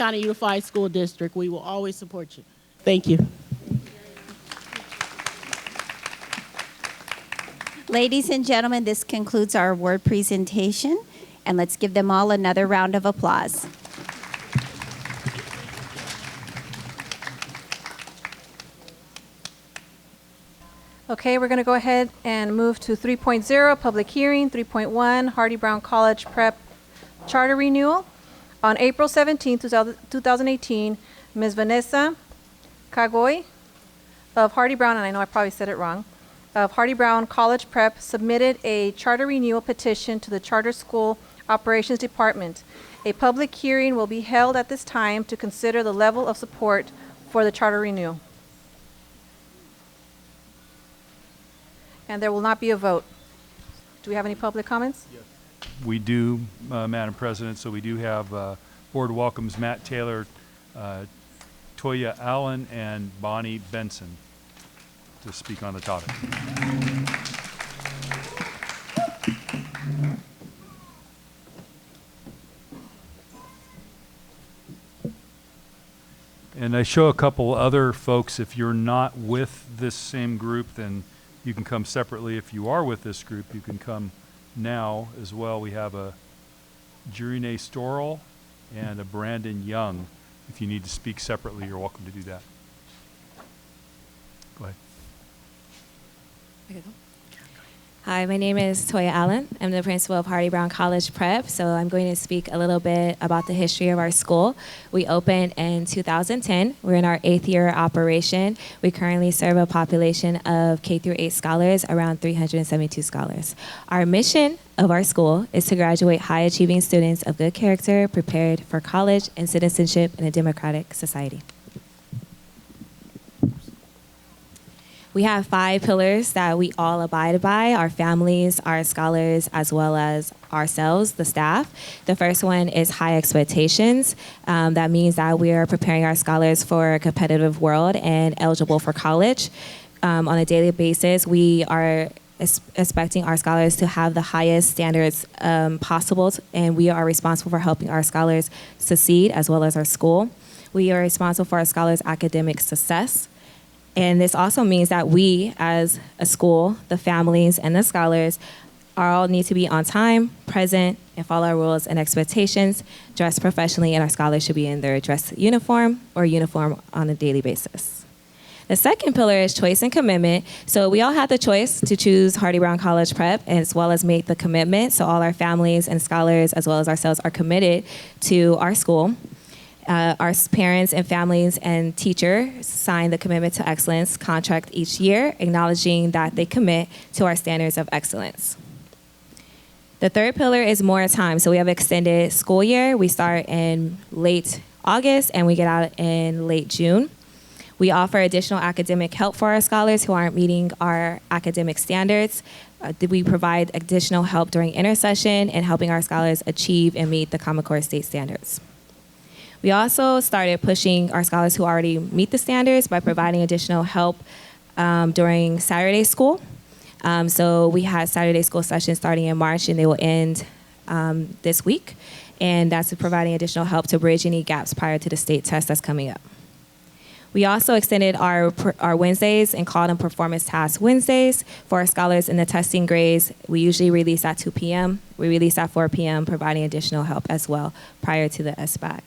County Unified School District. We will always support you. Thank you. Ladies and gentlemen, this concludes our award presentation, and let's give them all another round of applause. Okay, we're going to go ahead and move to 3.0, public hearing. 3.1, Hardy Brown College Prep Charter Renewal. On April 17, 2018, Ms. Vanessa Cagoy of Hardy Brown, and I know I probably said it wrong, of Hardy Brown College Prep submitted a charter renewal petition to the Charter School Operations Department. A public hearing will be held at this time to consider the level of support for the charter renewal. And there will not be a vote. Do we have any public comments? Yes. We do, Madam President. So we do have board welcomes Matt Taylor, Toya Allen, and Bonnie Benson to speak on the topic. And I show a couple other folks. If you're not with this same group, then you can come separately. If you are with this group, you can come now as well. We have a Jurine Storrell and a Brandon Young. If you need to speak separately, you're welcome to do that. Go ahead. Hi, my name is Toya Allen. I'm the principal of Hardy Brown College Prep, so I'm going to speak a little bit about the history of our school. We opened in 2010. We're in our 8th year operation. We currently serve a population of K-8 scholars, around 372 scholars. Our mission of our school is to graduate high-achieving students of good character, prepared for college and citizenship in a democratic society. We have 5 pillars that we all abide by: our families, our scholars, as well as ourselves, the staff. The first one is high expectations. That means that we are preparing our scholars for a competitive world and eligible for college. On a daily basis, we are expecting our scholars to have the highest standards possible, and we are responsible for helping our scholars succeed, as well as our school. We are responsible for our scholars' academic success. And this also means that we, as a school, the families, and the scholars, all need to be on time, present, and follow our rules and expectations, dress professionally, and our scholars should be in their dress uniform or uniform on a daily basis. The second pillar is choice and commitment. So we all have the choice to choose Hardy Brown College Prep, as well as make the commitment. So all our families and scholars, as well as ourselves, are committed to our school. Our parents and families and teachers sign the Commitment to Excellence contract each year, acknowledging that they commit to our standards of excellence. The third pillar is more time. So we have extended school year. We start in late August and we get out in late June. We offer additional academic help for our scholars who aren't meeting our academic standards. We provide additional help during intersession and helping our scholars achieve and meet the Common Core state standards. We also started pushing our scholars who already meet the standards by providing additional help during Saturday school. So we had Saturday school sessions starting in March, and they will end this week. And that's providing additional help to bridge any gaps prior to the state test that's coming up. We also extended our Wednesdays and called them Performance Task Wednesdays for our scholars in the testing grades. We usually release at 2 p.m. We release at 4 p.m., providing additional help as well prior to the SBAC.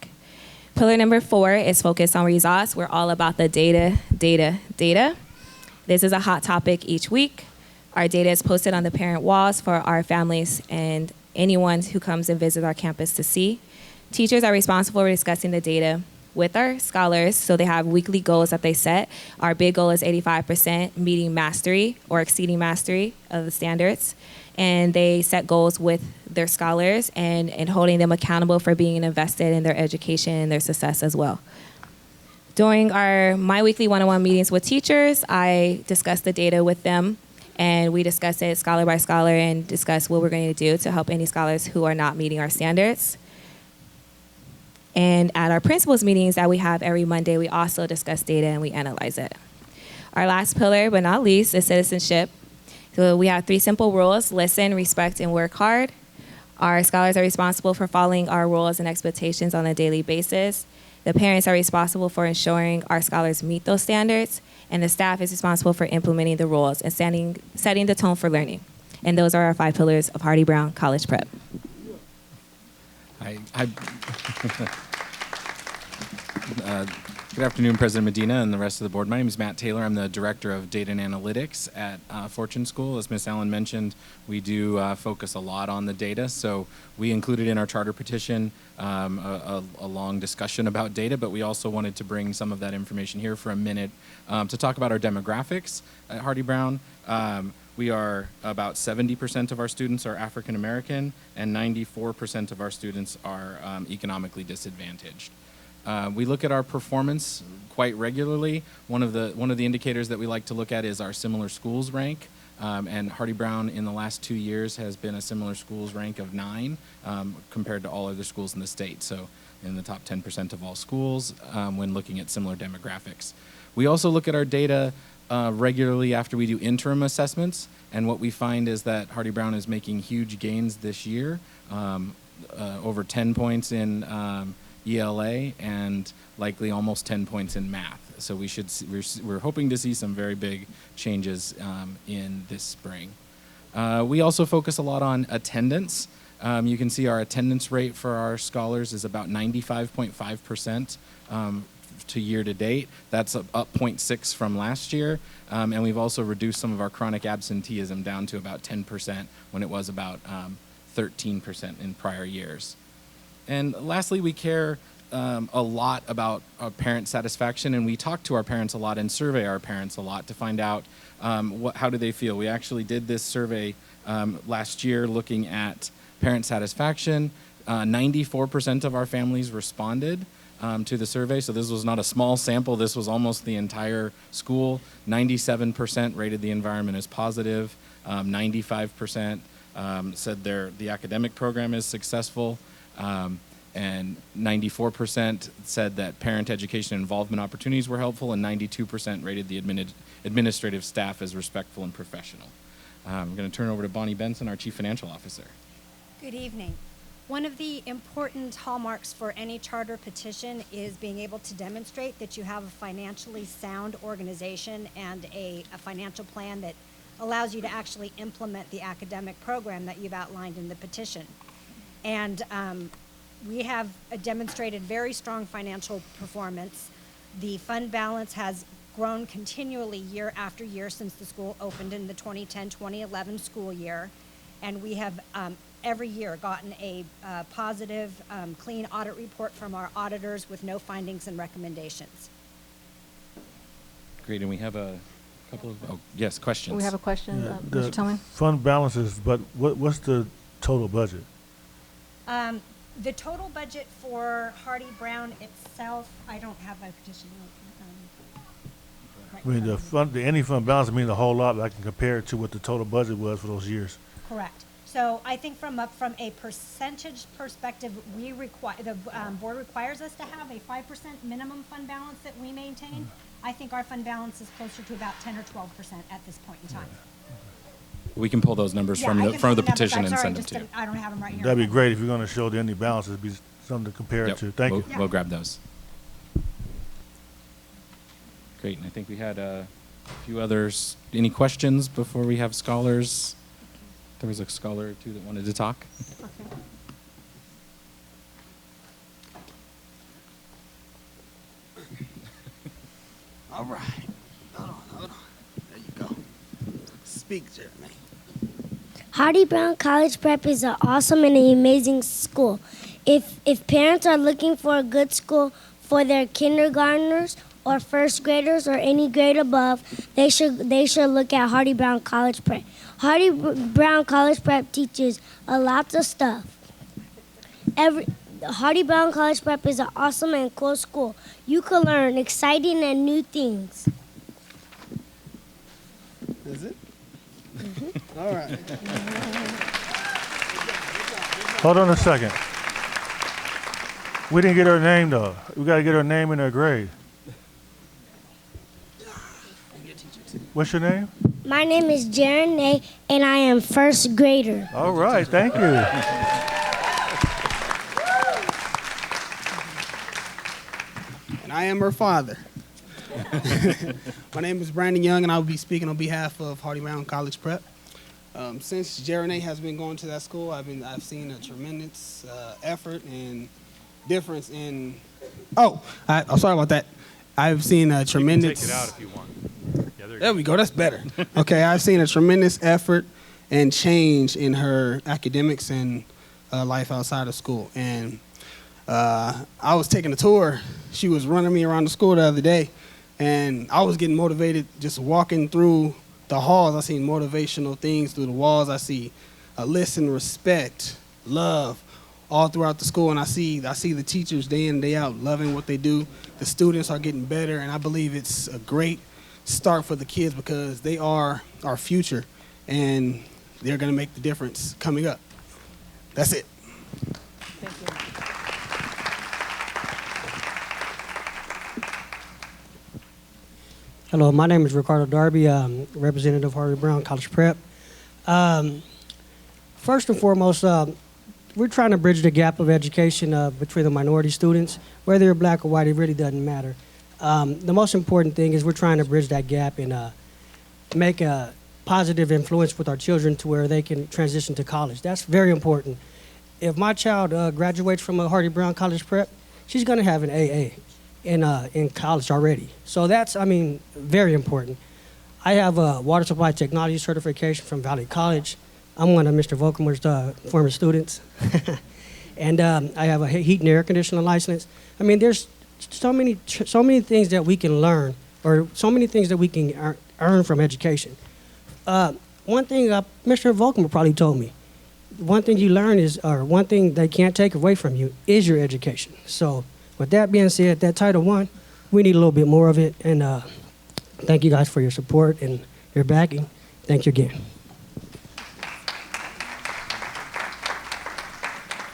Pillar number 4 is focused on results. We're all about the data. This is a hot topic each week. Our data is posted on the parent walls for our families and anyone who comes and visits our campus to see. Teachers are responsible for discussing the data with our scholars, so they have weekly goals that they set. Our big goal is 85% meeting mastery or exceeding mastery of the standards. And they set goals with their scholars and holding them accountable for being invested in their education and their success as well. During my weekly one-on-one meetings with teachers, I discuss the data with them, and we discuss it scholar by scholar and discuss what we're going to do to help any scholars who are not meeting our standards. And at our principals meetings that we have every Monday, we also discuss data and we analyze it. Our last pillar, but not least, is citizenship. So we have 3 simple rules: listen, respect, and work hard. Our scholars are responsible for following our rules and expectations on a daily basis. The parents are responsible for ensuring our scholars meet those standards, and the staff is responsible for implementing the rules and setting the tone for learning. And those are our 5 pillars of Hardy Brown College Prep. Good afternoon, President Medina and the rest of the board. My name is Matt Taylor. I'm the Director of Data and Analytics at Fortune School. As Ms. Allen mentioned, we do focus a lot on the data. So we included in our charter petition a long discussion about data, but we also wanted to bring some of that information here for a minute to talk about our demographics at Hardy Brown. We are about 70% of our students are African American, and 94% of our students are economically disadvantaged. We look at our performance quite regularly. One of the indicators that we like to look at is our similar schools rank. And Hardy Brown in the last 2 years has been a similar schools rank of 9 compared to all other schools in the state. So in the top 10% of all schools when looking at similar demographics. We also look at our data regularly after we do interim assessments. And what we find is that Hardy Brown is making huge gains this year, over 10 points in ELA and likely almost 10 points in math. So we're hoping to see some very big changes in this spring. We also focus a lot on attendance. You can see our attendance rate for our scholars is about 95.5% to year to date. That's up 0.6 from last year. And we've also reduced some of our chronic absenteeism down to about 10% when it was about 13% in prior years. And lastly, we care a lot about parent satisfaction, and we talk to our parents a lot and survey our parents a lot to find out how do they feel. We actually did this survey last year looking at parent satisfaction. 94% of our families responded to the survey, so this was not a small sample. This was almost the entire school. 97% rated the environment as positive. 95% said the academic program is successful. And 94% said that parent education involvement opportunities were helpful, and 92% rated the administrative staff as respectful and professional. I'm going to turn it over to Bonnie Benson, our Chief Financial Officer. Good evening. One of the important hallmarks for any charter petition is being able to demonstrate that you have a financially sound organization and a financial plan that allows you to actually implement the academic program that you've outlined in the petition. And we have demonstrated very strong financial performance. The fund balance has grown continually year after year since the school opened in the 2010-2011 school year. And we have every year gotten a positive, clean audit report from our auditors with no findings and recommendations. Great, and we have a couple of, yes, questions. We have a question, Yeah, Mr. Tillman. Fund balances, but what's the total budget? The total budget for Hardy Brown itself, I don't have my petition. I mean, any fund balance, I mean, a whole lot, but I can compare it to what the total budget was for those years. Correct. So I think from a percentage perspective, the board requires us to have a 5% minimum fund balance that we maintain. I think our fund balance is closer to about 10 or 12% at this point in time. We can pull those numbers from the petition and send them to you. I don't have them right here. That'd be great if you're going to show the ending balance. It'd be something to compare it to. Thank you. We'll grab those. Great, and I think we had a few others. Any questions before we have scholars? There was a scholar or two that wanted to talk. Okay. All right. Hold on. There you go. Speak, Jeremy. Hardy Brown College Prep is an awesome and an amazing school. If parents are looking for a good school for their kindergartners or first graders or any grade above, they should look at Hardy Brown College Prep. Hardy Brown College Prep teaches a lot of stuff. Hardy Brown College Prep is an awesome and cool school. You can learn exciting and new things. Is it? Mm-hmm. All right. Hold on a second. We didn't get her name, though. We got to get her name and her grade. What's your name? My name is Jaren Nay, and I am first grader. All right, thank you. and I am her father. My name is Brandon Young, and I will be speaking on behalf of Hardy Brown College Prep. Since Jeremy has been going to that school, I've seen a tremendous effort and difference in. I'm sorry about that. I've seen a tremendous. You can take it out if you want. Yeah, there we go. That's better. Okay, I've seen a tremendous effort and change in her academics and life outside of school. And I was taking a tour. She was running me around the school the other day, and I was getting motivated just walking through the halls. I seen motivational things through the walls. I see listen, respect, love all throughout the school, and I see the teachers day in and day out loving what they do. The students are getting better, and I believe it's a great start for the kids because they are our future, and they're going to make the difference coming up. That's it. Thank you. Hello, my name is Ricardo Darby, representative of Hardy Brown College Prep. First and foremost, we're trying to bridge the gap of education between the minority students. Whether you're black or white, it really doesn't matter. The most important thing is we're trying to bridge that gap and make a positive influence with our children to where they can transition to college. That's very important. If my child graduates from a Hardy Brown College Prep, she's going to have an AA in college already. So that's, very important. I have a water supply technology certification from Valley College. I'm one of Mr. Volkemer's former students. And I have a heat and air conditioning license. There's so many things that we can learn, or so many things that we can earn from education. One thing Mr. Volkemer probably told me, one thing you learn is, or one thing they can't take away from you is your education. So with that being said, that Title I, we need a little bit more of it. And thank you guys for your support and your backing. Thank you again.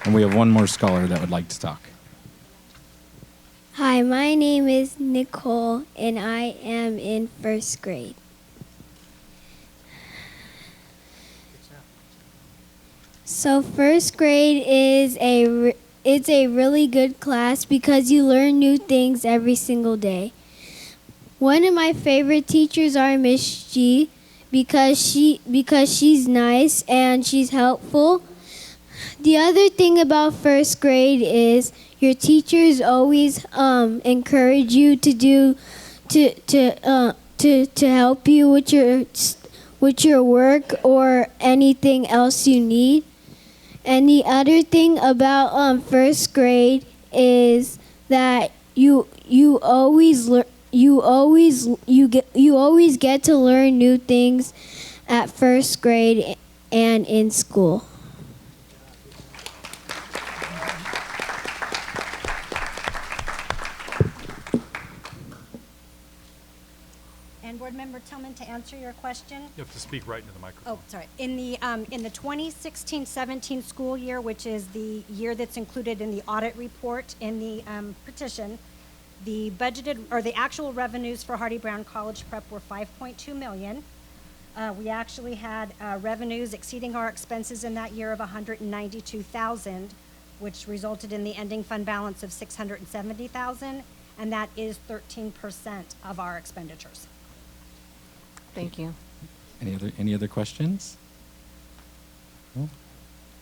And we have one more scholar that would like to talk. Hi, my name is Nicole, and I am in first grade. So first grade is it's a really good class because you learn new things every single day. One of my favorite teachers are Miss G because she's nice and she's helpful. The other thing about first grade is your teachers always encourage you to help you with your work or anything else you need. And the other thing about first grade is that you always get to learn new things at first grade and in school. And Board Member Tillman, to answer your question. You have to speak right into the microphone. Oh, sorry. In the 2016-17 school year, which is the year that's included in the audit report in the petition, the budgeted or the actual revenues for Hardy Brown College Prep were $5.2 million. We actually had revenues exceeding our expenses in that year of $192,000, which resulted in the ending fund balance of $670,000, and that is 13% of our expenditures. Thank you. Any other questions? No?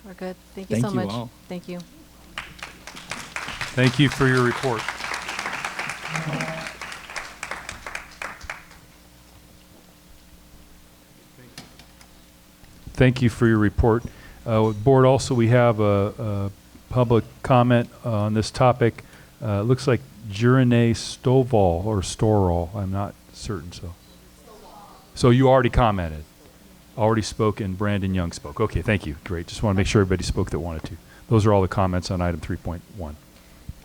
We're good. Thank you so much. All. Thank you. Thank you for your report. Thank you for your report. Board, also we have a public comment on this topic. It looks like Jurene Stovall or Storall. I'm not certain. So you already commented, already spoke, and Brandon Young spoke. Okay, thank you. Great. Just want to make sure everybody spoke that wanted to. Those are all the comments on item 3.1.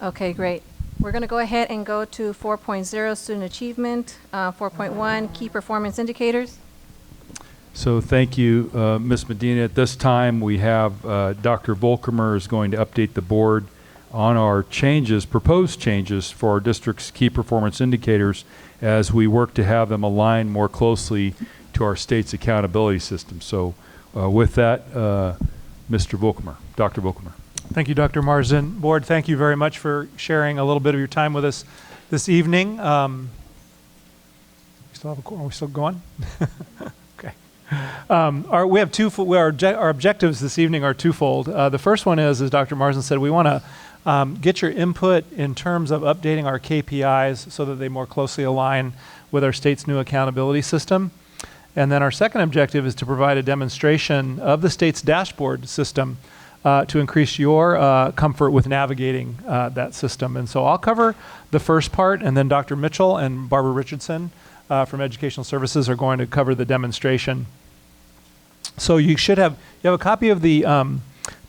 Okay, great. We're going to go ahead and go to 4.0, student achievement. 4.1, key performance indicators. So thank you, Ms. Medina. At this time, we have Dr. Volkemer is going to update the board on our changes, proposed changes for our district's key performance indicators as we work to have them align more closely to our state's accountability system. So with that, Mr. Volkemer, Dr. Volkemer. Thank you, Dr. Marzin. Board, thank you very much for sharing a little bit of your time with us This evening, are we still going? Okay. We have our objectives this evening are twofold. The first one is, as Dr. Marsden said, we want to get your input in terms of updating our KPIs so that they more closely align with our state's new accountability system. And then our second objective is to provide a demonstration of the state's dashboard system to increase your comfort with navigating that system. And so I'll cover the first part, and then Dr. Mitchell and Barbara Richardson from Educational Services are going to cover the demonstration. So you have a copy of the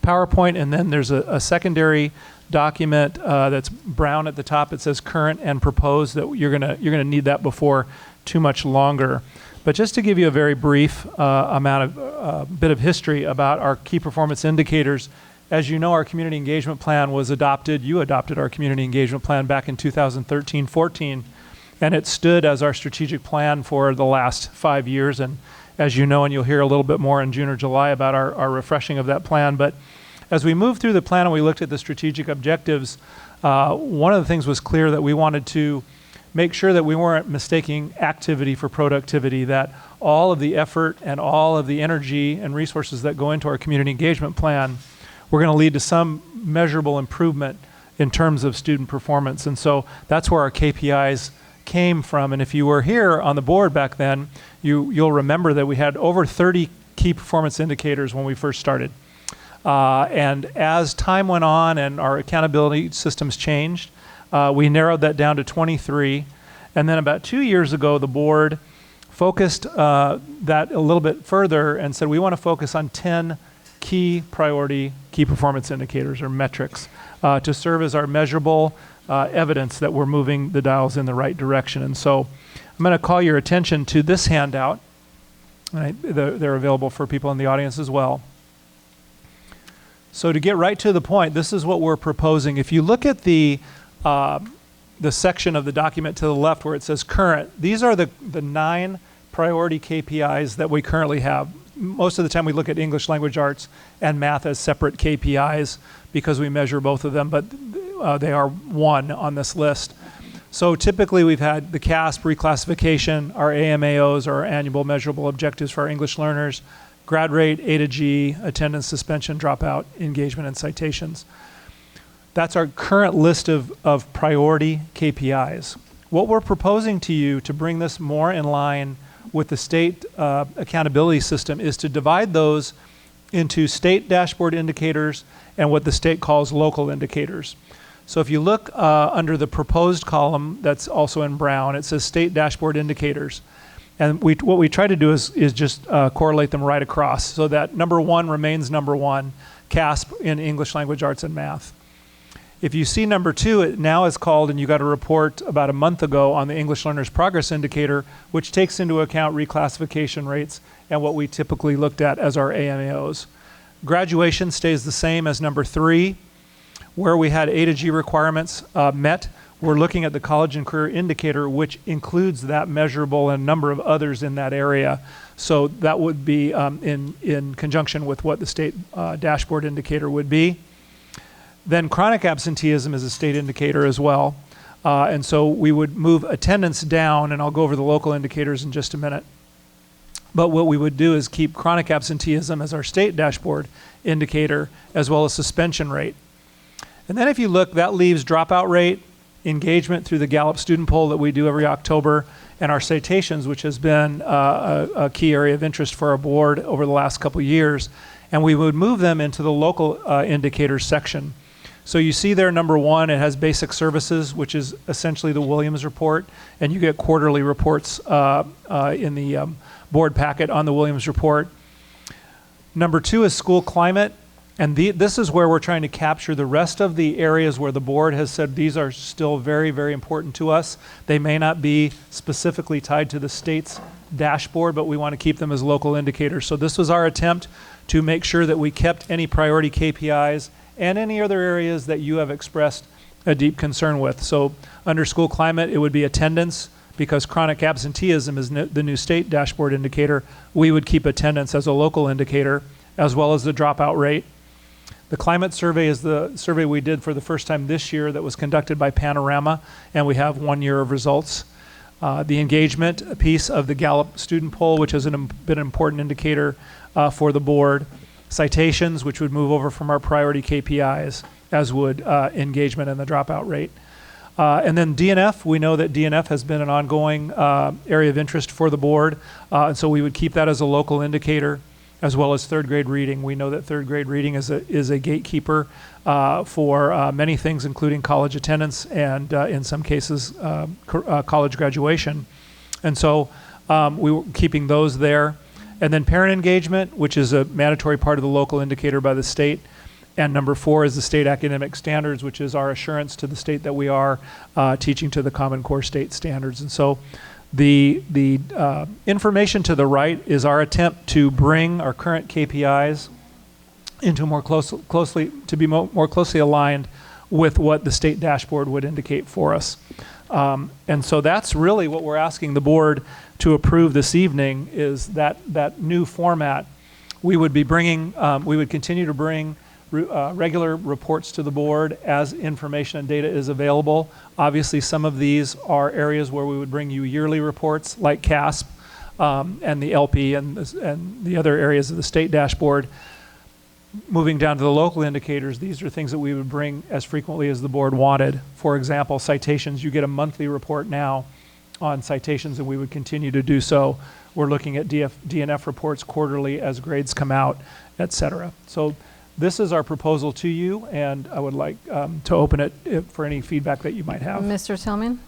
PowerPoint, and then there's a secondary document that's brown at the top. It says current and proposed. That you're gonna need that before too much longer. But just to give you a very brief bit of history about our key performance indicators, as you know, our community engagement plan was adopted. You adopted our community engagement plan back in 2013-14, and it stood as our strategic plan for the last 5 years. And as you know, and you'll hear a little bit more in June or July about our refreshing of that plan. But as we moved through the plan and we looked at the strategic objectives, one of the things was clear that we wanted to make sure that we weren't mistaking activity for productivity, that all of the effort and all of the energy and resources that go into our community engagement plan were going to lead to some measurable improvement in terms of student performance. And so that's where our KPIs came from. And if you were here on the board back then, you'll remember that we had over 30 key performance indicators when we first started. And as time went on and our accountability systems changed, we narrowed that down to 23. And then about 2 years ago, the board focused that a little bit further and said, we want to focus on 10 key performance indicators or metrics to serve as our measurable evidence that we're moving the dials in the right direction. And so I'm going to call your attention to this handout. Right? They're available for people in the audience as well. So to get right to the point, this is what we're proposing. If you look at the section of the document to the left where it says current, these are the 9 priority KPIs that we currently have. Most of the time we look at English language arts and math as separate KPIs because we measure both of them, but they are one on this list. So typically we've had the CASP reclassification, our AMAOs, our annual measurable objectives for our English learners, grad rate, A to G, attendance, suspension, dropout, engagement, and citations. That's our current list of priority KPIs. What we're proposing to you to bring this more in line with the state accountability system is to divide those into state dashboard indicators and what the state calls local indicators. So if you look under the proposed column that's also in brown, it says state dashboard indicators. And what we try to do is just correlate them right across so that number 1 remains number 1, CASP in English language arts and math. If you see number 2, it now is called, and you got a report about a month ago on the English Learners Progress Indicator, which takes into account reclassification rates and what we typically looked at as our AMAOs. Graduation stays the same as number 3. Where we had A to G requirements met, we're looking at the College and Career Indicator, which includes that measurable and a number of others in that area. So that would be in conjunction with what the state dashboard indicator would be. Then chronic absenteeism is a state indicator as well. And so we would move attendance down, and I'll go over the local indicators in just a minute. But what we would do is keep chronic absenteeism as our state dashboard indicator, as well as suspension rate. And then if you look, that leaves dropout rate, engagement through the Gallup student poll that we do every October, and our citations, which has been a key area of interest for our board over the last couple of years. And we would move them into the local indicators section. So you see there, number 1, it has basic services, which is essentially the Williams report, and you get quarterly reports in the board packet on the Williams report. Number 2 is school climate, and this is where we're trying to capture the rest of the areas where the board has said these are still very, very important to us. They may not be specifically tied to the state's dashboard, but we want to keep them as local indicators. So this was our attempt to make sure that we kept any priority KPIs and any other areas that you have expressed a deep concern with. So under school climate, it would be attendance, because chronic absenteeism is the new state dashboard indicator. We would keep attendance as a local indicator, as well as the dropout rate. The climate survey is the survey we did for the first time this year that was conducted by Panorama, and we have 1 year of results. The engagement piece of the Gallup student poll, which has been an important indicator for the board. Citations, which would move over from our priority KPIs, as would engagement and the dropout rate. And then DNF, we know that DNF has been an ongoing area of interest for the board, and so we would keep that as a local indicator, as well as third grade reading. We know that third grade reading is a gatekeeper for many things, including college attendance and in some cases college graduation. And so we were keeping those there. And then parent engagement, which is a mandatory part of the local indicator by the state. And number 4 is the state academic standards, which is our assurance to the state that we are teaching to the Common Core state standards. And so the information to the right is our attempt to bring our current KPIs into more closely aligned with what the state dashboard would indicate for us. And so that's really what we're asking the board to approve this evening, is that new format. We would be bringing, we would continue to bring regular reports to the board as information and data is available. Obviously, some of these are areas where we would bring you yearly reports, like CASP and the LP and the other areas of the state dashboard. Moving down to the local indicators, these are things that we would bring as frequently as the board wanted. For example, citations, you get a monthly report now on citations, and we would continue to do so. We're looking at DNF reports quarterly as grades come out, et cetera. So this is our proposal to you, and I would like to open it for any feedback that you might have. Mr. Tillman?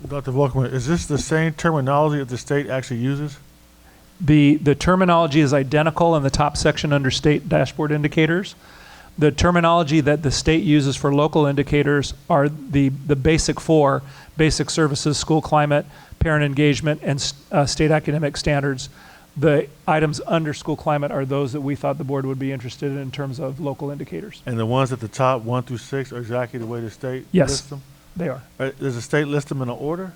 Dr. Volkman, is this the same terminology that the state actually uses? The terminology is identical in the top section under state dashboard indicators. The terminology that the state uses for local indicators are the basic 4: basic services, school climate, parent engagement, and state academic standards. The items under school climate are those that we thought the board would be interested in terms of local indicators. And the ones at the top, 1 through 6, are exactly the way the state lists them? They are. Does the state list them in an order?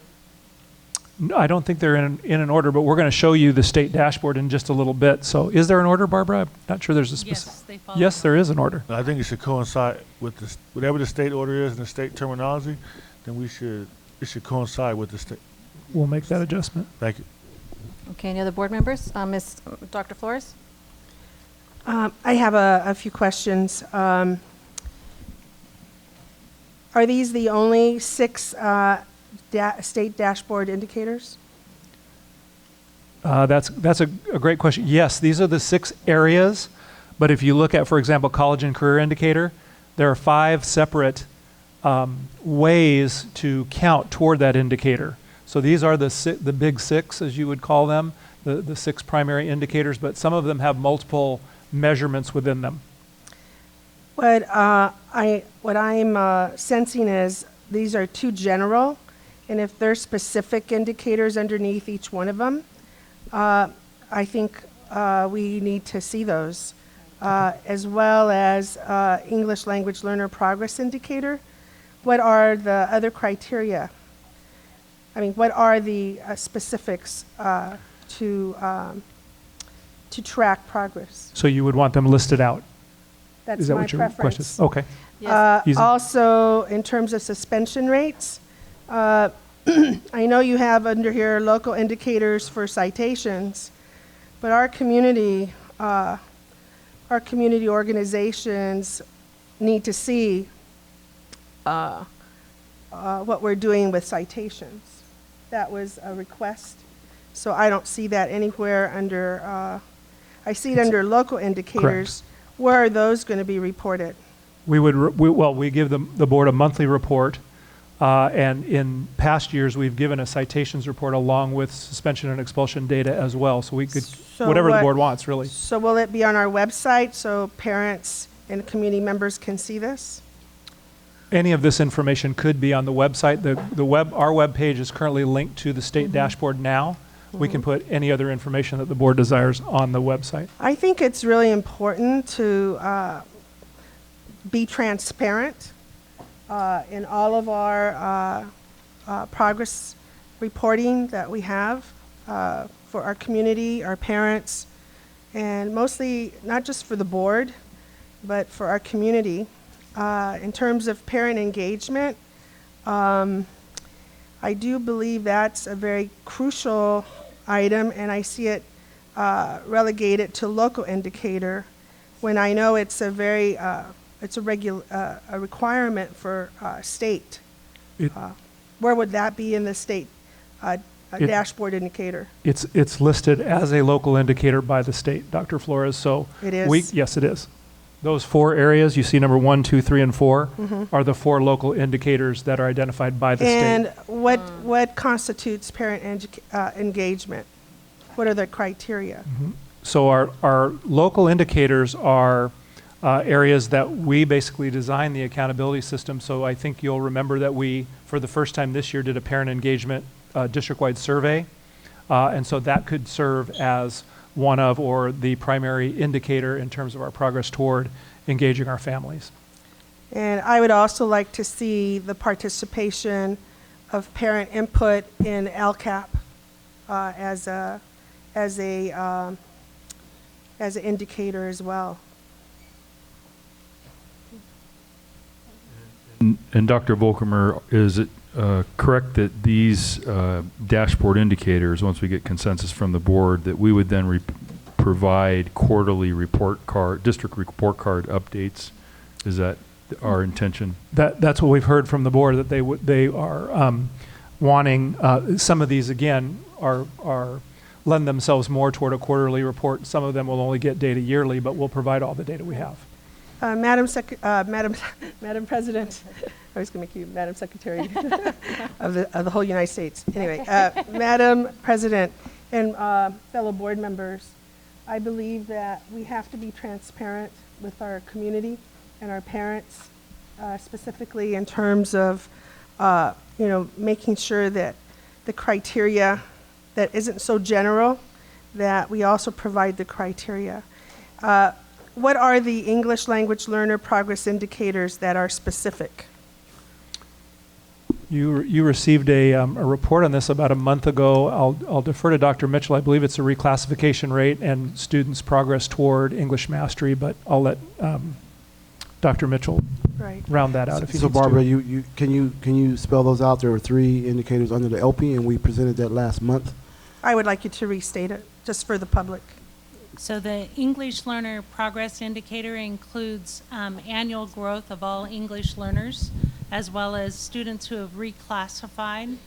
No, I don't think they're in an order, but we're going to show you the state dashboard in just a little bit. So is there an order, Barbara? I'm not sure there's a specific. Yes, they follow. Yes, there is an order. I think it should coincide with whatever the state order is and the state terminology, then it should coincide with the state. We'll make that adjustment. Thank you. Okay, any other board members? Dr. Flores? I have a few questions. Are these the only 6 state dashboard indicators? That's a great question. Yes, these are the 6 areas, but if you look at, for example, college and career indicator, there are 5 separate ways to count toward that indicator. So these are the big 6, as you would call them, the 6 primary indicators, but some of them have multiple measurements within them. What I'm sensing is these are too general, and if there's specific indicators underneath each one of them, I think we need to see those, as well as English language learner progress indicator. What are the other criteria? I mean, what are the specifics to track progress? So you would want them listed out? That's Is that my what your preference. question is? Okay. Yes. Also, in terms of suspension rates, I know you have under here local indicators for citations, but our community organizations need to see what we're doing with citations. That was a request, so I don't see that anywhere under. I see it under local indicators. Correct. Where are those going to be reported? We give the board a monthly report, and in past years we've given a citations report along with suspension and expulsion data as well. So we could, whatever the board wants, really. So will it be on our website so parents and community members can see this? Any of this information could be on the website. Our web page is currently linked to the state dashboard now. We can put any other information that the board desires on the website. I think it's really important to be transparent in all of our progress reporting that we have for our community, our parents, and mostly not just for the board, but for our community. In terms of parent engagement, I do believe that's a very crucial item, and I see it relegated to local indicator when I know it's a very it's a requirement for state. Where would that be in the state dashboard indicator? It's listed as a local indicator by the state, Dr. Flores. So it is. Yes, it is. Those 4 areas you see, number 1, 2, 3, and 4, are the 4 local indicators that are identified by the state. And what constitutes parent engagement? What are the criteria? So our local indicators are areas that we basically design the accountability system. So I think you'll remember that we, for the first time this year, did a parent engagement district-wide survey. And so that could serve as one of, or the primary indicator in terms of our progress toward engaging our families. And I would also like to see the participation of parent input in LCAP as an indicator as well. And Dr. Volkemer, is it correct that these dashboard indicators, once we get consensus from the board, that we would then provide quarterly district report card updates? Is that our intention? That's what we've heard from the board, that they are wanting. Some of these again are lend themselves more toward a quarterly report. Some of them will only get data yearly, but we'll provide all the data we have. Madam President, I was going to make you Madam Secretary of the whole United States. Anyway, Madam President and fellow board members, I believe that we have to be transparent with our community and our parents, specifically in terms of making sure that the criteria that isn't so general, that we also provide the criteria. What are the English language learner progress indicators that are specific? You received a report on this about a month ago. I'll defer to Dr. Mitchell. I believe it's a reclassification rate and students' progress toward English mastery, but I'll let Dr. Mitchell round that out if he So needs Barbara, to. can you spell those out? There were 3 indicators under the LP, and we presented that last month. I would like you to restate it, just for the public. So the English Learner Progress Indicator includes annual growth of all English learners, as well as students who have reclassified.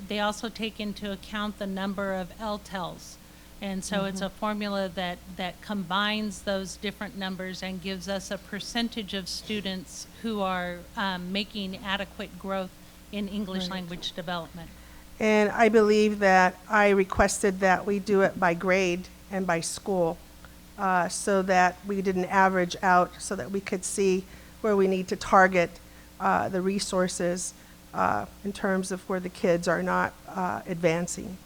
They also take into account the number of LTELs. And so it's a formula that combines those different numbers and gives us a percentage of students who are making adequate growth in English language development. And I believe that I requested that we do it by grade and by school, so that we didn't average out, so that we could see where we need to target the resources in terms of where the kids are not advancing.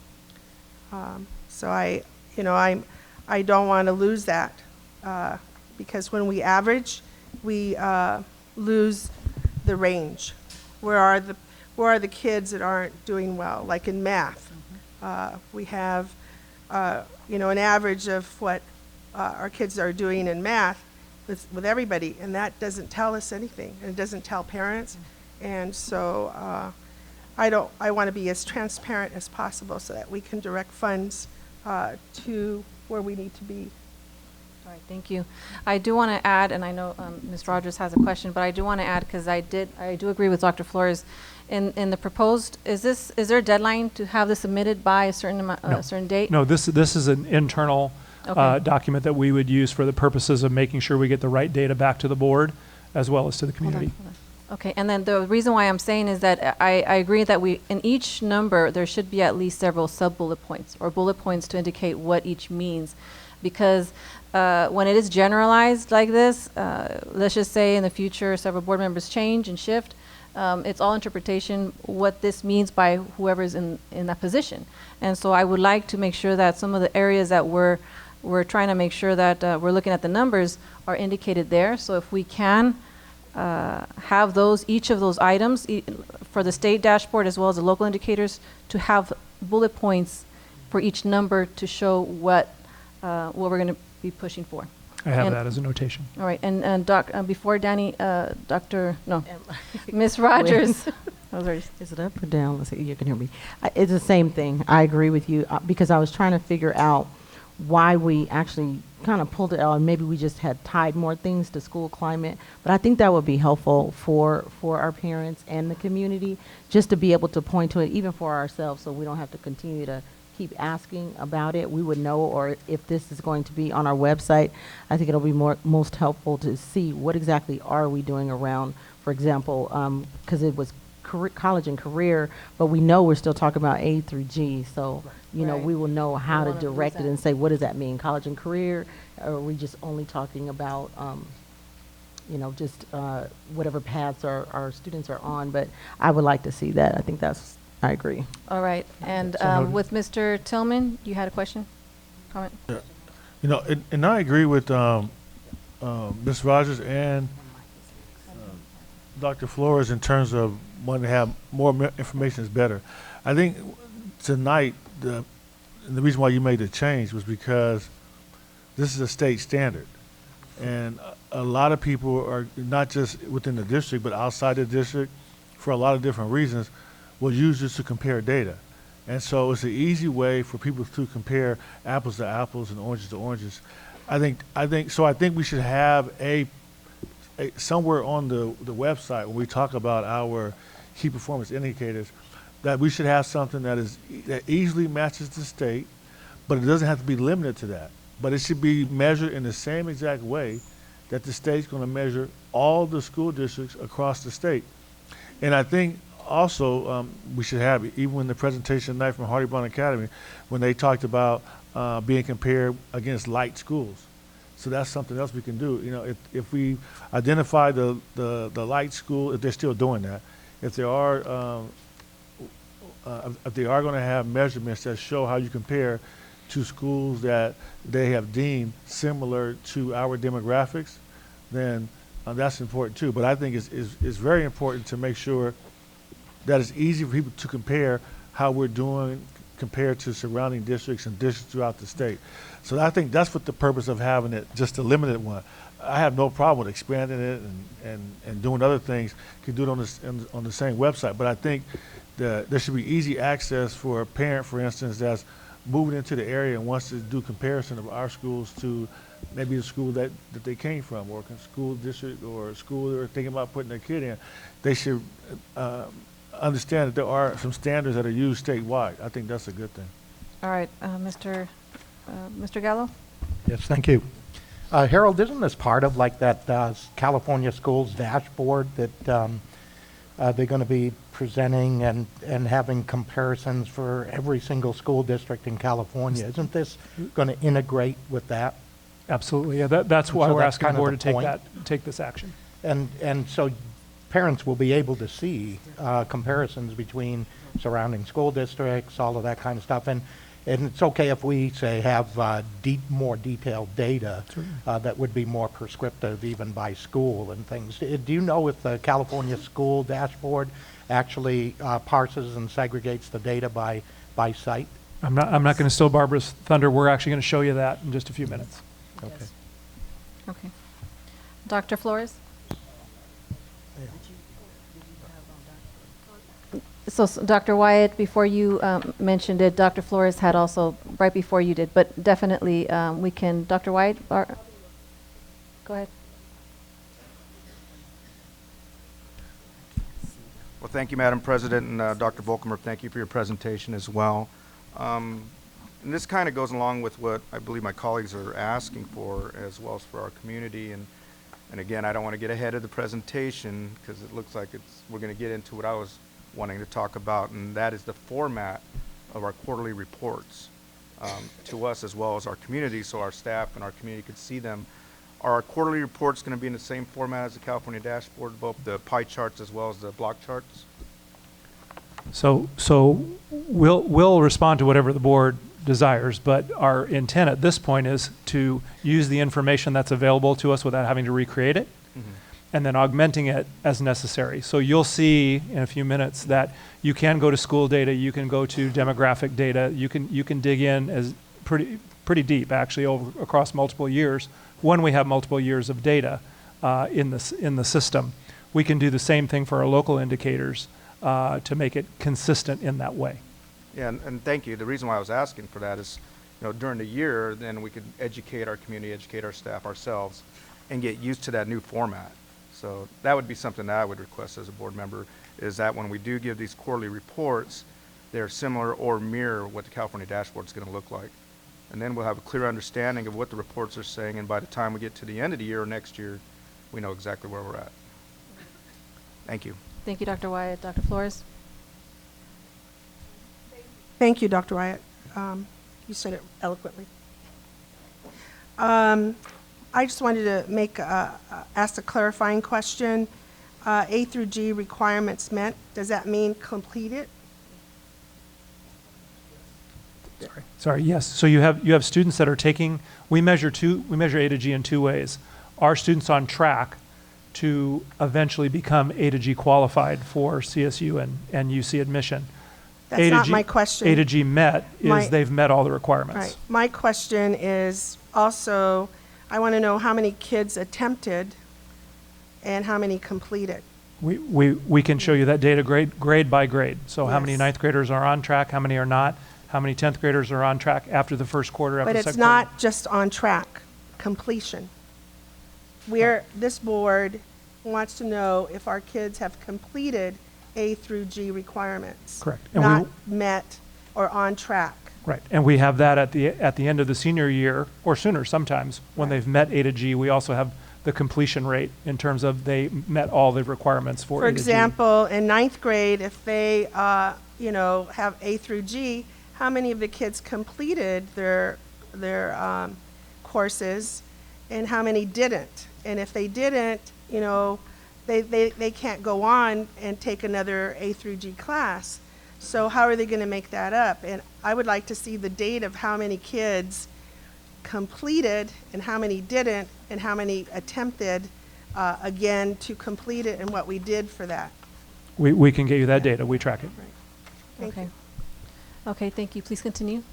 So I don't want to lose that, because when we average, we lose the range. Where are the kids that aren't doing well? Like in math, we have an average of what our kids are doing in math with everybody, and that doesn't tell us anything, and it doesn't tell parents. And so I want to be as transparent as possible so that we can direct funds to where we need to be. All right, thank you. I do want to add, and I know Ms. Rogers has a question, but I do want to add, because I do agree with Dr. Flores. In the proposed, is there a deadline to have this submitted by a certain date? No, this is an internal document that we would use for the purposes of making sure we get the right data back to the board as well as to the community. Hold on. Okay, and then the reason why I'm saying is that I agree that in each number there should be at least several sub-bullet points or bullet points to indicate what each means, because when it is generalized like this, let's just say in the future several board members change and shift, it's all interpretation what this means by whoever's in that position. And so I would like to make sure that some of the areas that we're trying to make sure that we're looking at the numbers are indicated there. So if we can have each of those items for the state dashboard as well as the local indicators, to have bullet points for each number to show what we're going to be pushing for. I have And- that as a notation. All right, and before Danny, Ms. Rogers. I was already- Is it up or down? Let's see, you can hear me. It's the same thing. I agree with you because I was trying to figure out why we actually kind of pulled it out, and maybe we just had tied more things to school climate. But I think that would be helpful for our parents and the community, just to be able to point to it, even for ourselves, so we don't have to continue to keep asking about it. We would know, or if this is going to be on our website, I think it'll be most helpful to see what exactly are we doing around, for example, because it was college and career, but we know we're still talking about A through G, so you know, Right. we will know how to wanna lose direct it that. and say, what does that mean, college and career? Or are we just only talking about, you know, just whatever paths our students are on? But I would like to see that. I think I agree. All right, and So noted. with Mr. Tillman, you had a question, comment? You know, and I agree with Ms. Rogers and Dr. Flores in terms of wanting to have more information is better. I think tonight the reason why you made the change was because this is a state standard, and a lot of people are not just within the district but outside the district for a lot of different reasons will use this to compare data. And so it's an easy way for people to compare apples to apples and oranges to oranges. I think we should have a somewhere on the website when we talk about our key performance indicators, that we should have something that easily matches the state, but it doesn't have to be limited to that. But it should be measured in the same exact way that the state's going to measure all the school districts across the state. And I think also we should have, even in the presentation tonight from Hardy Brown Academy, when they talked about being compared against light schools. So that's something else we can do. You know, if we identify the light school, if they're still doing that, if they are going to have measurements that show how you compare to schools that they have deemed similar to our demographics, then that's important too. But I think it's very important to make sure that it's easy for people to compare how we're doing compared to surrounding districts and districts throughout the state. So I think that's what the purpose of having it, just a limited one. I have no problem with expanding it and doing other things. You can do it on the same website. But I think there should be easy access for a parent, for instance, that's moving into the area and wants to do comparison of our schools to maybe the school that they came from, or a school district or a school they're thinking about putting their kid in. They should understand that there are some standards that are used statewide. I think that's a good thing. All right, Mr. Gallo? Yes, thank you. Harold, isn't this part of like that California schools dashboard that they're going to be presenting and having comparisons for every single school district in California? Isn't this going to integrate with that? Absolutely, yeah. That's why So we're that's asking the kind of board the to point. take this action. And so parents will be able to see comparisons between surrounding school districts, all of that kind of stuff. And it's okay if we, say, have more detailed data that would be more prescriptive even by school and things. Do you know if the California school dashboard actually parses and segregates the data by site? I'm not going to steal Barbara's thunder. We're actually going to show you that in just a few minutes. Okay. Okay. Dr. Flores? So, Dr. Wyatt, before you mentioned it, Dr. Flores had also, right before you did, but definitely we can, Dr. Wyatt, go ahead. Well, thank you, Madam President, and Dr. Volkemer, thank you for your presentation as well. And this kind of goes along with what I believe my colleagues are asking for, as well as for our community. And again, I don't want to get ahead of the presentation because it looks like we're going to get into what I was wanting to talk about, and that is the format of our quarterly reports to us as well as our community, so our staff and our community could see them. Are our quarterly reports going to be in the same format as the California dashboard, both the pie charts as well as the block charts? So we'll respond to whatever the board desires, but our intent at this point is to use the information that's available to us without having to recreate it, and then augmenting it as necessary. So you'll see in a few minutes that you can go to school data, you can go to demographic data, you can dig in as pretty pretty deep actually across multiple years when we have multiple years of data in the system. We can do the same thing for our local indicators to make it consistent in that way. Yeah, and thank you. The reason why I was asking for that is, during the year, then we could educate our community, educate our staff ourselves, and get used to that new format. So that would be something that I would request as a board member, is that when we do give these quarterly reports, they're similar or mirror what the California dashboard is going to look like. And then we'll have a clear understanding of what the reports are saying, and by the time we get to the end of the year or next year, we know exactly where we're at. Thank you. Thank you, Dr. Wyatt. Dr. Flores? Thank you, Dr. Wyatt. You said it eloquently. I just wanted to ask a clarifying question. A through G requirements met, does that mean completed? Sorry, yes. So you have students that are taking, we measure A to G in two ways. Are students on track to eventually become A to G qualified for CSU and UC admission? That's not my question. A to G met is they've met all the requirements. Right. My question is also, I want to know how many kids attempted and how many completed. We can show you that data grade by grade. So how many Yes. ninth graders are on track, how many are not, how many 10th graders are on track after the first quarter, after But the it's second quarter. not just on track, completion. This board wants to know if our kids have completed A through G requirements. Correct. And not met or on track. Right, and we have that at the end of the senior year, or sooner sometimes, when they've met A to G. We also have the completion rate in terms of they met all the requirements for A to G. For example, in ninth grade, if they, have A through G, how many of the kids completed their courses, and how many didn't? And if they didn't, they can't go on and take another A through G class. So how are they going to make that up? And I would like to see the date of how many kids completed and how many didn't and how many attempted again to complete it and what we did for that. We can get you that data. We track it. Thank you. Okay, thank you. Please continue.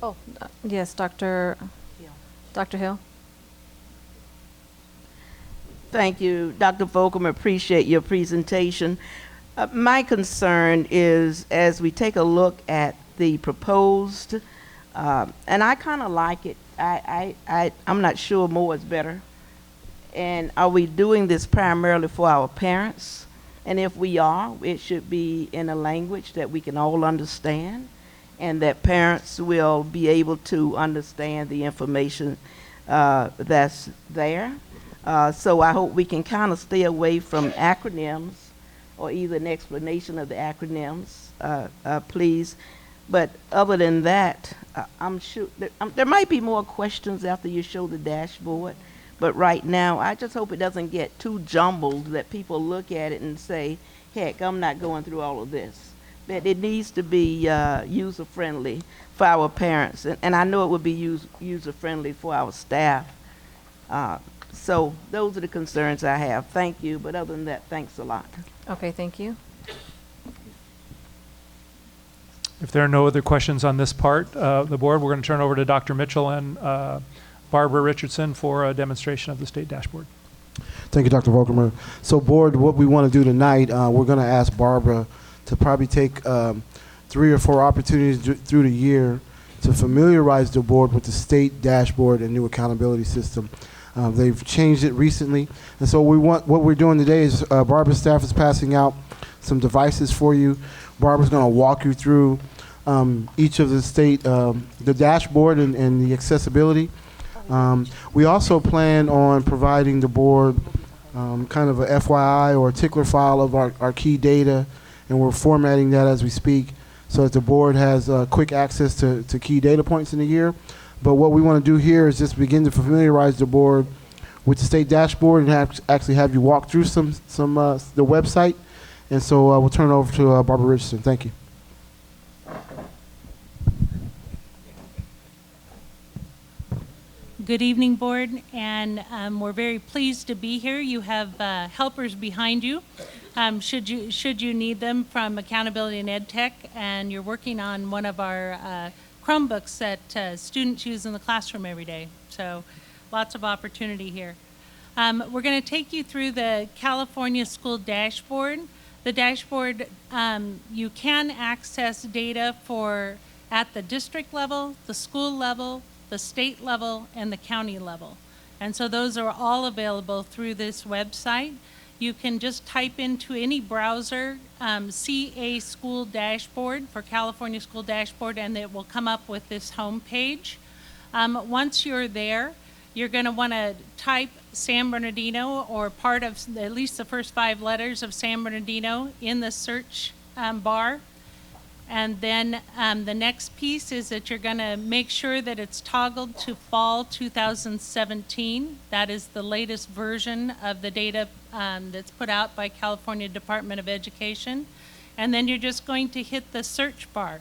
Oh, yes, Dr. Hill. Thank you, Dr. Volcom. Appreciate your presentation. My concern is, as we take a look at the proposed, and I kind of like it. I'm not sure more is better. And are we doing this primarily for our parents? And if we are, it should be in a language that we can all understand, and that parents will be able to understand the information that's there. So I hope we can kind of stay away from acronyms or either an explanation of the acronyms, please. But other than that, I'm sure there might be more questions after you show the dashboard. But right now, I just hope it doesn't get too jumbled that people look at it and say, heck, I'm not going through all of this. But it needs to be user-friendly for our parents. And I know it would be user-friendly for our staff. So those are the concerns I have. Thank you. But other than that, thanks a lot. Okay, thank you. If there are no other questions on this part of the board, we're going to turn over to Dr. Mitchell and Barbara Richardson for a demonstration of the state dashboard. Thank you, Dr. Volkemer. So, board, what we want to do tonight, we're going to ask Barbara to probably take 3 or 4 opportunities through the year to familiarize the board with the state dashboard and new accountability system. They've changed it recently, and so what we're doing today is Barbara's staff is passing out some devices for you. Barbara's going to walk you through each of the state, the dashboard and the accessibility. We also plan on providing the board kind of a FYI or a tickler file of our key data, and we're formatting that as we speak so that the board has quick access to key data points in the year. But what we want to do here is just begin to familiarize the board with the state dashboard and actually have you walk through the website. And so we'll turn it over to Barbara Richardson. Thank you. Good evening, board, and we're very pleased to be here. You have helpers behind you, should you need them, from Accountability and EdTech, and you're working on one of our Chromebooks that students use in the classroom every day. So lots of opportunity here. We're going to take you through the California School Dashboard. The dashboard, you can access data for at the district level, the school level, the state level, and the county level. And so those are all available through this website. You can just type into any browser, CA School Dashboard for California School Dashboard, and it will come up with this home page. Once you're there, you're going to want to type San Bernardino or part of at least the first 5 letters of San Bernardino in the search bar. And then the next piece is that you're going to make sure that it's toggled to fall 2017. That is the latest version of the data that's put out by California Department of Education. And then you're just going to hit the search bar.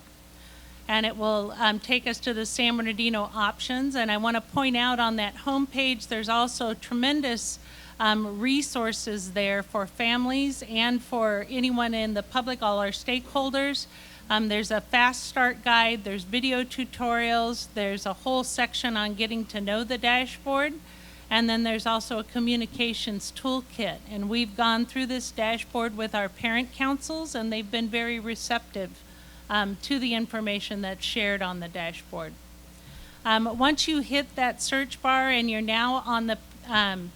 And it will take us to the San Bernardino options. And I want to point out on that home page, there's also tremendous resources there for families and for anyone in the public, all our stakeholders. There's a fast start guide, there's video tutorials, there's a whole section on getting to know the dashboard, and then there's also a communications toolkit. And we've gone through this dashboard with our parent councils, and they've been very receptive to the information that's shared on the dashboard. Once you hit that search bar and you're now on the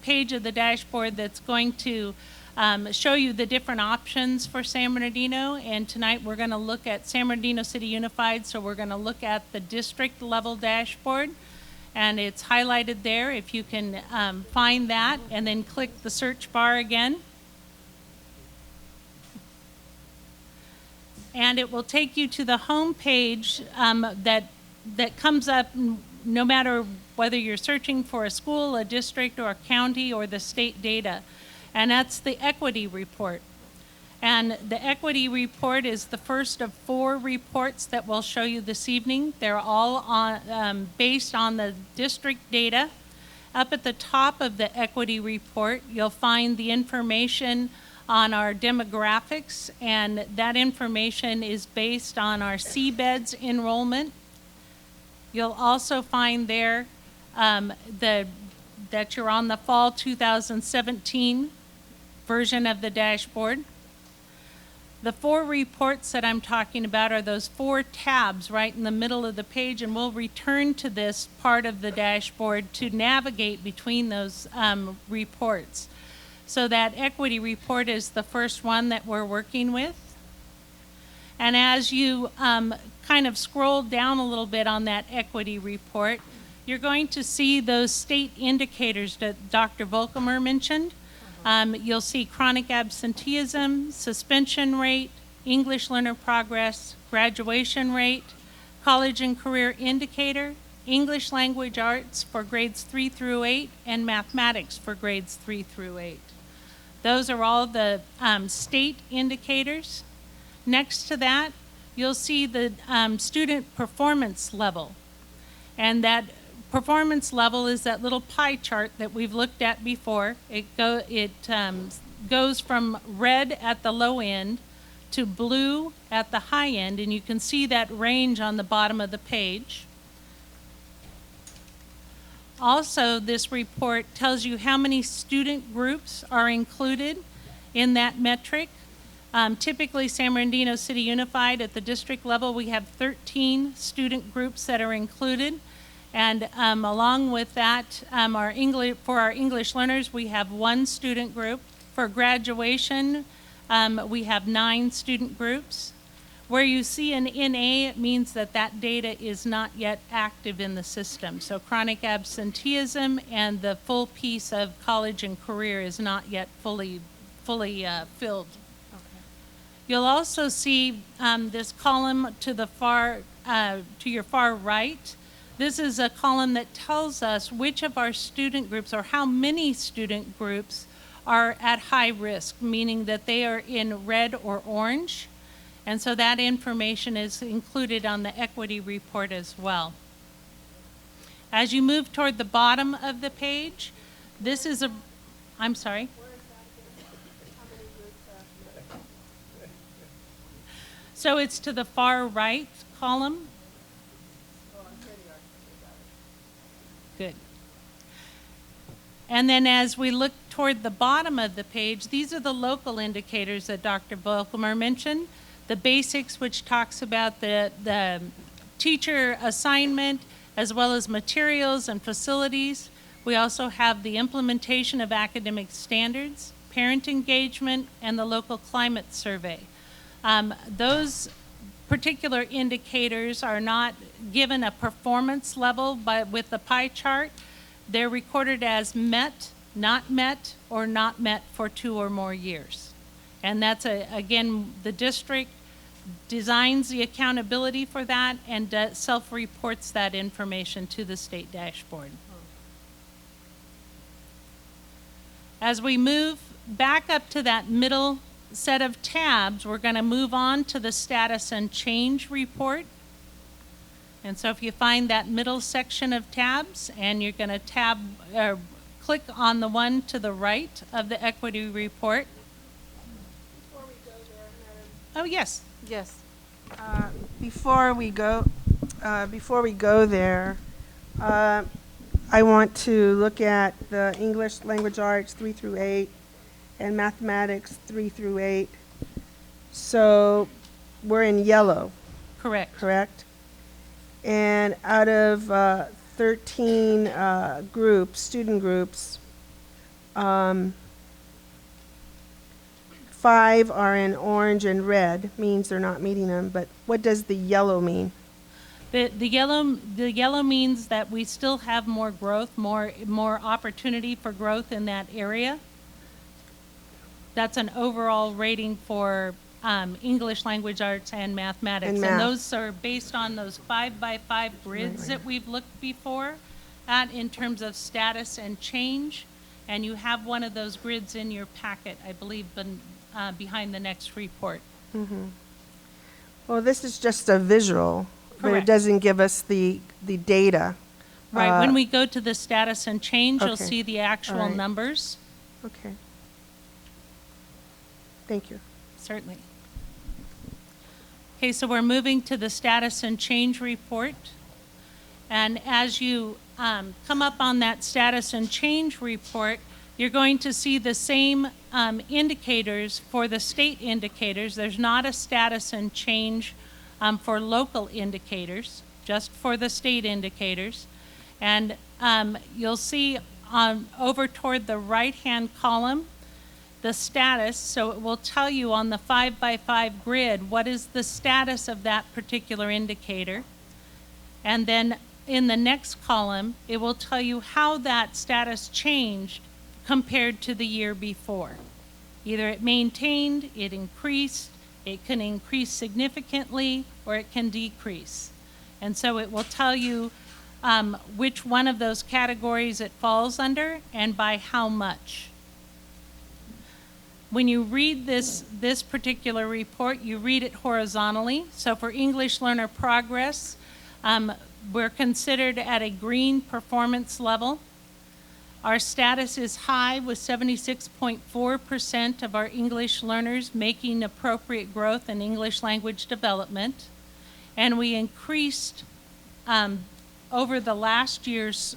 page of the dashboard that's going to show you the different options for San Bernardino, and tonight we're going to look at San Bernardino City Unified, so we're going to look at the district level dashboard, and it's highlighted there. If you can find that and then click the search bar again, and it will take you to the home page that comes up no matter whether you're searching for a school, a district, or a county, or the state data. And that's the equity report. And the equity report is the first of 4 reports that we'll show you this evening. They're all on, based on the district data. Up at the top of the equity report, you'll find the information on our demographics, and that information is based on our C-beds enrollment. You'll also find there that you're on the fall 2017 version of the dashboard. The 4 reports that I'm talking about are those 4 tabs right in the middle of the page, and we'll return to this part of the dashboard to navigate between those reports. So that equity report is the first one that we're working with. And as you kind of scroll down a little bit on that equity report, you're going to see those state indicators that Dr. Volkemer mentioned. You'll see chronic absenteeism, suspension rate, English learner progress, graduation rate, college and career indicator, English language arts for grades 3 through 8, and mathematics for grades 3 through 8. Those are all the state indicators. Next to that, you'll see the student performance level. And that performance level is that little pie chart that we've looked at before. It goes from red at the low end to blue at the high end, and you can see that range on the bottom of the page. Also, this report tells you how many student groups are included in that metric. Typically, San Bernardino City Unified at the district level, we have 13 student groups that are included. And along with that, for our English learners, we have 1 student group. For graduation, we have 9 student groups. Where you see an NA, it means that that data is not yet active in the system. So chronic absenteeism and the full piece of college and career is not yet fully filled. Okay. You'll also see this column to the to your far right. This is a column that tells us which of our student groups or how many student groups are at high risk, meaning that they are in red or orange. And so that information is included on the equity report as well. As you move toward the bottom of the page, this is I'm sorry. So it's to the far right column. Good. And then as we look toward the bottom of the page, these are the local indicators that Dr. Volkmer mentioned. The basics, which talks about the teacher assignment, as well as materials and facilities. We also have the implementation of academic standards, parent engagement, and the local climate survey. Those particular indicators are not given a performance level with the pie chart. They're recorded as met, not met, or not met for 2 or more years. And that's, again, the district designs the accountability for that and self-reports that information to the state dashboard. As we move back up to that middle set of tabs, we're going to move on to the status and change report. And so if you find that middle section of tabs, and you're going to click on the one to the right of the equity report. Before we go there, Oh, yes. Yes. Before we go there, I want to look at the English language arts 3 through 8 and mathematics 3 through 8. So we're in yellow. Correct. Correct. And out of 13 groups, student groups, 5 are in orange and red, means they're not meeting them. But what does the yellow mean? The yellow means that we still have more growth, more opportunity for growth in that area. That's an overall rating for English language arts and mathematics. And math. Those are based on those 5x5 grids that we've looked before at in terms of status and change. And you have one of those grids in your packet, I believe, behind the next report. Mm-hmm. Well, this is just a visual, but it Correct. doesn't give us the data. Right, when we go to the status and change, you'll okay. see the actual All right. numbers. Okay. Thank you. Certainly. Okay, so we're moving to the status and change report. And as you come up on that status and change report, you're going to see the same indicators for the state indicators. There's not a status and change for local indicators, just for the state indicators. And you'll see over toward the right-hand column, the status, so it will tell you on the 5x5 grid what is the status of that particular indicator. And then in the next column, it will tell you how that status changed compared to the year before. Either it maintained, it increased, it can increase significantly, or it can decrease. And so it will tell you which one of those categories it falls under and by how much. When you read this particular report, you read it horizontally. So for English learner progress, we're considered at a green performance level. Our status is high with 76.4% of our English learners making appropriate growth in English language development. And we increased over the last year's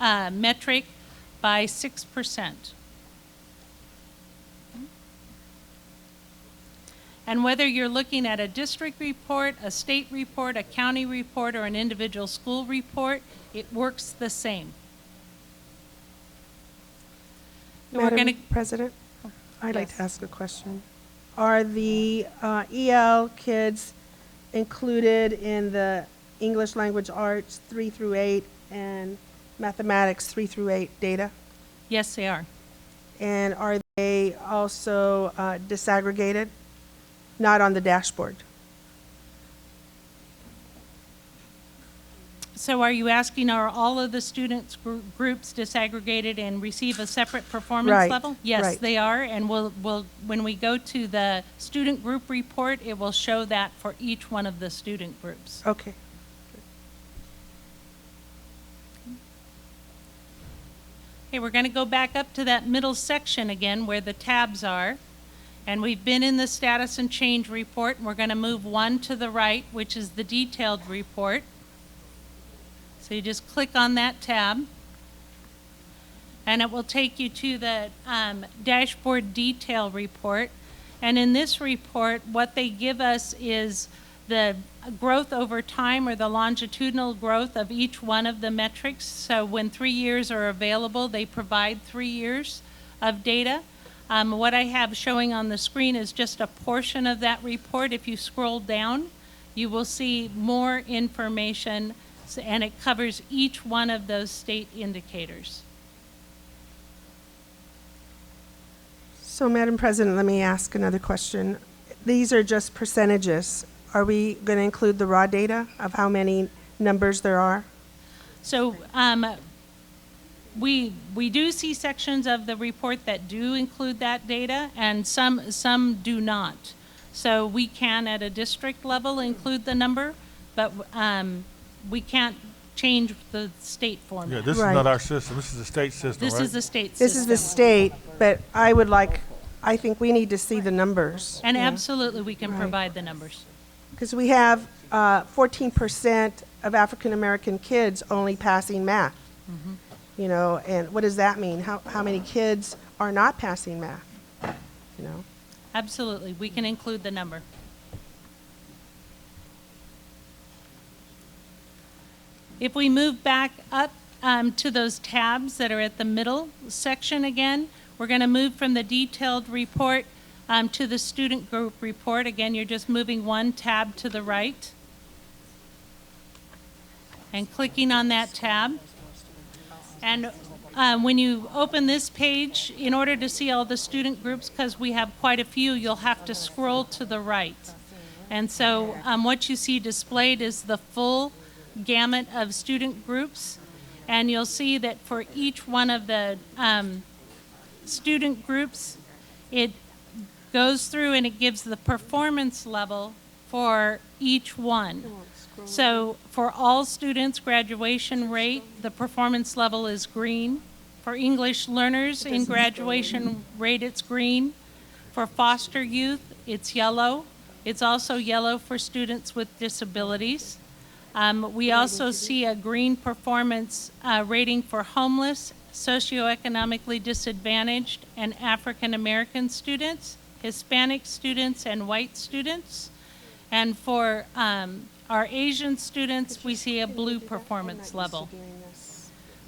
metric by 6%. And whether you're looking at a district report, a state report, a county report, or an individual school report, it works the same. Madam President, I'd like to ask a question. Are the EL kids included in the English language arts 3 through 8 and mathematics 3 through 8 data? Yes, they are. And are they also disaggregated? Not on the dashboard. So are you asking, are all of the students groups disaggregated and receive a separate performance Right, level? Yes, right. they are. And we'll, when we go to the student group report, it will show that for each one of the student groups. Okay. Okay, we're going to go back up to that middle section again where the tabs are. And we've been in the status and change report, and we're going to move one to the right, which is the detailed report. So you just click on that tab, and it will take you to the dashboard detail report. And in this report, what they give us is the growth over time, or the longitudinal growth of each one of the metrics. So when 3 years are available, they provide 3 years of data. What I have showing on the screen is just a portion of that report. If you scroll down, you will see more information, and it covers each one of those state indicators. So, Madam President, let me ask another question. These are just percentages. Are we going to include the raw data of how many numbers there are? So we do see sections of the report that do include that data, and some do not. So we can, at a district level, include the number, but we can't change the state format. Yeah, this is not our system. This is the state system, This right? is the state system. This is the state, but I think we need to see the numbers. And absolutely, we can provide the numbers. Because we have 14% of African American kids only passing math. Mm-hmm. You know, and what does that mean? How many kids are not passing math? You know. Absolutely, we can include the number. If we move back up to those tabs that are at the middle section again, we're going to move from the detailed report to the student group report. Again, you're just moving one tab to the right and clicking on that tab. And when you open this page, in order to see all the student groups, because we have quite a few, you'll have to scroll to the right. And so what you see displayed is the full gamut of student groups. And you'll see that for each one of the student groups, it goes through and it gives the performance level for each one. So for all students, graduation rate, the performance level is green. For English learners in graduation rate, it's green. For foster youth, it's yellow. It's also yellow for students with disabilities. We also see a green performance rating for homeless, socioeconomically disadvantaged, and African American students, Hispanic students, and white students. And for our Asian students, we see a blue performance level.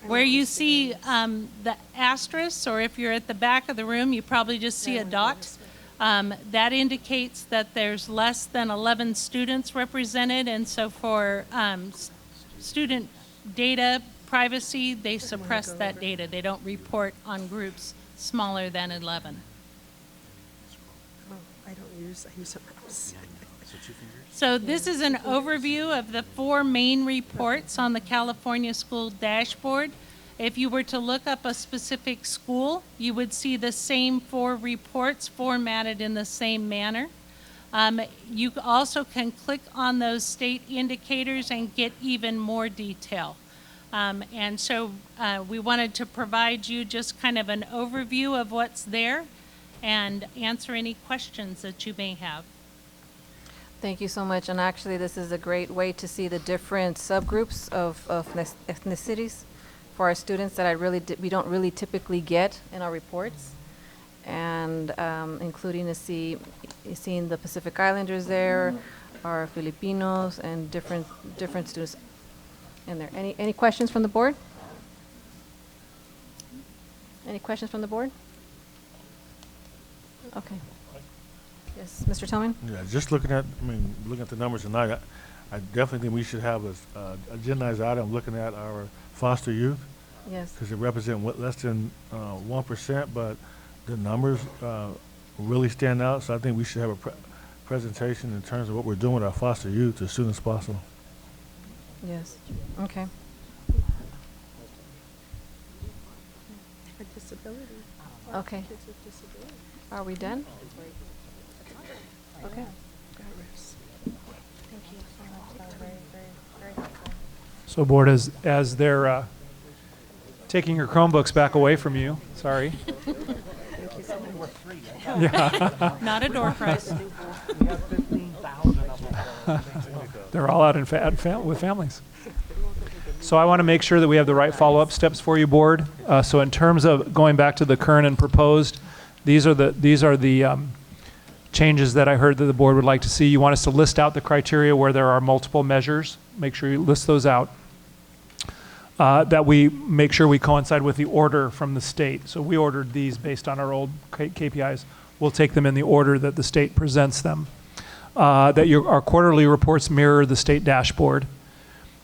Where you see the asterisk, or if you're at the back of the room, you probably just see a dot. That indicates that there's less than 11 students represented, and so for student data privacy, they suppress that data. They don't report on groups smaller than 11. Oh, I use a mouse. So this is an overview of the 4 main reports on the California School Dashboard. If you were to look up a specific school, you would see the same 4 reports formatted in the same manner. You also can click on those state indicators and get even more detail. And so we wanted to provide you just kind of an overview of what's there and answer any questions that you may have. Thank you so much. And actually, this is a great way to see the different subgroups of ethnicities for our students that we don't really typically get in our reports. And including seeing the Pacific Islanders there, our Filipinos, and different students in there. Any questions from the board? Any questions from the board? Okay. Yes, Mr. Tillman? Yeah, just looking at the numbers tonight, I definitely think we should have a agendized item looking at our foster youth. Yes. Because they represent less than 1%, but the numbers really stand out. So I think we should have a presentation in terms of what we're doing with our foster youth as soon as possible. Yes. Okay. Disability. Okay. Are we done? Okay. So board, as they're taking your Chromebooks back away from you, sorry. Yeah. Not a door prize. They're all out with families. So I want to make sure that we have the right follow-up steps for you, board. So in terms of going back to the current and proposed, these are the changes that I heard that the board would like to see. You want us to list out the criteria where there are multiple measures. Make sure you list those out. That we make sure we coincide with the order from the state. So we ordered these based on our old KPIs. We'll take them in the order that the state presents them. That our quarterly reports mirror the state dashboard.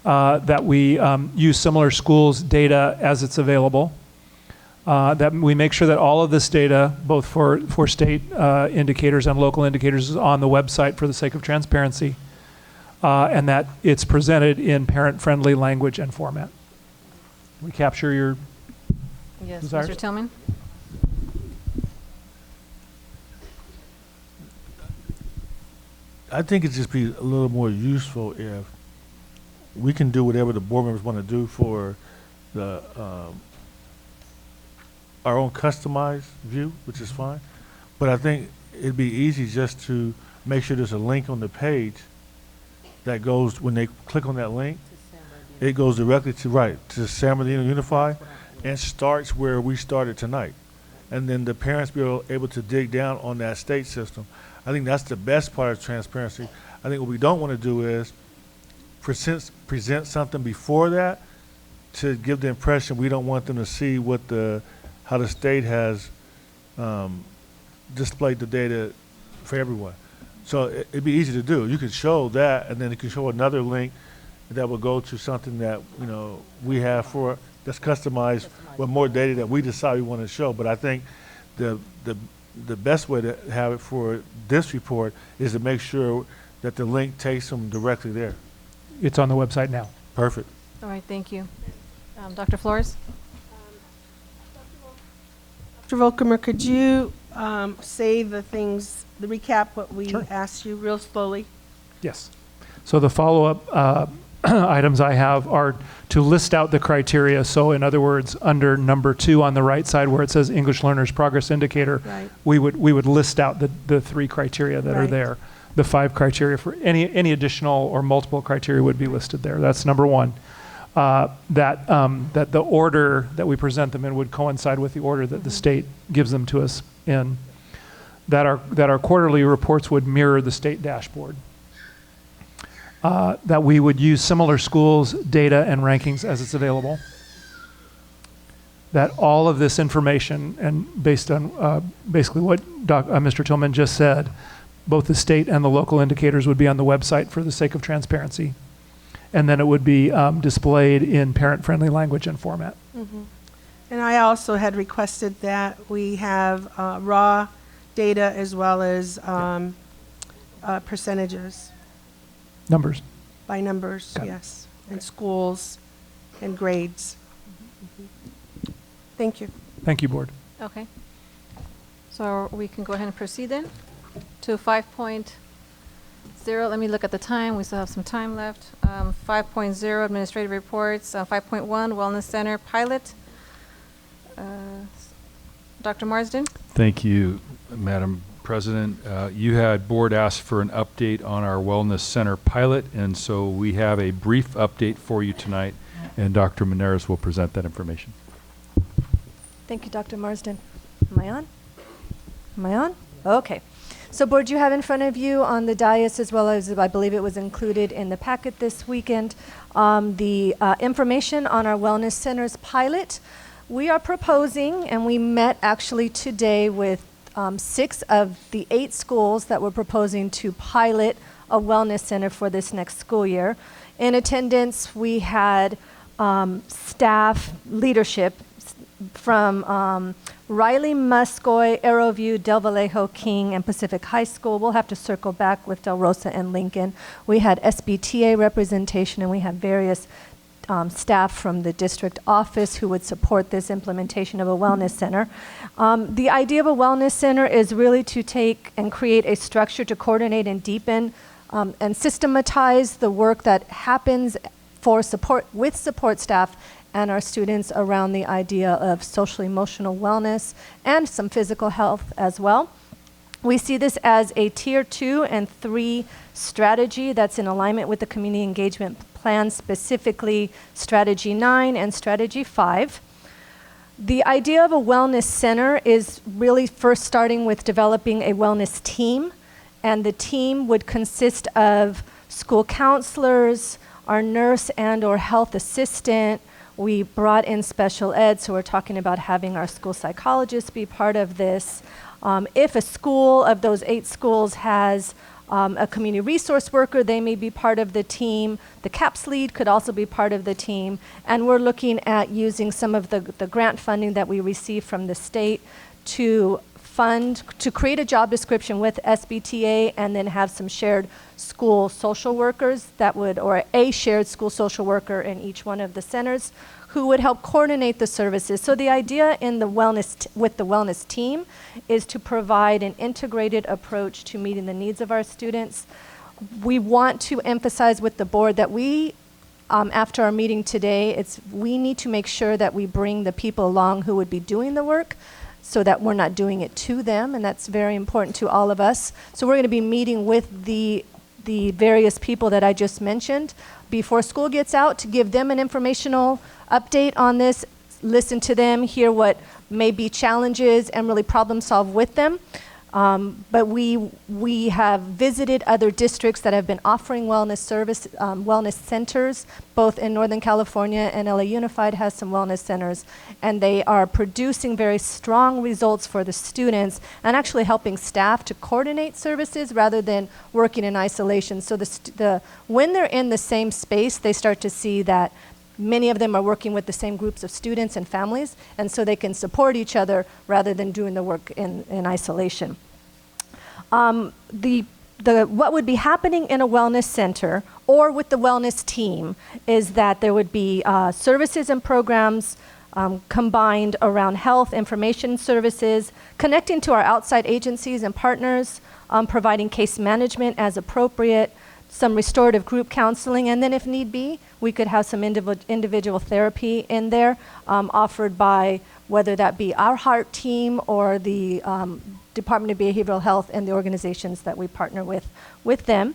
That we use similar schools' data as it's available. That we make sure that all of this data, both for state indicators and local indicators, is on the website for the sake of transparency. And that it's presented in parent-friendly language and format. We capture your desires? Mr. Tillman? I think it'd just be a little more useful if we can do whatever the board members want to do for the our own customized view, which is fine. But I think it'd be easy just to make sure there's a link on the page that goes, when they click on that link, it goes directly to San Bernardino Unify and starts where we started tonight. And then the parents be able to dig down on that state system. I think that's the best part of transparency. I think what we don't want to do is present something before that to give the impression we don't want them to see how the state has displayed the data for everyone. So it'd be easy to do. You could show that, and then you can show another link that will go to something that we have that's customized with more data that we decide we want to show. But I think the best way to have it for this report is to make sure that the link takes them directly there. It's on the website now. Perfect. All right, thank you. Dr. Flores? Dr. Volkemer, could you say recap what we asked you real slowly? Yes. So the follow-up items I have are to list out the criteria. So in other words, under number 2 on the right side where it says English Learners Progress Indicator, we would list out the 3 criteria that are there. The 5 criteria for any additional or multiple criteria would be listed there. That's number 1. That the order that we present them in would coincide with the order that the state gives them to us in. That our quarterly reports would mirror the state dashboard. That we would use similar schools' data and rankings as it's available. That all of this information, and based on basically what Mr. Tillman just said, both the state and the local indicators would be on the website for the sake of transparency. And then it would be displayed in parent-friendly language and format. Mm-hmm. And I also had requested that we have raw data as well as percentages. Numbers. By numbers, yes. And schools and grades. Thank you. Thank you, board. Okay. So we can go ahead and proceed then to 5.0. Let me look at the time. We still have some time left. 5.0 administrative reports. 5.1 Wellness Center pilot. Dr. Marsden. Thank you, Madam President. You had board asked for an update on our Wellness Center pilot, and so we have a brief update for you tonight, and Dr. Meneres will present that information. Thank you, Dr. Marsden. Am I on? Am I on? Okay. So board, you have in front of you on the dais, as well as I believe it was included in the packet this weekend, the information on our Wellness Centers pilot. We are proposing, and we met actually today with 6 of the 8 schools that we're proposing to pilot a wellness center for this next school year. In attendance, we had staff leadership from Riley, Muscoy, Arrowview, Del Vallejo, King, and Pacific High School. We'll have to circle back with Del Rosa and Lincoln. We had SBTA representation, and we had various staff from the district office who would support this implementation of a wellness center. The idea of a wellness center is really to take and create a structure to coordinate and deepen and systematize the work that happens for with support staff and our students around the idea of social emotional wellness and some physical health as well. We see this as a tier 2 and 3 strategy that's in alignment with the community engagement plan, specifically strategy 9 and strategy 5. The idea of a wellness center is really first starting with developing a wellness team, and the team would consist of school counselors, our nurse and or health assistant. We brought in special ed, so we're talking about having our school psychologists be part of this. If a school of those 8 schools has a community resource worker, they may be part of the team. The CAPS lead could also be part of the team. And we're looking at using some of the grant funding that we receive from the state to create a job description with SBTA and then have some shared school social workers or a shared school social worker in each one of the centers who would help coordinate the services. So the idea in the with the wellness team is to provide an integrated approach to meeting the needs of our students. We want to emphasize with the board that after our meeting today, we need to make sure that we bring the people along who would be doing the work so that we're not doing it to them, and that's very important to all of us. So we're going to be meeting with the various people that I just mentioned before school gets out to give them an informational update on this, listen to them, hear what may be challenges, and really problem solve with them. But we have visited other districts that have been offering wellness centers, both in Northern California, and LA Unified has some wellness centers, and they are producing very strong results for the students and actually helping staff to coordinate services rather than working in isolation. So when they're in the same space, they start to see that many of them are working with the same groups of students and families, and so they can support each other rather than doing the work in isolation. What would be happening in a wellness center or with the wellness team is that there would be services and programs combined around health information services, connecting to our outside agencies and partners, providing case management as appropriate, some restorative group counseling, and then if need be, we could have some individual therapy in there offered by whether that be our heart team or the Department of Behavioral Health and the organizations that we partner with them.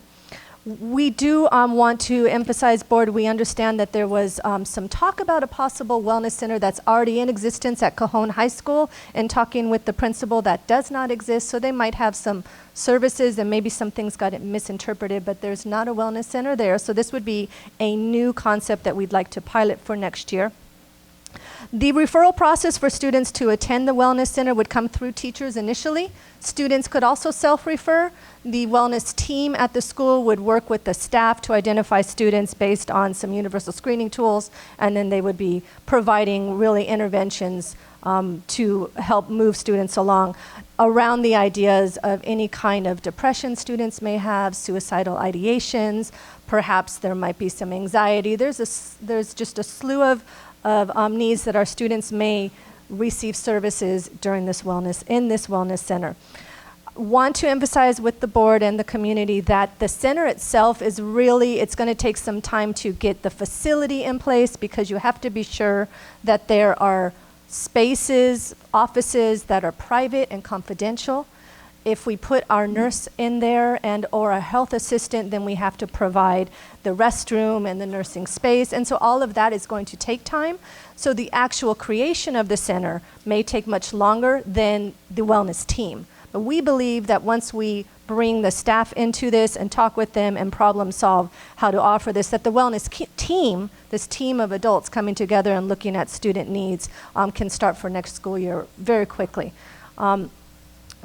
We do want to emphasize, board, we understand that there was some talk about a possible wellness center that's already in existence at Cajon High School, and talking with the principal, that does not exist, so they might have some services and maybe some things got misinterpreted, but there's not a wellness center there, so this would be a new concept that we'd like to pilot for next year. The referral process for students to attend the wellness center would come through teachers initially. Students could also self-refer. The wellness team at the school would work with the staff to identify students based on some universal screening tools, and then they would be providing really interventions to help move students along around the ideas of any kind of depression students may have, suicidal ideations, perhaps there might be some anxiety. There's just a slew of needs that our students may receive services during this wellness center. Want to emphasize with the board and the community that the center itself is it's going to take some time to get the facility in place, because you have to be sure that there are spaces, offices that are private and confidential. If we put our nurse in there or a health assistant, then we have to provide the restroom and the nursing space. And so all of that is going to take time. So the actual creation of the center may take much longer than the wellness team. But we believe that once we bring the staff into this and talk with them and problem solve how to offer this, that the wellness team, this team of adults coming together and looking at student needs, can start for next school year very quickly.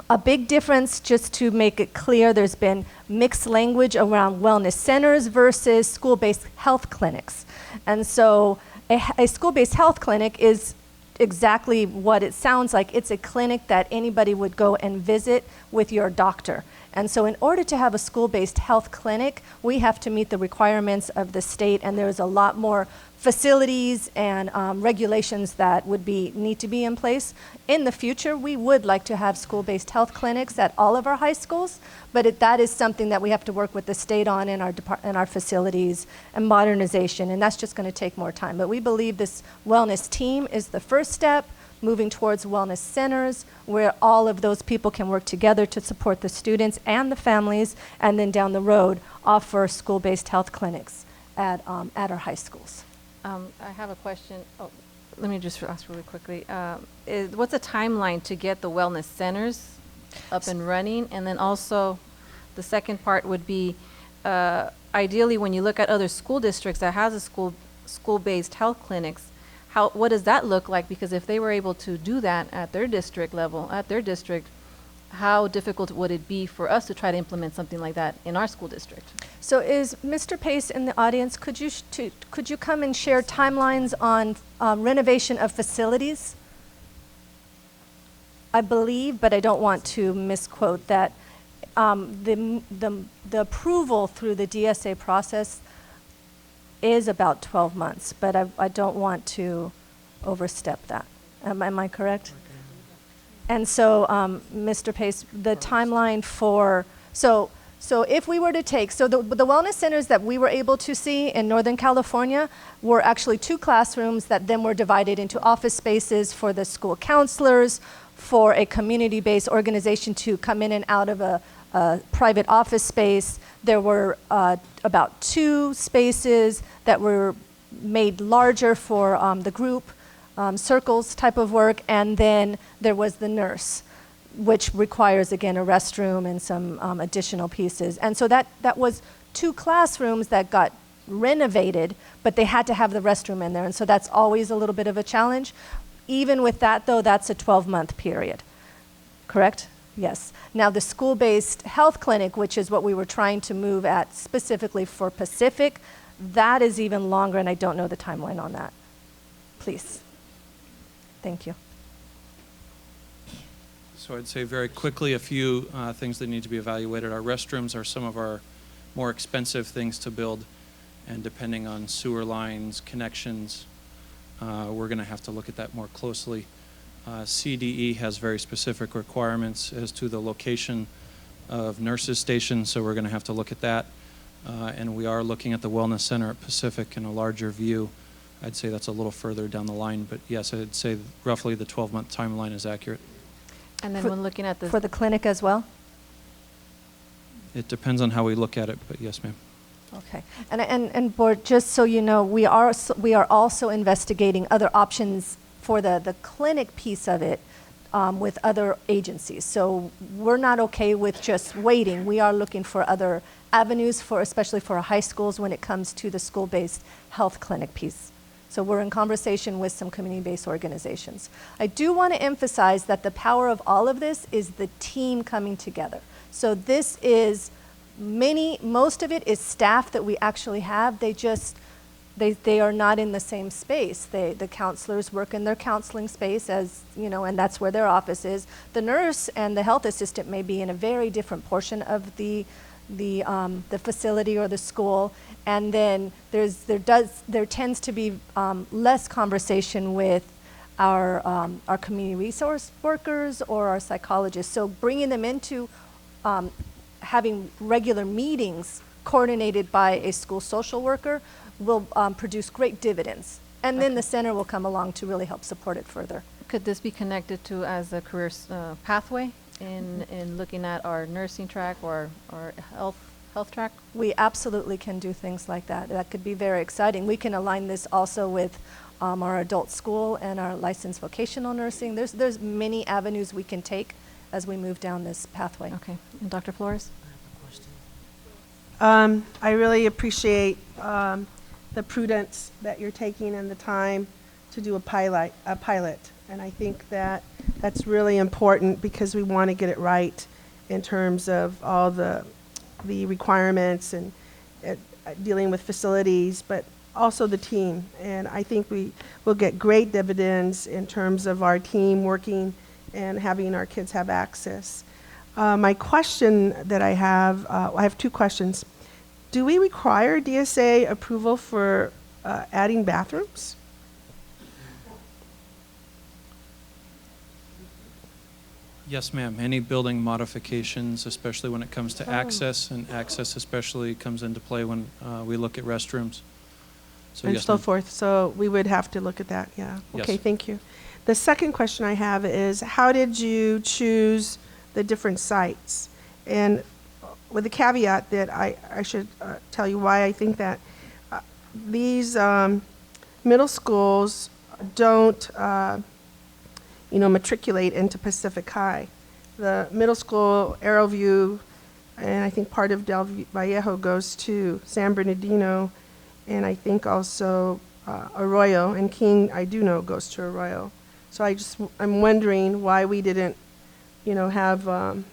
A big difference, just to make it clear, there's been mixed language around wellness centers versus school-based health clinics. And so a school-based health clinic is exactly what it sounds like. It's a clinic that anybody would go and visit with your doctor. And so in order to have a school-based health clinic, we have to meet the requirements of the state, and there's a lot more facilities and regulations that would need to be in place. In the future, we would like to have school-based health clinics at all of our high schools, but that is something that we have to work with the state on in our facilities and modernization, and that's just going to take more time. But we believe this wellness team is the first step. moving towards wellness centers where all of those people can work together to support the students and the families, and then down the road offer school-based health clinics at our high schools. I have a question. Oh, let me just ask really quickly. What's the timeline to get the wellness centers up and running? And then also, the second part would be, ideally, when you look at other school districts that has a school-based health clinics, what does that look like? Because if they were able to do that at their district level, at their district, how difficult would it be for us to try to implement something like that in our school district? So is Mr. Pace in the audience? Could you come and share timelines on renovation of facilities? I believe, but I don't want to misquote that, the approval through the DSA process is about 12 months, but I don't want to overstep that. Am I correct? And so, Mr. Pace, the timeline for, so if we were to take, so the wellness centers that we were able to see in Northern California were actually 2 classrooms that then were divided into office spaces for the school counselors, for a community-based organization to come in and out of a private office space. There were about 2 spaces that were made larger for the group circles type of work, and then there was the nurse, which requires, again, a restroom and some additional pieces. And so that was 2 classrooms that got renovated, but they had to have the restroom in there, and so that's always a little bit of a challenge. Even with that, though, that's a 12-month period, correct? Yes. Now, the school-based health clinic, which is what we were trying to move at specifically for Pacific, that is even longer, and I don't know the timeline on that. Please. Thank you. So I'd say very quickly a few things that need to be evaluated. Our restrooms are some of our more expensive things to build, and depending on sewer lines, connections, we're going to have to look at that more closely. CDE has very specific requirements as to the location of nurses' stations, so we're going to have to look at that. And we are looking at the Wellness Center at Pacific in a larger view. I'd say that's a little further down the line, but yes, I'd say roughly the 12-month timeline is accurate. And then when looking at for the clinic as well? It depends on how we look at it, but yes, ma'am. Okay. And board, just so you know, we are also investigating other options for the clinic piece of it with other agencies. So we're not okay with just waiting. We are looking for other avenues for, especially for our high schools when it comes to the school-based health clinic piece. So we're in conversation with some community-based organizations. I do want to emphasize that the power of all of this is the team coming together. So this is most of it is staff that we actually have. They are not in the same space. The counselors work in their counseling space, as you know, and that's where their office is. The nurse and the health assistant may be in a very different portion of the facility or the school, and then there tends to be less conversation with our community resource workers or our psychologists. So bringing them into having regular meetings coordinated by a school social worker will produce great dividends. And then the center will come along to really help support it further. Could this be connected to as a career pathway in looking at our nursing track or our health track? We absolutely can do things like that. That could be very exciting. We can align this also with our adult school and our licensed vocational nursing. There's many avenues we can take as we move down this pathway. Okay. And Dr. Flores? I really appreciate the prudence that you're taking and the time to do a pilot. And I think that that's really important because we want to get it right in terms of all the requirements and dealing with facilities, but also the team. And I think we will get great dividends in terms of our team working and having our kids have access. My question that I have 2 questions. Do we require DSA approval for adding bathrooms? Yes, ma'am. Any building modifications, especially when it comes to access, and access especially comes into play when we look at restrooms. So And yes, so ma'am. forth. So we would have to look at that, yeah. Yes. Okay, thank you. The second question I have is, how did you choose the different sites? And with the caveat that I should tell you why I think that these middle schools don't, matriculate into Pacific High. The middle school, Arrowview, and I think part of Del Vallejo goes to San Bernardino, and I think also Arroyo, and King, I do know, goes to Arroyo. So I'm wondering why we didn't, have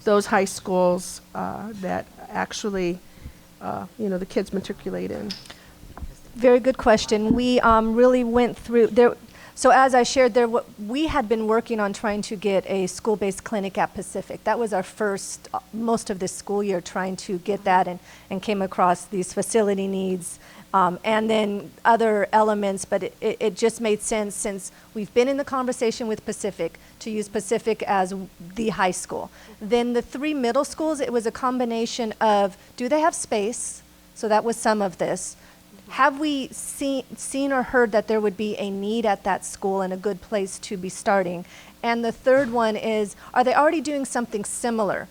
those high schools that actually, the kids matriculate in. Very good question. We really went through there. So as I shared there, we had been working on trying to get a school-based clinic at Pacific. That was our first, most of this school year, trying to get that, and came across these facility needs and then other elements. But it just made sense, since we've been in the conversation with Pacific, to use Pacific as the high school. Then the 3 middle schools, it was a combination of, do they have space? So that was some of this. Have we seen or heard that there would be a need at that school and a good place to be starting? And the third one is, are they already doing something similar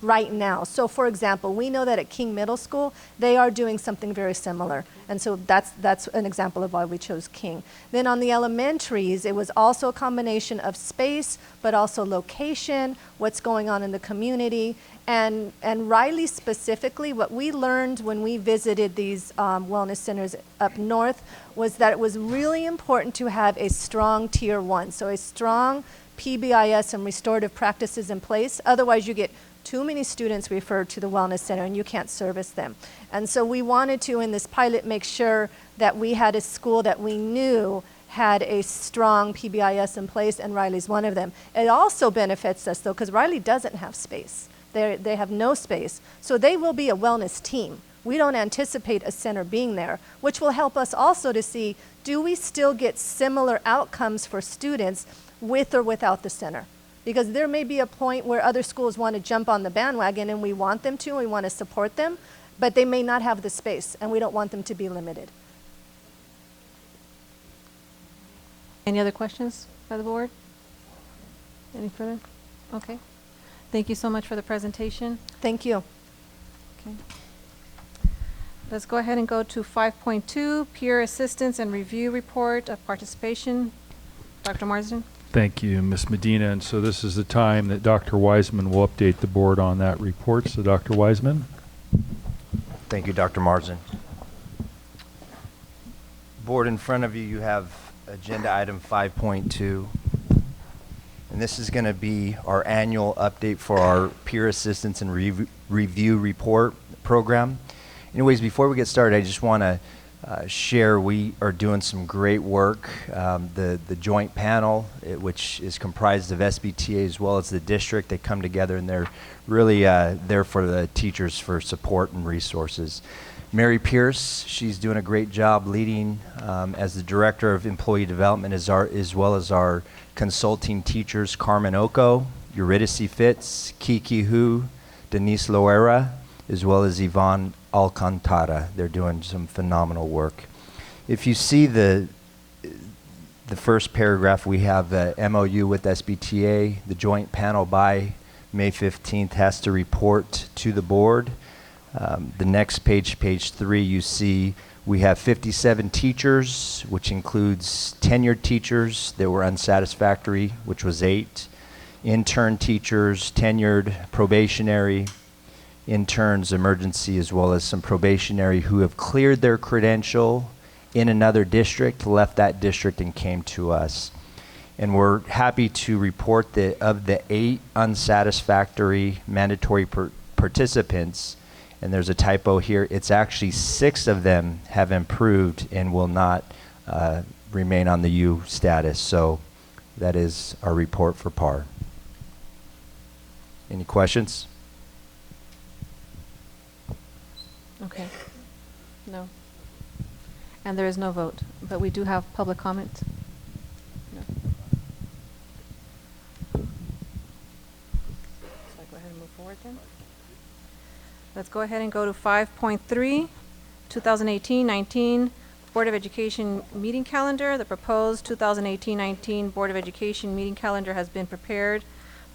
right now? So for example, we know that at King Middle School, they are doing something very similar. And so that's an example of why we chose King. Then on the elementaries, it was also a combination of space, but also location, what's going on in the community. And Riley specifically, what we learned when we visited these wellness centers up north was that it was really important to have a strong tier 1, so a strong PBIS and restorative practices in place. Otherwise, you get too many students referred to the wellness center and you can't service them. And so we wanted to, in this pilot, make sure that we had a school that we knew had a strong PBIS in place, and Riley's one of them. It also benefits us, though, because Riley doesn't have space. They have no space. So they will be a wellness team. We don't anticipate a center being there, which will help us also to see, do we still get similar outcomes for students with or without the center? Because there may be a point where other schools want to jump on the bandwagon, and we want them to, and we want to support them, but they may not have the space, and we don't want them to be limited. Any other questions by the board? Any further? Okay. Thank you so much for the presentation. Thank you. Okay. Let's go ahead and go to 5.2, Peer Assistance and Review Report of Participation. Dr. Marsden. Thank you, Ms. Medina. And so this is the time that Dr. Wiseman will update the board on that report. So Dr. Wiseman. Thank you, Dr. Marsden. Board, in front of you, you have agenda item 5.2. And this is going to be our annual update for our Peer Assistance and Review Report program. Anyways, before we get started, I just want to share we are doing some great work. The joint panel, which is comprised of SBTA as well as the district, they come together and they're really there for the teachers for support and resources. Mary Pierce, she's doing a great job leading as the Director of Employee Development as well as our consulting teachers, Carmen Oko, Eurydice Fitz, Kiki Hu, Denise Loera, as well as Yvonne Alcantara. They're doing some phenomenal work. If you see the first paragraph, we have the MOU with SBTA. The joint panel by May 15th has to report to the board. The next page, page 3, you see we have 57 teachers, which includes tenured teachers that were unsatisfactory, which was 8, intern teachers, tenured, probationary, interns, emergency, as well as some probationary who have cleared their credential in another district, left that district, and came to us. And we're happy to report that of the 8 unsatisfactory mandatory participants, and there's a typo here, it's actually 6 of them have improved and will not remain on the U status. So that is our report for PAR. Any questions? Okay. No. And there is no vote, but we do have public comment. No. So I go ahead and move forward then. Let's go ahead and go to 5.3, 2018-19 Board of Education meeting calendar. The proposed 2018-19 Board of Education meeting calendar has been prepared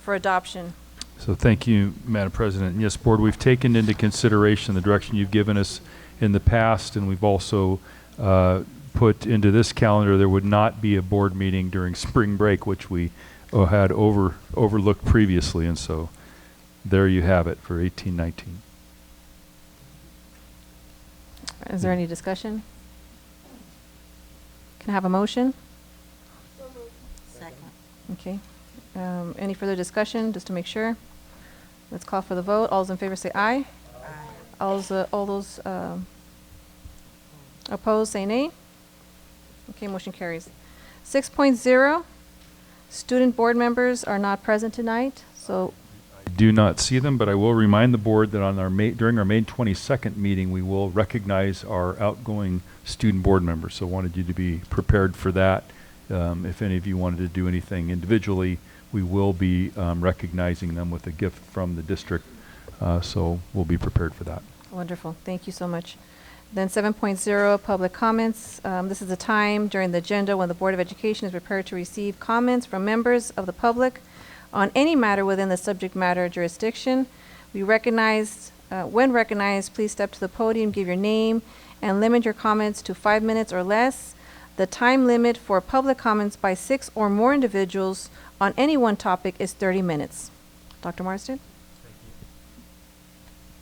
for adoption. So thank you, Madam President. And yes, Board, we've taken into consideration the direction you've given us in the past, and we've also put into this calendar there would not be a board meeting during spring break, which we had overlooked previously, and so there you have it for 18-19. Is there any discussion? Can I have a motion? Second. Okay. Any further discussion, just to make sure? Let's call for the vote. All those in favor say aye. Aye. All those opposed say nay. Okay, motion carries. 6.0, student board members are not present tonight, so I do not see them, but I will remind the board that on our during our May 22nd meeting, we will recognize our outgoing student board members. So wanted you to be prepared for that. If any of you wanted to do anything individually, we will be recognizing them with a gift from the district. So we'll be prepared for that. wonderful. Thank you so much. Then 7.0, public comments. This is the time during the agenda when the Board of Education is prepared to receive comments from members of the public on any matter within the subject matter jurisdiction. We recognize, when recognized, please step to the podium, give your name, and limit your comments to 5 minutes or less. The time limit for public comments by 6 or more individuals on any one topic is 30 minutes. Dr. Marsden?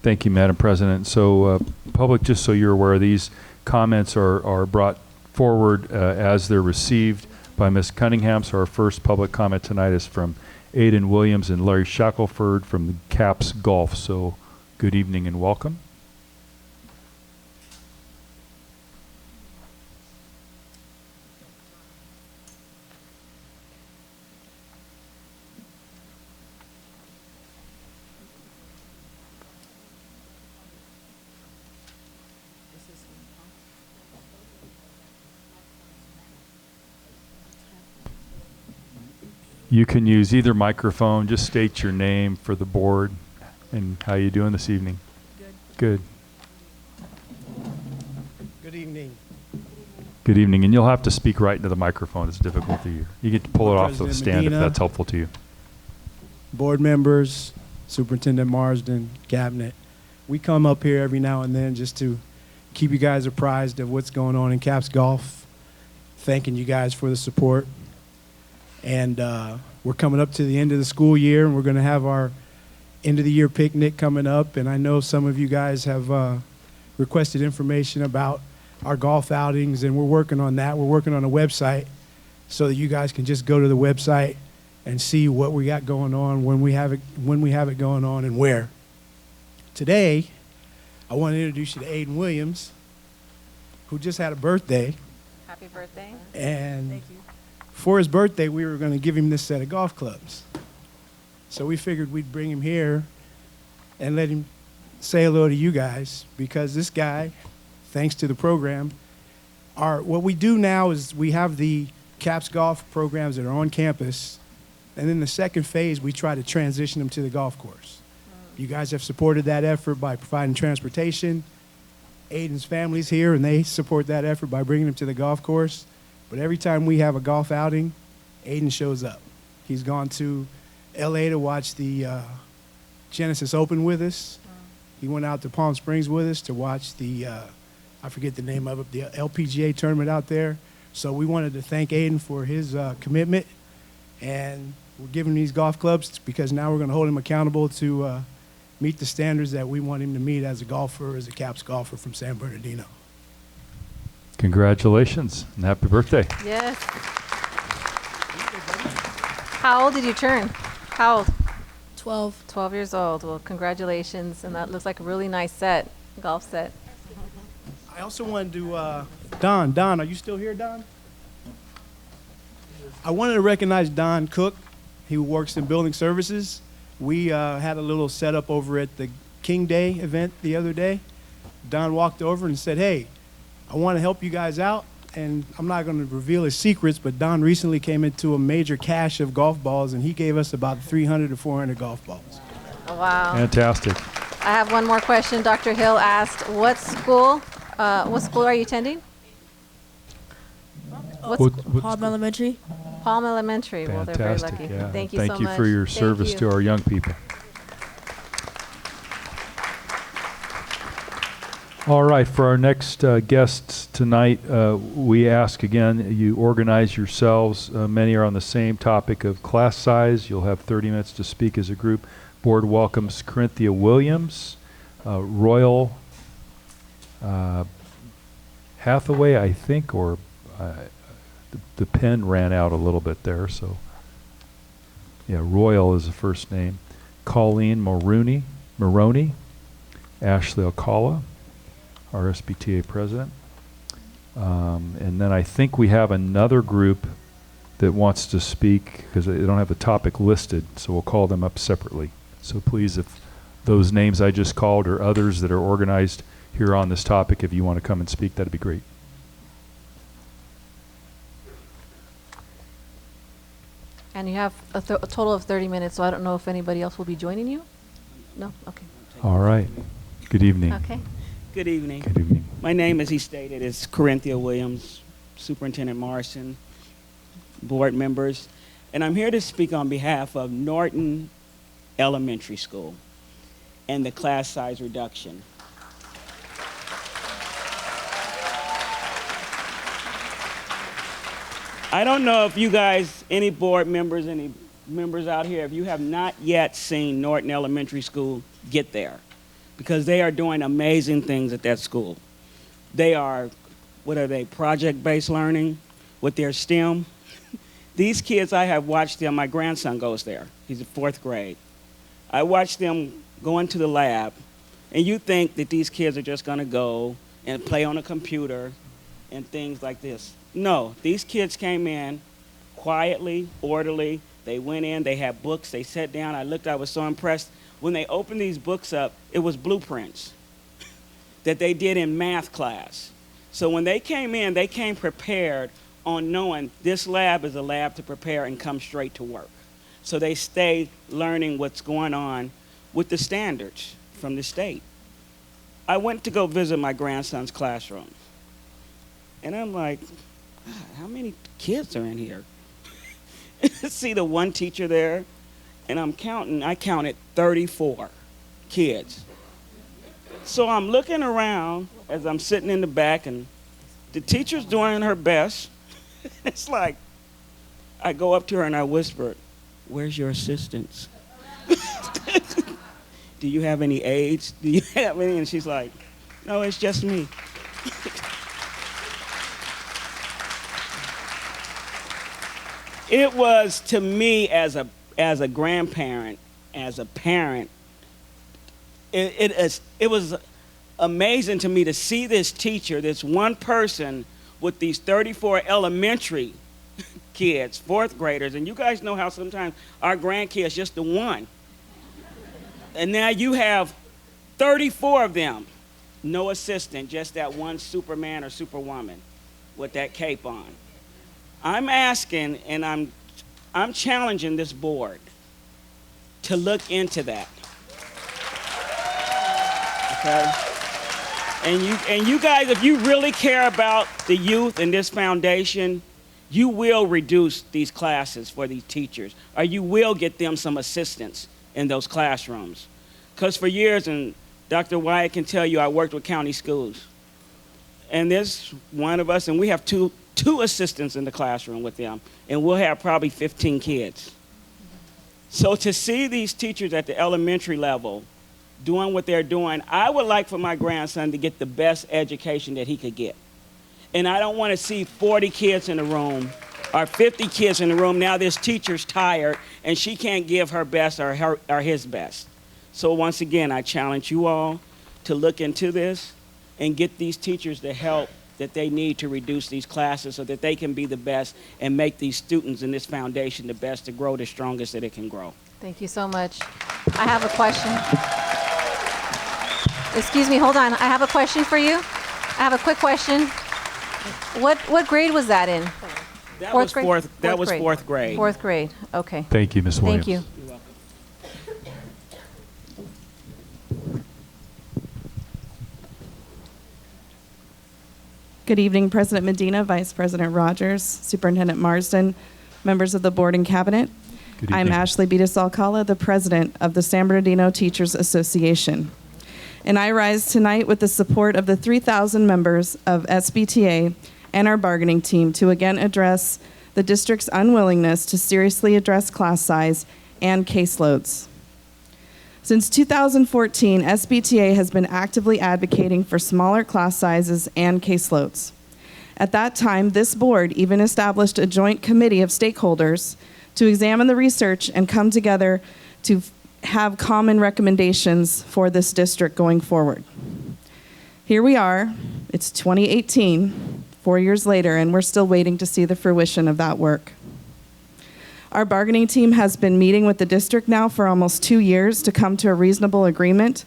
Thank you, Madam President. So, public, just so you're aware, these comments are brought forward as they're received by Ms. Cunningham. So our first public comment tonight is from Aiden Williams and Larry Shackelford from the CAPS Golf. So good evening and welcome. You can use either microphone. Just state your name for the board and how you doing this evening. Good. Good evening. Good evening. And you'll have to speak right into the microphone. It's difficult to hear. You get to pull it off the President stand if Medina, that's helpful to you. Board members, Superintendent Marsden, Cabinet. We come up here every now and then just to keep you guys apprised of what's going on in CAPS Golf. Thanking you guys for the support. And we're coming up to the end of the school year, and we're going to have our end of the year picnic coming up. And I know some of you guys have requested information about our golf outings, and we're working on that. We're working on a website so that you guys can just go to the website and see what we got going on, when we have it going on, and where. Today, I want to introduce you to Aiden Williams, who just had a birthday. Happy birthday. And thank you. For his birthday, we were going to give him this set of golf clubs. So we figured we'd bring him here and let him say hello to you guys, because this guy, thanks to the program, what we do now is we have the CAPS golf programs that are on campus, and then the second phase, we try to transition them to the golf course. You guys have supported that effort by providing transportation. Aiden's family's here, and they support that effort by bringing him to the golf course. But every time we have a golf outing, Aiden shows up. He's gone to LA to watch the Genesis Open with us. He went out to Palm Springs with us to watch the, I forget the name of it, the LPGA tournament out there. So we wanted to thank Aiden for his commitment. And we're giving him these golf clubs because now we're going to hold him accountable to meet the standards that we want him to meet as a golfer, as a CAPS golfer from San Bernardino. Congratulations and happy birthday. Yes. How old did you turn? How old? 12. 12 years old. Well, congratulations. And that looks like a really nice set, golf set. I also wanted to, Don, are you still here, Don? I wanted to recognize Don Cook. He works in building services. We had a little setup over at the King Day event the other day. Don walked over and said, hey, I want to help you guys out, and I'm not going to reveal his secrets, but Don recently came into a major cache of golf balls, and he gave us about 300 to 400 golf balls. Oh, wow. Fantastic. I have one more question. Dr. Hill asked, what school are you attending? Palm Elementary. Palm Elementary. Well, they're very Fantastic, lucky. yeah. Thank you so much. Thank you for your Thank service you. to our young people. All right, for our next guests tonight, we ask again, you organize yourselves. Many are on the same topic of class size. You'll have 30 minutes to speak as a group. Board welcomes Corinthia Williams, Royal Hathaway, I think, or the pen ran out a little bit there, so yeah, Royal is the first name. Colleen Maroney, Ashley Alcala, our SBTA president. And then I think we have another group that wants to speak because they don't have a topic listed, so we'll call them up separately. So please, if those names I just called or others that are organized here on this topic, if you want to come and speak, that'd be great. And you have a total of 30 minutes, so I don't know if anybody else will be joining you? No? Okay. All right. Good evening. Okay. Good evening. Good evening. My name, as he stated, is Corinthia Williams, Superintendent Morrison, board members, and I'm here to speak on behalf of Norton Elementary School and the class size reduction. I don't know if you guys, any board members, any members out here, if you have not yet seen Norton Elementary School, get there, because they are doing amazing things at that school. They are, what are they, project-based learning with their STEM. These kids, I have watched them, my grandson goes there, he's in 4th grade. I watched them go into the lab, and you think that these kids are just gonna go and play on a computer and things like this. No, these kids came in quietly, orderly. They went in, they had books, they sat down. I looked, I was so impressed. When they opened these books up, it was blueprints that they did in math class. So when they came in, they came prepared on knowing this lab is a lab to prepare and come straight to work. So they stay learning what's going on with the standards from the state. I went to go visit my grandson's classroom. And I'm like, God, how many kids are in here? See the one teacher there, and I counted 34 kids. So I'm looking around as I'm sitting in the back, and the teacher's doing her best. It's like, I go up to her and I whisper, "Where's your assistants? Do you have any aides? Do you have any?" And she's like, "No, it's just me." It was, to me, as a grandparent, as a parent, it was amazing to me to see this teacher, this one person with these 34 elementary kids, 4th graders, and you guys know how sometimes our grandkids just the one. And now you have 34 of them, no assistant, just that one Superman or Superwoman with that cape on. I'm asking, and I'm challenging this board to look into that. Okay? And you guys, if you really care about the youth and this foundation, you will reduce these classes for these teachers, or you will get them some assistance in those classrooms. Because for years, and Dr. Wyatt can tell you, I worked with county schools. And there's one of us, and we have two assistants in the classroom with them, and we'll have probably 15 kids. So to see these teachers at the elementary level doing what they're doing, I would like for my grandson to get the best education that he could get. And I don't want to see 40 kids in the room or 50 kids in the room. Now this teacher's tired and she can't give her best or his best. So once again, I challenge you all to look into this and get these teachers the help that they need to reduce these classes so that they can be the best and make these students in this foundation the best to grow the strongest that it can grow. Thank you so much. I have a question. Excuse me, hold on. I have a question for you. I have a quick question. What grade was that in? That was fourth grade. 4th grade, okay. Thank you, Ms. Williams. Thank you. You're welcome. Good evening, President Medina, Vice President Rogers, Superintendent Marsden, members of the board and cabinet. Good I'm evening. Ashley Betis Alcala, the president of the San Bernardino Teachers Association. And I rise tonight with the support of the 3,000 members of SBTA and our bargaining team to again address the district's unwillingness to seriously address class size and caseloads. Since 2014, SBTA has been actively advocating for smaller class sizes and caseloads. At that time, this board even established a joint committee of stakeholders to examine the research and come together to have common recommendations for this district going forward. Here we are, it's 2018, 4 years later, and we're still waiting to see the fruition of that work. Our bargaining team has been meeting with the district now for almost 2 years to come to a reasonable agreement,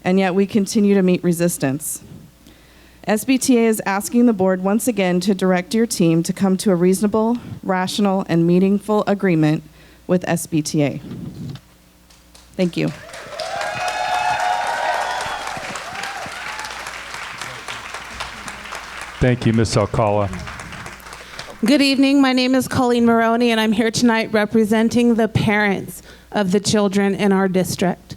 and yet we continue to meet resistance. SBTA is asking the board once again to direct your team to come to a reasonable, rational, and meaningful agreement with SBTA. Thank you. Thank you, Ms. Alcala. Good evening. My name is Colleen Maroney, and I'm here tonight representing the parents of the children in our district.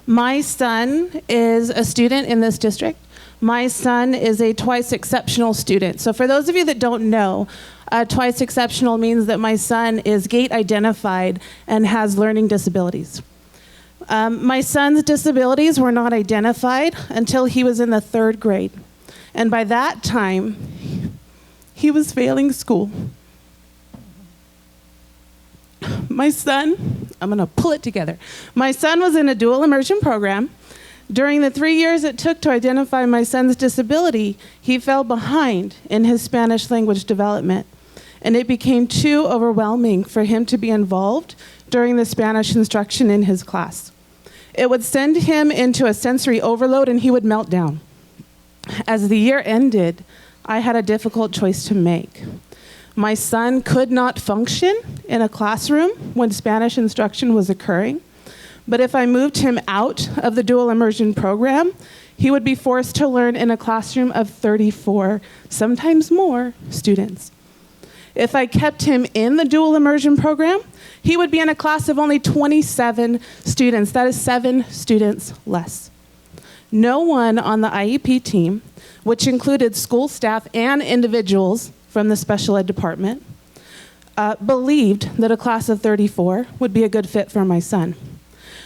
My son is a student in this district. My son is a twice exceptional student. So for those of you that don't know, twice exceptional means that my son is gate identified and has learning disabilities. My son's disabilities were not identified until he was in the 3rd grade. And by that time, he was failing school. My son, I'm going to pull it together. My son was in a dual immersion program. During the 3 years it took to identify my son's disability, he fell behind in his Spanish language development. And it became too overwhelming for him to be involved during the Spanish instruction in his class. It would send him into a sensory overload and he would melt down. As the year ended, I had a difficult choice to make. My son could not function in a classroom when Spanish instruction was occurring, but if I moved him out of the dual immersion program, he would be forced to learn in a classroom of 34, sometimes more, students. If I kept him in the dual immersion program, he would be in a class of only 27 students. That is 7 students less. No one on the IEP team, which included school staff and individuals from the special ed department, believed that a class of 34 would be a good fit for my son.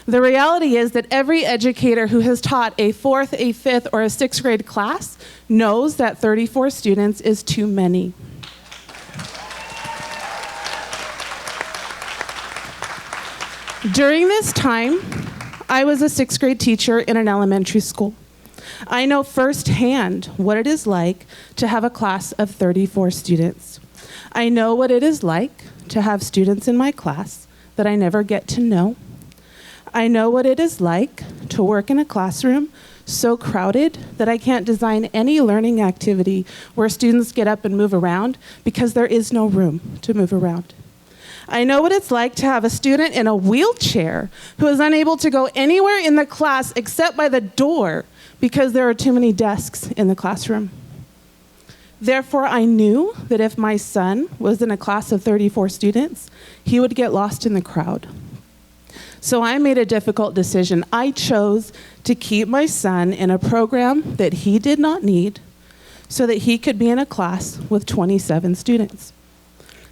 The reality is that every educator who has taught a 4th, a 5th, or a 6th grade class knows that 34 students is too many. During this time, I was a 6th grade teacher in an elementary school. I know firsthand what it is like to have a class of 34 students. I know what it is like to have students in my class that I never get to know. I know what it is like to work in a classroom so crowded that I can't design any learning activity where students get up and move around because there is no room to move around. I know what it's like to have a student in a wheelchair who is unable to go anywhere in the class except by the door because there are too many desks in the classroom. Therefore, I knew that if my son was in a class of 34 students, he would get lost in the crowd. So I made a difficult decision. I chose to keep my son in a program that he did not need so that he could be in a class with 27 students.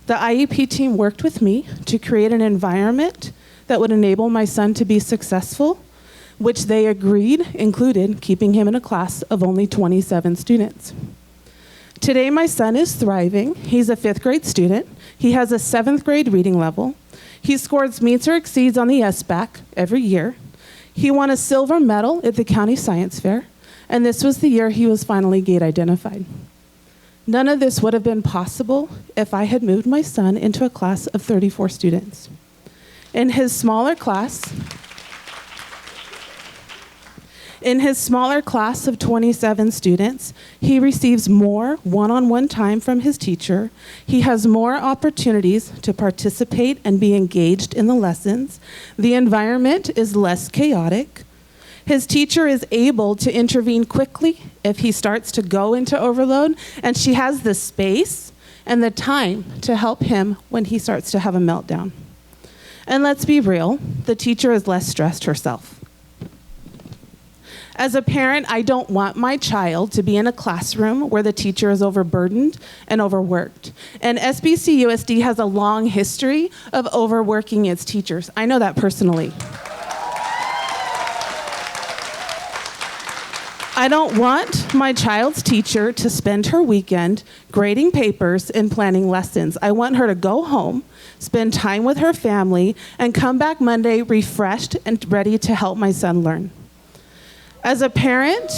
The IEP team worked with me to create an environment that would enable my son to be successful, which they agreed included keeping him in a class of only 27 students. Today, my son is thriving. He's a 5th grade student. He has a 7th grade reading level. He scores meets or exceeds on the SBAC every year. He won a silver medal at the county science fair, and this was the year he was finally gate identified. None of this would have been possible if I had moved my son into a class of 34 students. In his smaller class of 27 students, he receives more one-on-one time from his teacher. He has more opportunities to participate and be engaged in the lessons. The environment is less chaotic. His teacher is able to intervene quickly if he starts to go into overload, and she has the space and the time to help him when he starts to have a meltdown. And let's be real, the teacher is less stressed herself. As a parent, I don't want my child to be in a classroom where the teacher is overburdened and overworked. And SBCUSD has a long history of overworking its teachers. I know that personally. I don't want my child's teacher to spend her weekend grading papers and planning lessons. I want her to go home, spend time with her family, and come back Monday refreshed and ready to help my son learn. As a parent,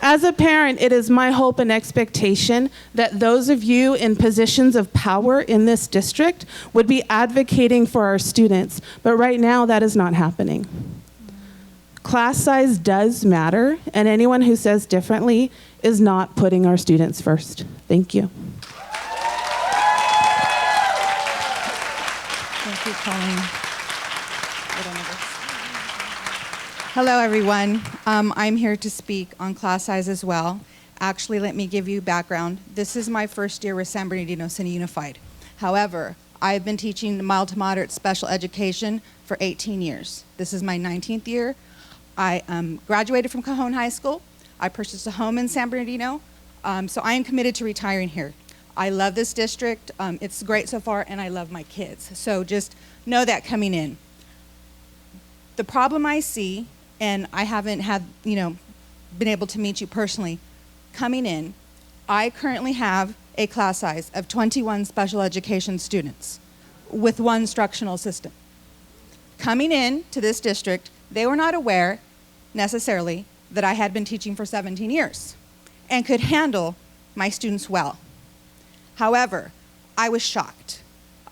it is my hope and expectation that those of you in positions of power in this district would be advocating for our students, but right now that is not happening. Class size does matter, and anyone who says differently is not putting our students first. Thank you. Thank you, Colleen. Hello, everyone. I'm here to speak on class size as well. Actually, let me give you background. This is my first year with San Bernardino City Unified. However, I've been teaching mild to moderate special education for 18 years. This is my 19th year. I graduated from Cajon High School. I purchased a home in San Bernardino, so I am committed to retiring here. I love this district. It's great so far, and I love my kids. So just know that coming in. The problem I see, and I haven't been able to meet you personally, coming in, I currently have a class size of 21 special education students with one instructional assistant. Coming in to this district, they were not aware necessarily that I had been teaching for 17 years and could handle my students well. However, I was shocked.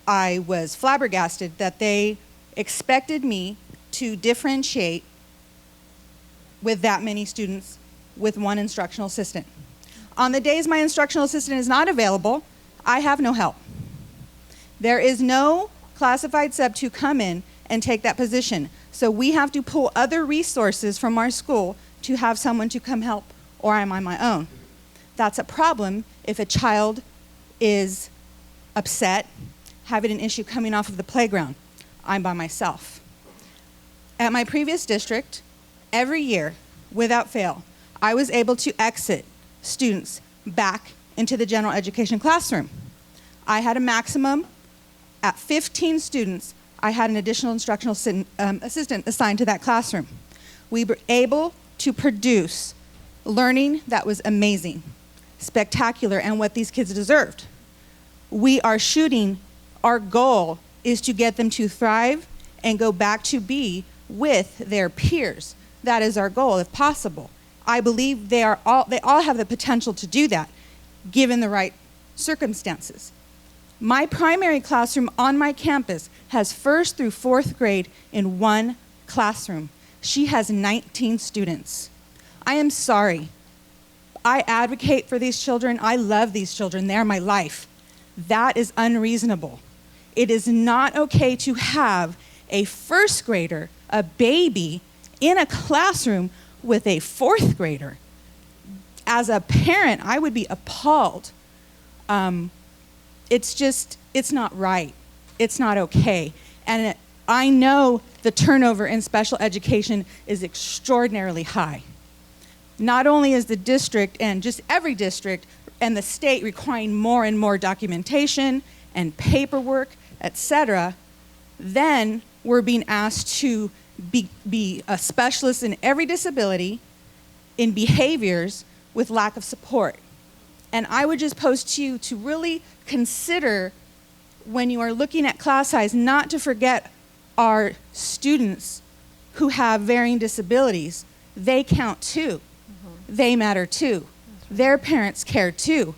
I was flabbergasted that they expected me to differentiate with that many students with one instructional assistant. On the days my instructional assistant is not available, I have no help. There is no classified sub to come in and take that position. So we have to pull other resources from our school to have someone to come help, or I'm on my own. That's a problem if a child is upset, having an issue coming off of the playground. I'm by myself. At my previous district, every year, without fail, I was able to exit students back into the general education classroom. I had a maximum at 15 students. I had an additional instructional assistant assigned to that classroom. We were able to produce learning that was amazing, spectacular, and what these kids deserved. We are shooting, our goal is to get them to thrive and go back to be with their peers. That is our goal, if possible. I believe they all have the potential to do that, given the right circumstances. My primary classroom on my campus has 1st through 4th grade in one classroom. She has 19 students. I am sorry. I advocate for these children. I love these children. They're my life. That is unreasonable. It is not okay to have a 1st grader, a baby, in a classroom with a 4th grader. As a parent, I would be appalled. It's not right. It's not okay. And I know the turnover in special education is extraordinarily high. Not only is the district and just every district and the state requiring more and more documentation and paperwork, etc., then we're being asked to be a specialist in every disability, in behaviors with lack of support. And I would just pose to you to really consider, when you are looking at class size, not to forget our students who have varying disabilities. They count too. They matter too. Their parents care too.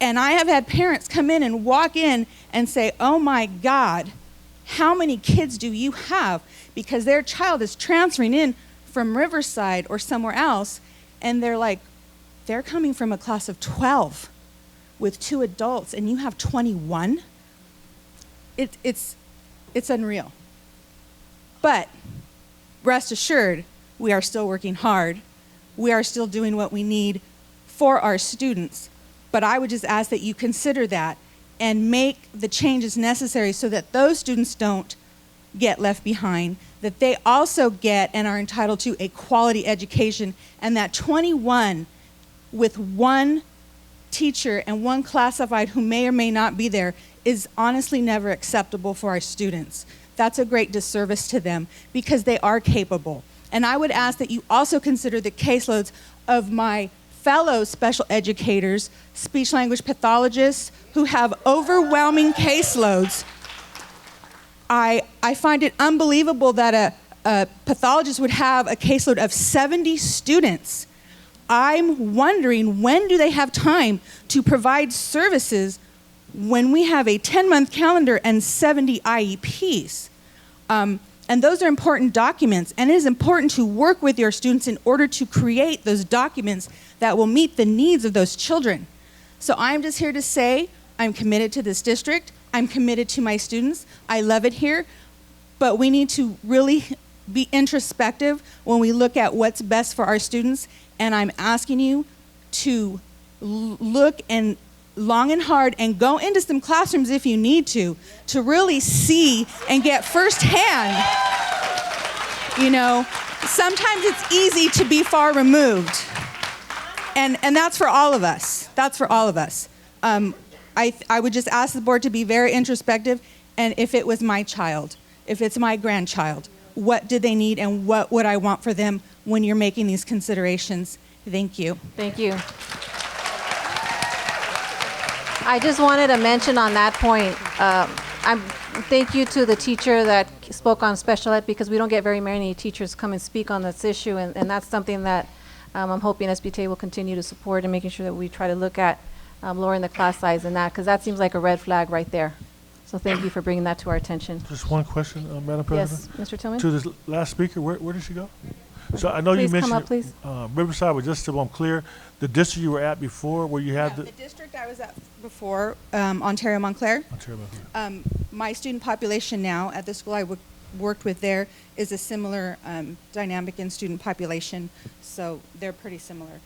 And I have had parents come in and walk in and say, oh my God, how many kids do you have? Because their child is transferring in from Riverside or somewhere else, and they're like, they're coming from a class of 12 with 2 adults, and you have 21? It's unreal. But rest assured, we are still working hard. We are still doing what we need for our students. But I would just ask that you consider that and make the changes necessary so that those students don't get left behind, that they also get and are entitled to a quality education, and that 21 with one teacher and one classified who may or may not be there is honestly never acceptable for our students. That's a great disservice to them because they are capable. And I would ask that you also consider the caseloads of my fellow special educators, speech language pathologists who have overwhelming caseloads. I find it unbelievable that a pathologist would have a caseload of 70 students. I'm wondering, when do they have time to provide services when we have a 10-month calendar and 70 IEPs? And those are important documents, and it is important to work with your students in order to create those documents that will meet the needs of those children. So I'm just here to say I'm committed to this district. I'm committed to my students. I love it here, but we need to really be introspective when we look at what's best for our students, and I'm asking you to look and long and hard and go into some classrooms if you need to really see and get firsthand. You know, sometimes it's easy to be far removed. And that's for all of us. That's for all of us. I would just ask the board to be very introspective, and if it was my child, if it's my grandchild, what do they need and what would I want for them when you're making these considerations? Thank you. Thank you. I just wanted to mention on that point, thank you to the teacher that spoke on special ed, because we don't get very many teachers come and speak on this issue, and that's something that I'm hoping SBTA will continue to support, and making sure that we try to look at lowering the class size and that, because that seems like a red flag right there. So thank you for bringing that to our attention. Just one question, Madam President. Yes, Mr. Tillman? To this last speaker, where did she go? So I know Please you mentioned come up, please. Riverside, but just so I'm clear, the district you were at before, where you had the district I was at before, Ontario Montclair. Ontario Montclair. My student population now at the school I worked with there is a similar dynamic in student population, so they're pretty similar.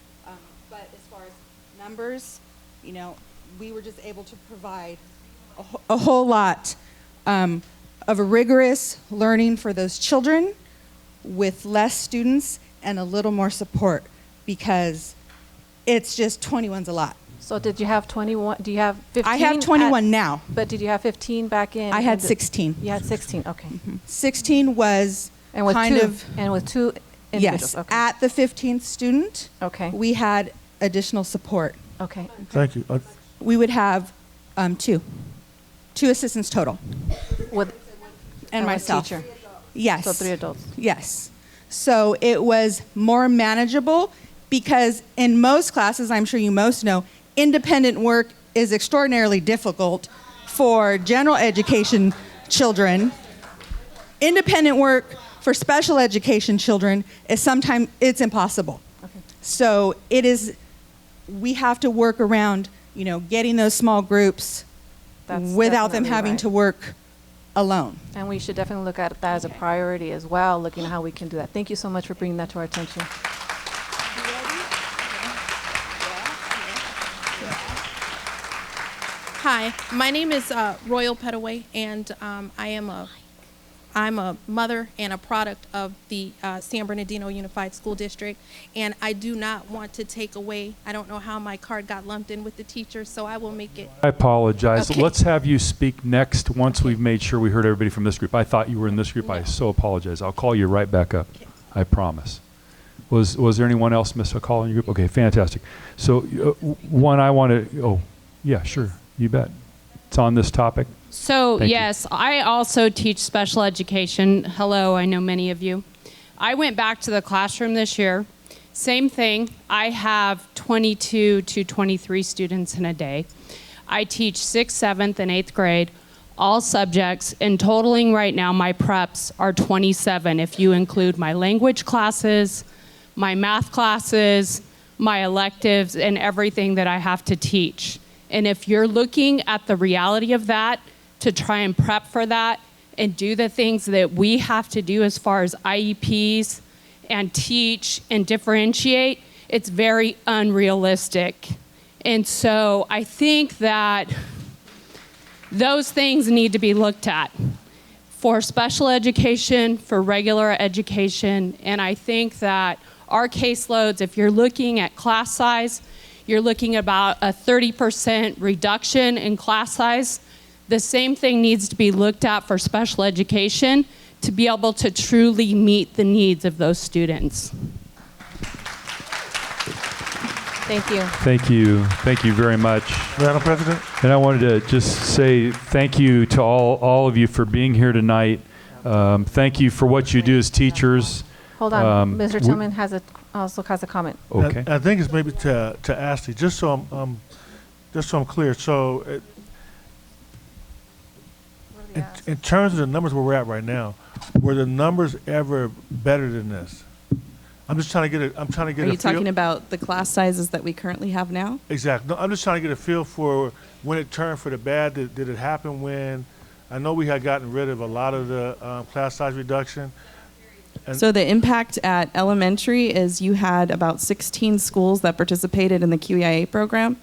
But as far as numbers, you know, we were just able to provide a whole lot of a rigorous learning for those children with less students and a little more support, because it's just 21's a lot. So did you have 21, do you have 15? I have 21 now. But did you have 15 back in? I had 16. You had 16, okay. 16 was And with kind two, of... and with two individuals, Yes, okay. at the 15th student, Okay. we had additional support. Okay. Thank you. We would have two assistants total. With And with myself. teacher. Yes. So 3 adults. Yes. So it was more manageable, because in most classes, I'm sure you most know, independent work is extraordinarily difficult for general education children. Independent work for special education children is sometimes, it's impossible. Okay. So we have to work around, you know, getting those small groups That's without them definitely having right. to work alone. And we should definitely look at that as a priority as well, looking at how we can do that. Thank you so much for bringing that to our attention. Hi, my name is Royal Petaway, and I'm a mother and a product of the San Bernardino Unified School District, and I do not want to take away, I don't know how my card got lumped in with the teachers, so I will make it. I apologize. Okay. Let's have you speak next once we've made sure we heard everybody from this group. I thought you were in this group. I so apologize. I'll call you right back up. I promise. Was there anyone else missed a call in your group? Okay, fantastic. So one I want to, oh, yeah, sure. You bet. It's on this topic. So, Thank you. yes, I also teach special education. Hello, I know many of you. I went back to the classroom this year. Same thing. I have 22 to 23 students in a day. I teach 6th, 7th, and 8th grade, all subjects, and totaling right now my preps are 27 if you include my language classes, my math classes, my electives, and everything that I have to teach. And if you're looking at the reality of that, to try and prep for that, and do the things that we have to do as far as IEPs and teach and differentiate, it's very unrealistic. And so I think that those things need to be looked at for special education, for regular education, and I think that our caseloads, if you're looking at class size, you're looking at about a 30% reduction in class size. The same thing needs to be looked at for special education to be able to truly meet the needs of those students. Thank you. Thank you. Thank you very much. Madam President? And I wanted to just say thank you to all of you for being here tonight. Thank you for what you do as teachers. Hold on, Mr. Tillman also has a comment. Okay. I think it's maybe to Ashley, just so I'm clear. So in terms of the numbers where we're at right now, were the numbers ever better than this? I'm just trying to get a Are you talking about the class sizes that we currently have now? Exactly. No, I'm just trying to get a feel for when it turned for the bad. Did it happen when, I know we had gotten rid of a lot of the class size reduction. So the impact at elementary is you had about 16 schools that participated in the QEIA program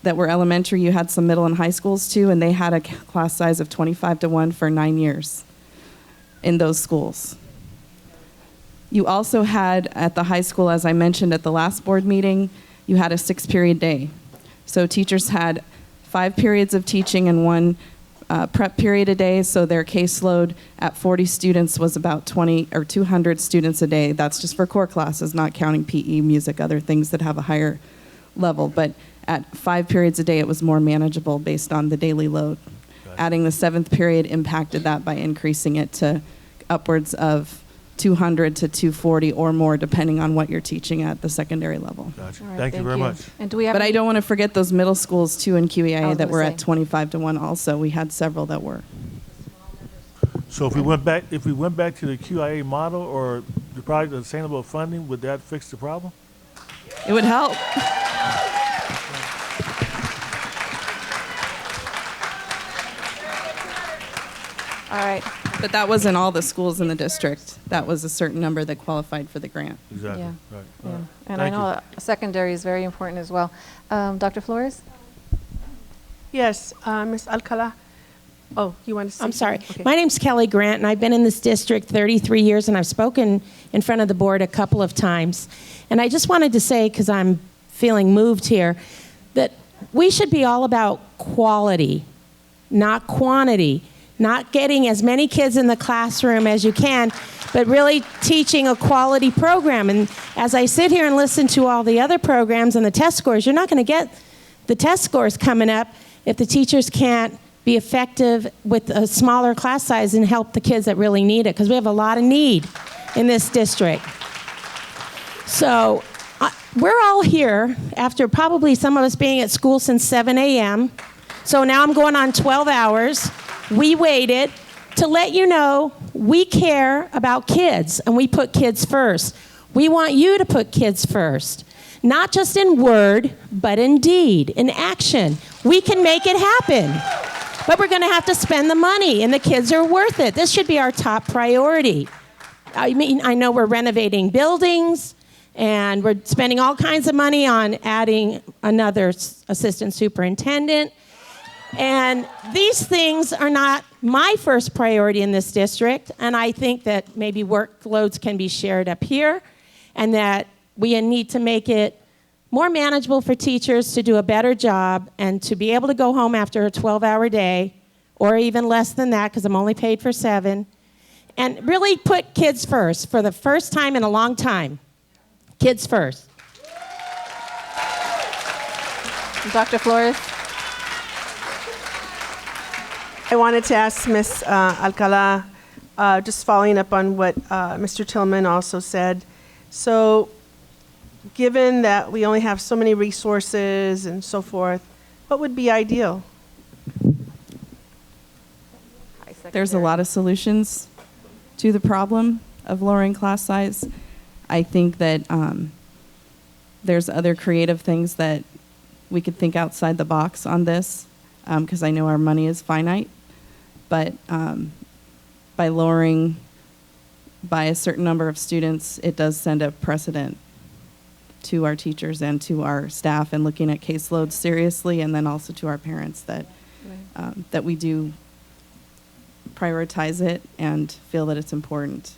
that were elementary. You had some middle and high schools too, and they had a class size of 25-1 for 9 years in those schools. You also had at the high school, as I mentioned at the last board meeting, you had a 6-period day. So teachers had 5 periods of teaching and 1 prep period a day, so their caseload at 40 students was about 20 or 200 students a day. That's just for core classes, not counting PE, music, other things that have a higher level. But at 5 periods a day, it was more manageable based on the daily load. Gotcha. Adding the 7th period impacted that by increasing it to upwards of 200 to 240 or more, depending on what you're teaching at the secondary level. Gotcha. Right, thank you very much. And do we have But I don't want to forget those middle schools too in QEIA that were gonna at 25-1 also. We had several that were. So if we went back to the QIA model or probably the sustainable funding, would that fix the problem? It would help. All right. But that wasn't all the schools in the district. That was a certain number that qualified for the grant. Exactly. Yeah. Right. Yeah. Right. And Thank I know secondary is very important as well. Dr. Flores? Yes, Ms. Alcala. Oh, you want to say I'm sorry. something? Okay. My name's Kelly Grant, and I've been in this district 33 years, and I've spoken in front of the board a couple of times. And I just wanted to say, because I'm feeling moved here, that we should be all about quality, not quantity. Not getting as many kids in the classroom as you can, but really teaching a quality program. And as I sit here and listen to all the other programs and the test scores, you're not going to get the test scores coming up if the teachers can't be effective with a smaller class size and help the kids that really need it, because we have a lot of need in this district. So we're all here after probably some of us being at school since 7 a.m. So now I'm going on 12 hours. We waited to let you know we care about kids and we put kids first. We want you to put kids first, not just in word, but in deed, in action. We can make it happen, but we're going to have to spend the money, and the kids are worth it. This should be our top priority. I mean, I know we're renovating buildings and we're spending all kinds of money on adding another assistant superintendent. And these things are not my first priority in this district, and I think that maybe workloads can be shared up here, and that we need to make it more manageable for teachers to do a better job and to be able to go home after a 12-hour day, or even less than that because I'm only paid for 7, and really put kids first for the first time in a long time. Kids first. Dr. Flores? I wanted to ask Ms. Alcala, just following up on what Mr. Tillman also said. So given that we only have so many resources and so forth, what would be ideal? There's a lot of solutions to the problem of lowering class size. I think that there's other creative things that we could think outside the box on this, because I know our money is finite. But by lowering by a certain number of students, it does send a precedent to our teachers and to our staff, and looking at caseloads seriously, and then also to our parents that that we do prioritize it and feel that it's important.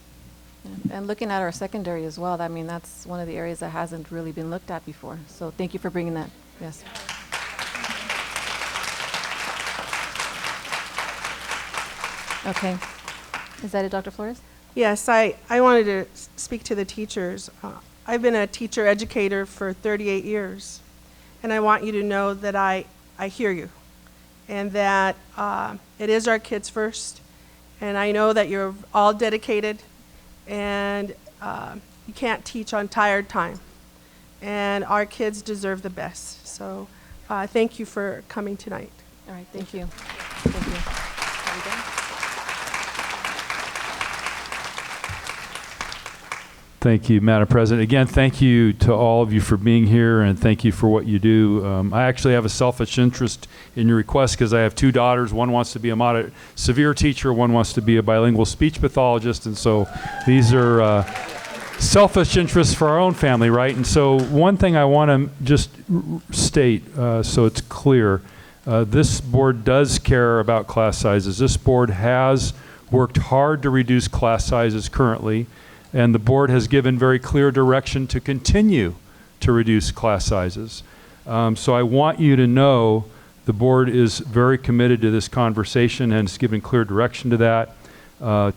Yeah. And looking at our secondary as well, I mean, that's one of the areas that hasn't really been looked at before. So thank you for bringing that. Yes. Okay. Is that it, Dr. Flores? Yes, I wanted to speak to the teachers. I've been a teacher educator for 38 years, and I want you to know that I hear you, and that it is our kids first, and I know that you're all dedicated, and you can't teach on tired time, and our kids deserve the best. So thank you for coming tonight. All right, thank you. Thank you. Are we done? Thank you, Madam President. Again, thank you to all of you for being here, and thank you for what you do. I actually have a selfish interest in your request because I have two daughters. One wants to be a moderate severe teacher, one wants to be a bilingual speech pathologist, and so these are selfish interests for our own family, right? And so one thing I want to just state so it's clear, this board does care about class sizes. This board has worked hard to reduce class sizes currently, and the board has given very clear direction to continue to reduce class sizes. So I want you to know the board is very committed to this conversation and has given clear direction to that.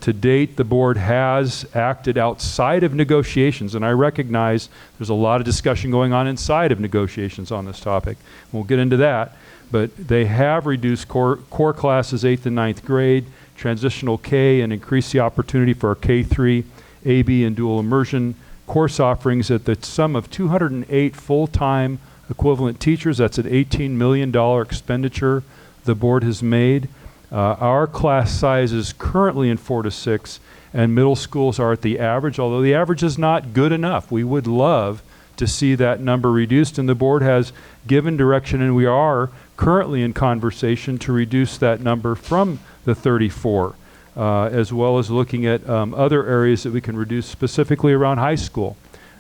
To date, the board has acted outside of negotiations, and I recognize there's a lot of discussion going on inside of negotiations on this topic. We'll get into that, but they have reduced core classes 8th and 9th grade, transitional K, and increased the opportunity for our K3, AB, and dual immersion course offerings at the sum of 208 full-time equivalent teachers. That's an $18 million expenditure the board has made. Our class size is currently in 4 to 6, and middle schools are at the average, although the average is not good enough. We would love to see that number reduced, and the board has given direction, and we are currently in conversation to reduce that number from the 34. As well as looking at other areas that we can reduce specifically around high school.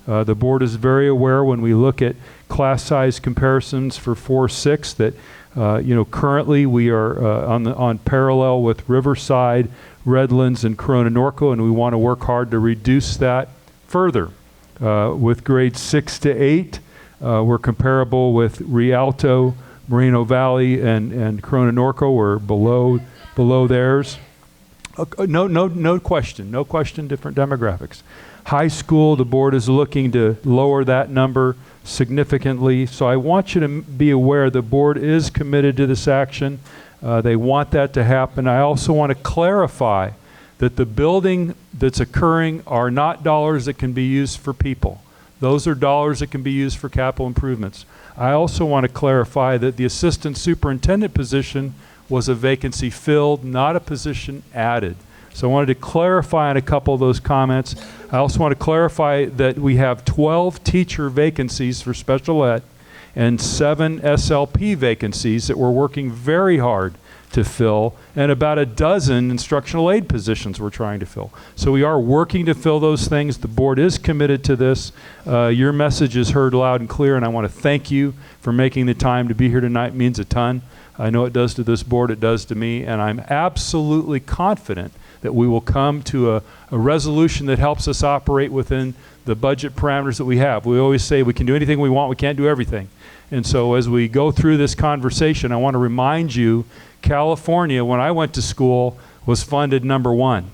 The board is very aware when we look at class size comparisons for 4-6 that currently we are on parallel with Riverside, Redlands, and Corona Norco, and we want to work hard to reduce that further. With grades 6 to 8, we're comparable with Rialto, Moreno Valley, and Corona Norco. We're below theirs. No question, different demographics. High school, the board is looking to lower that number significantly. So I want you to be aware the board is committed to this action. They want that to happen. I also want to clarify that the building that's occurring are not dollars that can be used for people. Those are dollars that can be used for capital improvements. I also want to clarify that the assistant superintendent position was a vacancy filled, not a position added. So I wanted to clarify on a couple of those comments. I also want to clarify that we have 12 teacher vacancies for special ed and 7 SLP vacancies that we're working very hard to fill, and about a dozen instructional aid positions we're trying to fill. So we are working to fill those things. The board is committed to this. Your message is heard loud and clear, and I want to thank you for making the time to be here tonight. It means a ton. I know it does to this board, it does to me, and I'm absolutely confident that we will come to a resolution that helps us operate within the budget parameters that we have. We always say we can do anything we want, we can't do everything. And so as we go through this conversation, I want to remind you, California, when I went to school, was funded number 1.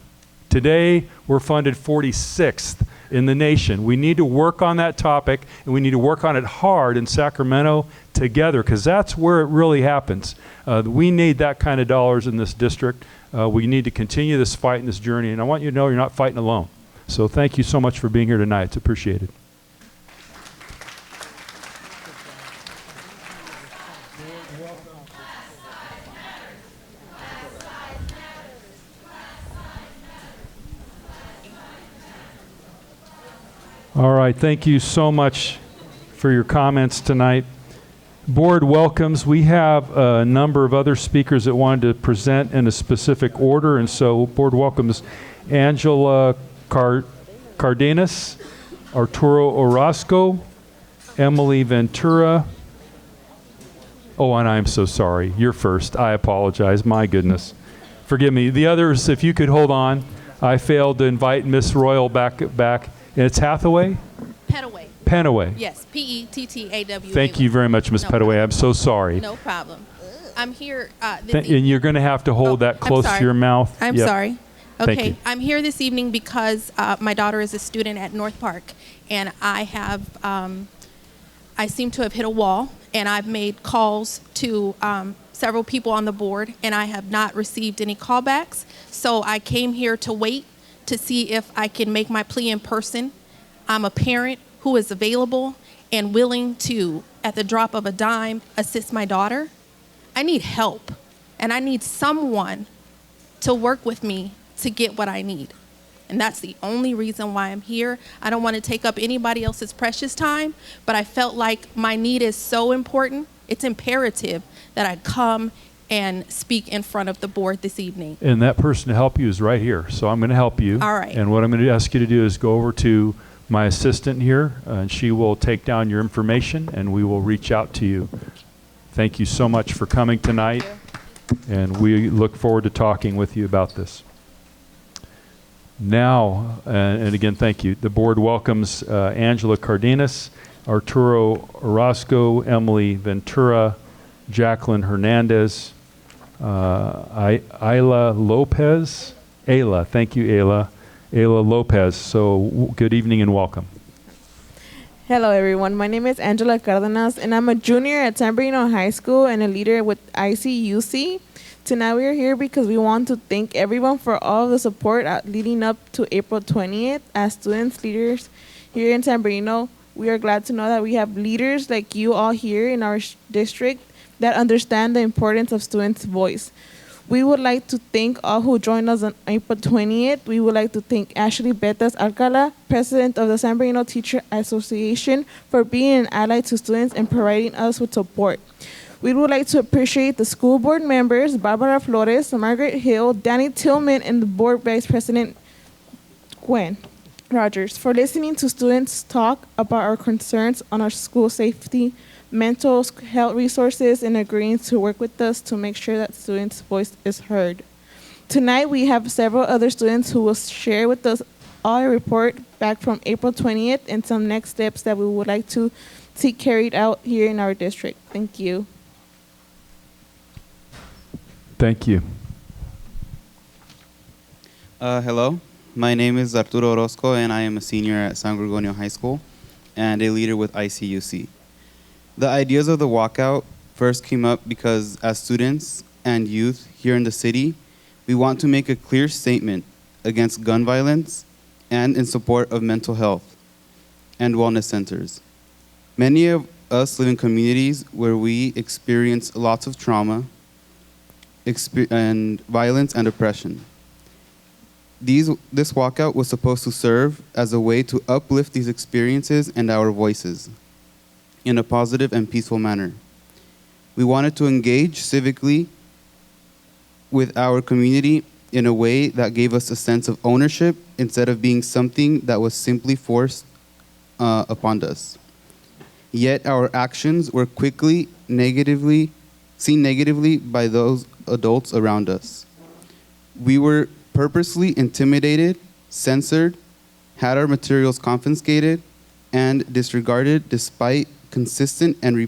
Today, we're funded 46th in the nation. We need to work on that topic, and we need to work on it hard in Sacramento together, because that's where it really happens. We need that kind of dollars in this district. We need to continue this fight and this journey, and I want you to know you're not fighting alone. So thank you so much for being here tonight. It's appreciated. All right, thank you so much for your comments tonight. Board welcomes. We have a number of other speakers that wanted to present in a specific order, and so board welcomes Angela Cardenas, Arturo Orozco, Emily Ventura. Oh, and I'm so sorry. You're first. I apologize. My goodness. Forgive me. The others, if you could hold on. I failed to invite Miss Royal back. And it's Hathaway? Petaway. Penaway. Yes, Pettawa. Thank you very much, Miss Petaway. I'm so sorry. No problem. I'm here. And you're going to have to hold that close to your mouth. I'm Yep. sorry. Thank Okay, you. I'm here this evening because my daughter is a student at North Park, and I seem to have hit a wall, and I've made calls to several people on the board, and I have not received any callbacks. So I came here to wait to see if I can make my plea in person. I'm a parent who is available and willing to, at the drop of a dime, assist my daughter. I need help, and I need someone to work with me to get what I need. And that's the only reason why I'm here. I don't want to take up anybody else's precious time, but I felt like my need is so important, it's imperative that I come and speak in front of the board this evening. And that person to help you is right here. So I'm going to help you. All right. And what I'm going to ask you to do is go over to my assistant here, and she will take down your information, and we will reach out to you. Thank you so much for coming tonight, and we look forward to talking with you about this. Now, and again, thank you. The board welcomes Angela Cardenas, Arturo Orozco, Emily Ventura, Jacqueline Hernandez, Ayla Lopez. Ayla, thank you, Ayla. Ayla Lopez. So good evening and welcome. Hello, everyone. My name is Angela Cardenas, and I'm a junior at San Bernardino High School and a leader with ICUC. Tonight we are here because we want to thank everyone for all of the support leading up to April 20th. As students, leaders here in San Bernardino, we are glad to know that we have leaders like you all here in our district that understand the importance of students' voice. We would like to thank all who joined us on April 20th. We would like to thank Ashley Betas Alcala, President of the San Bernardino Teacher Association, for being an ally to students and providing us with support. We would like to appreciate the school board members, Barbara Flores, Margaret Hill, Danny Tillman, and the board vice president, Gwen Rogers, for listening to students talk about our concerns on our school safety, mental health resources, and agreeing to work with us to make sure that students' voice is heard. Tonight, we have several other students who will share with us our report back from April 20th and some next steps that we would like to see carried out here in our district. Thank you. Thank you. Hello, my name is Arturo Orozco, and I am a senior at San Gregorio High School and a leader with ICUC. The ideas of the walkout first came up because as students and youth here in the city, we want to make a clear statement against gun violence and in support of mental health and wellness centers. Many of us live in communities where we experience lots of trauma and violence and oppression. This walkout was supposed to serve as a way to uplift these experiences and our voices in a positive and peaceful manner. We wanted to engage civically with our community in a way that gave us a sense of ownership instead of being something that was simply forced upon us. Yet our actions were quickly seen negatively by those adults around us. We were purposely intimidated, censored, had our materials confiscated, and disregarded despite consistently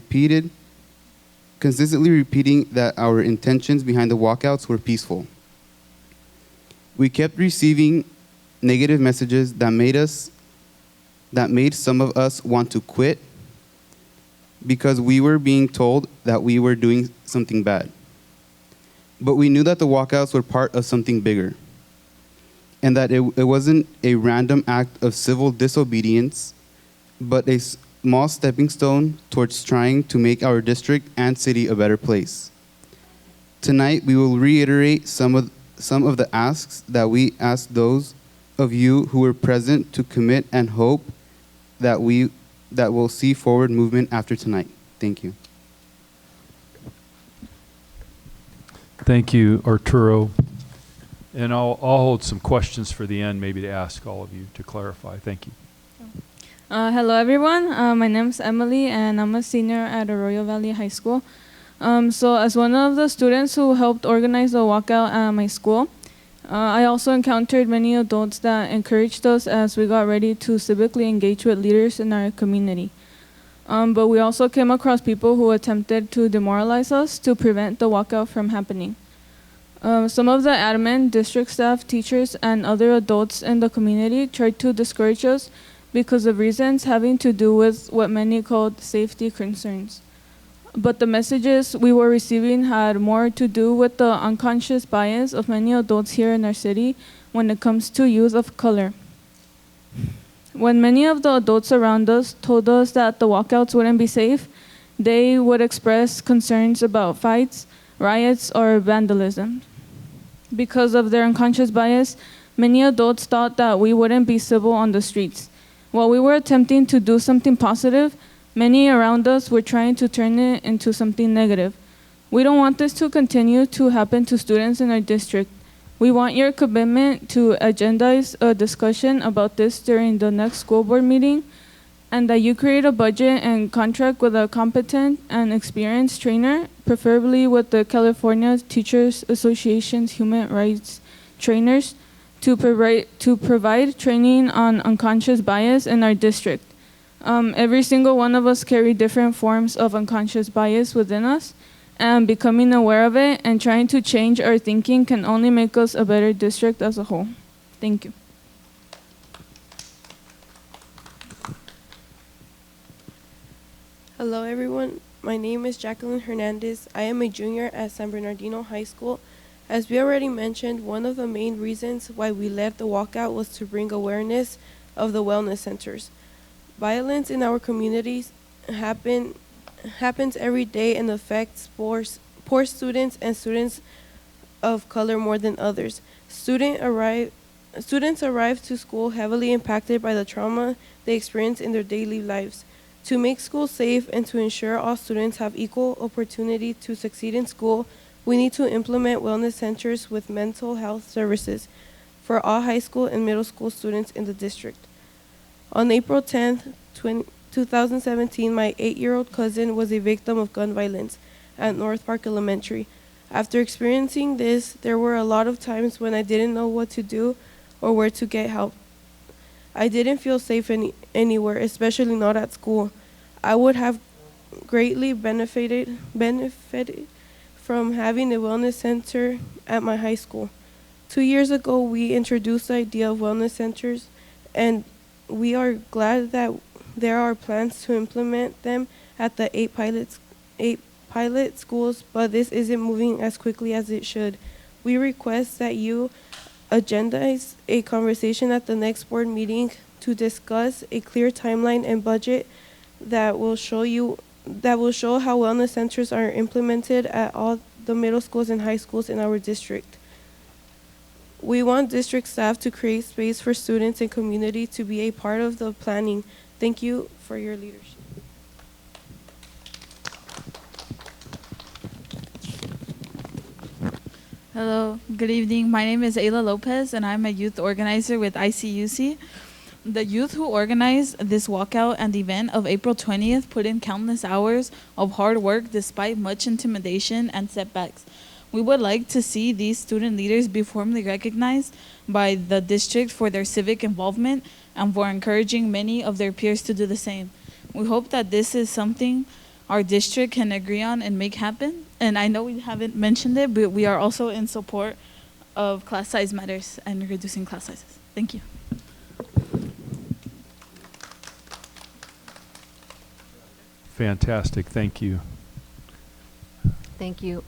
repeating that our intentions behind the walkouts were peaceful. We kept receiving negative messages that made some of us want to quit because we were being told that we were doing something bad. But we knew that the walkouts were part of something bigger, and that it wasn't a random act of civil disobedience, but a small stepping stone towards trying to make our district and city a better place. Tonight, we will reiterate some of the asks that we asked those of you who were present to commit and hope that we'll see forward movement after tonight. Thank you. Thank you, Arturo. And I'll hold some questions for the end, maybe to ask all of you to clarify. Thank you. Hello, everyone. My name is Emily, and I'm a senior at Arroyo Valley High School. So as one of the students who helped organize the walkout at my school, I also encountered many adults that encouraged us as we got ready to civically engage with leaders in our community. But we also came across people who attempted to demoralize us to prevent the walkout from happening. Some of the admin, district staff, teachers, and other adults in the community tried to discourage us because of reasons having to do with what many called safety concerns. But the messages we were receiving had more to do with the unconscious bias of many adults here in our city when it comes to youth of color. When many of the adults around us told us that the walkouts wouldn't be safe, they would express concerns about fights, riots, or vandalism. Because of their unconscious bias, many adults thought that we wouldn't be civil on the streets. While we were attempting to do something positive, many around us were trying to turn it into something negative. We don't want this to continue to happen to students in our district. We want your commitment to agendize a discussion about this during the next school board meeting, and that you create a budget and contract with a competent and experienced trainer, preferably with the California Teachers Association's human rights trainers, to provide training on unconscious bias in our district. Every single one of us carry different forms of unconscious bias within us, and becoming aware of it and trying to change our thinking can only make us a better district as a whole. Thank you. Hello everyone, my name is Jacqueline Hernandez. I am a junior at San Bernardino High School. As we already mentioned, one of the main reasons why we led the walkout was to bring awareness of the wellness centers. Violence in our communities happens every day and affects poor students and students of color more than others. Students arrive to school heavily impacted by the trauma they experience in their daily lives. To make school safe and to ensure all students have equal opportunity to succeed in school, we need to implement wellness centers with mental health services for all high school and middle school students in the district. On April 10th, 2017, my 8-year-old cousin was a victim of gun violence at North Park Elementary. After experiencing this, there were a lot of times when I didn't know what to do or where to get help. I didn't feel safe anywhere, especially not at school. I would have greatly benefited from having a wellness center at my high school. 2 years ago, we introduced the idea of wellness centers, and we are glad that there are plans to implement them at the 8 pilot schools, but this isn't moving as quickly as it should. We request that you agendize a conversation at the next board meeting to discuss a clear timeline and budget that will show how wellness centers are implemented at all the middle schools and high schools in our district. We want district staff to create space for students and community to be a part of the planning. Thank you for your leadership. Hello, good evening. My name is Ayla Lopez, and I'm a youth organizer with ICUC. The youth who organized this walkout and event of April 20th put in countless hours of hard work despite much intimidation and setbacks. We would like to see these student leaders be formally recognized by the district for their civic involvement and for encouraging many of their peers to do the same. We hope that this is something our district can agree on and make happen. And I know we haven't mentioned it, but we are also in support of class size matters and reducing class sizes. Thank you. Fantastic. Thank you. Thank you.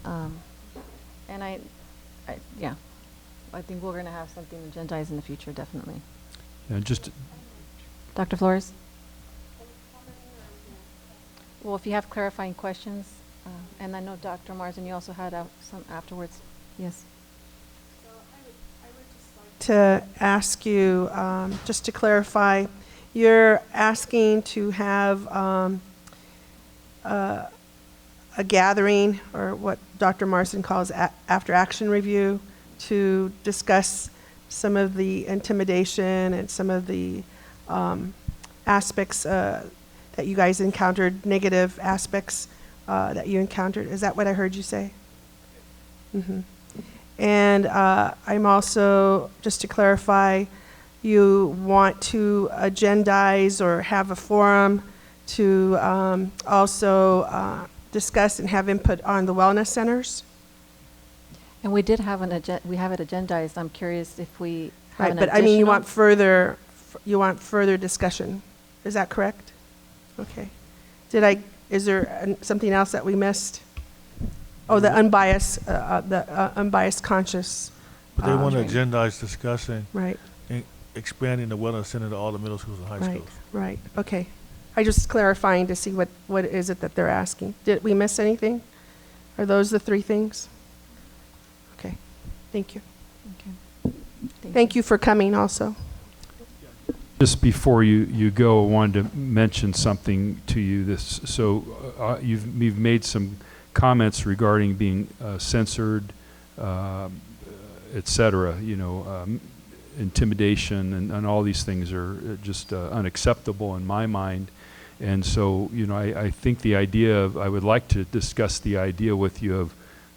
And I think we're going to have something agendized in the future, definitely. Yeah, just Dr. Flores? Well, if you have clarifying questions, and I know Dr. Marsden, you also had some afterwards. Yes. To ask you, just to clarify, you're asking to have a gathering, or what Dr. Marston calls after action review, to discuss some of the intimidation and some of the aspects that you guys encountered, negative aspects that you encountered. Is that what I heard you say? Mm-hmm. And I'm also, just to clarify, you want to agendize or have a forum to also discuss and have input on the wellness centers? And we did have we have it agendized. I'm curious if we have Right, an but I mean, you want additional- further discussion. Is that correct? Okay. Is there something else that we missed? Oh, the unbiased conscious. But they want to training. agendize discussing. Right. Expanding the wellness center to all the middle schools and high Right, schools. right, okay. I just clarifying to see what is it that they're asking. Did we miss anything? Are those the three things? Okay, thank you. Okay. Thank you for coming also. Just before you go, I wanted to mention something to you. So you've made some comments regarding being censored, et cetera. Intimidation and all these things are just unacceptable in my mind. And so, I think I would like to discuss the idea with you of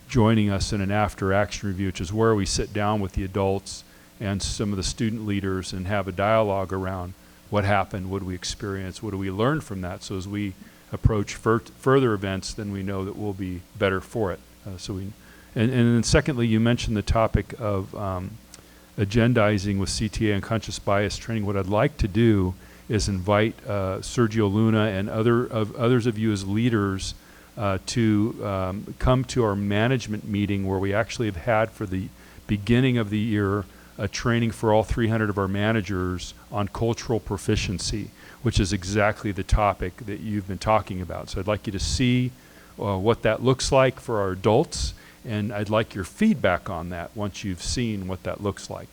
joining us in an after-action review, which is where we sit down with the adults and some of the student leaders and have a dialogue around what happened, what do we experience, what do we learn from that, so as we approach further events, then we know that we'll be better for it. And then secondly, you mentioned the topic of agendizing with CTA and conscious bias training. What I'd like to do is invite Sergio Luna and others of you as leaders to come to our management meeting, where we actually have had for the beginning of the year a training for all 300 of our managers on cultural proficiency, which is exactly the topic that you've been talking about. So I'd like you to see what that looks like for our adults, and I'd like your feedback on that once you've seen what that looks like.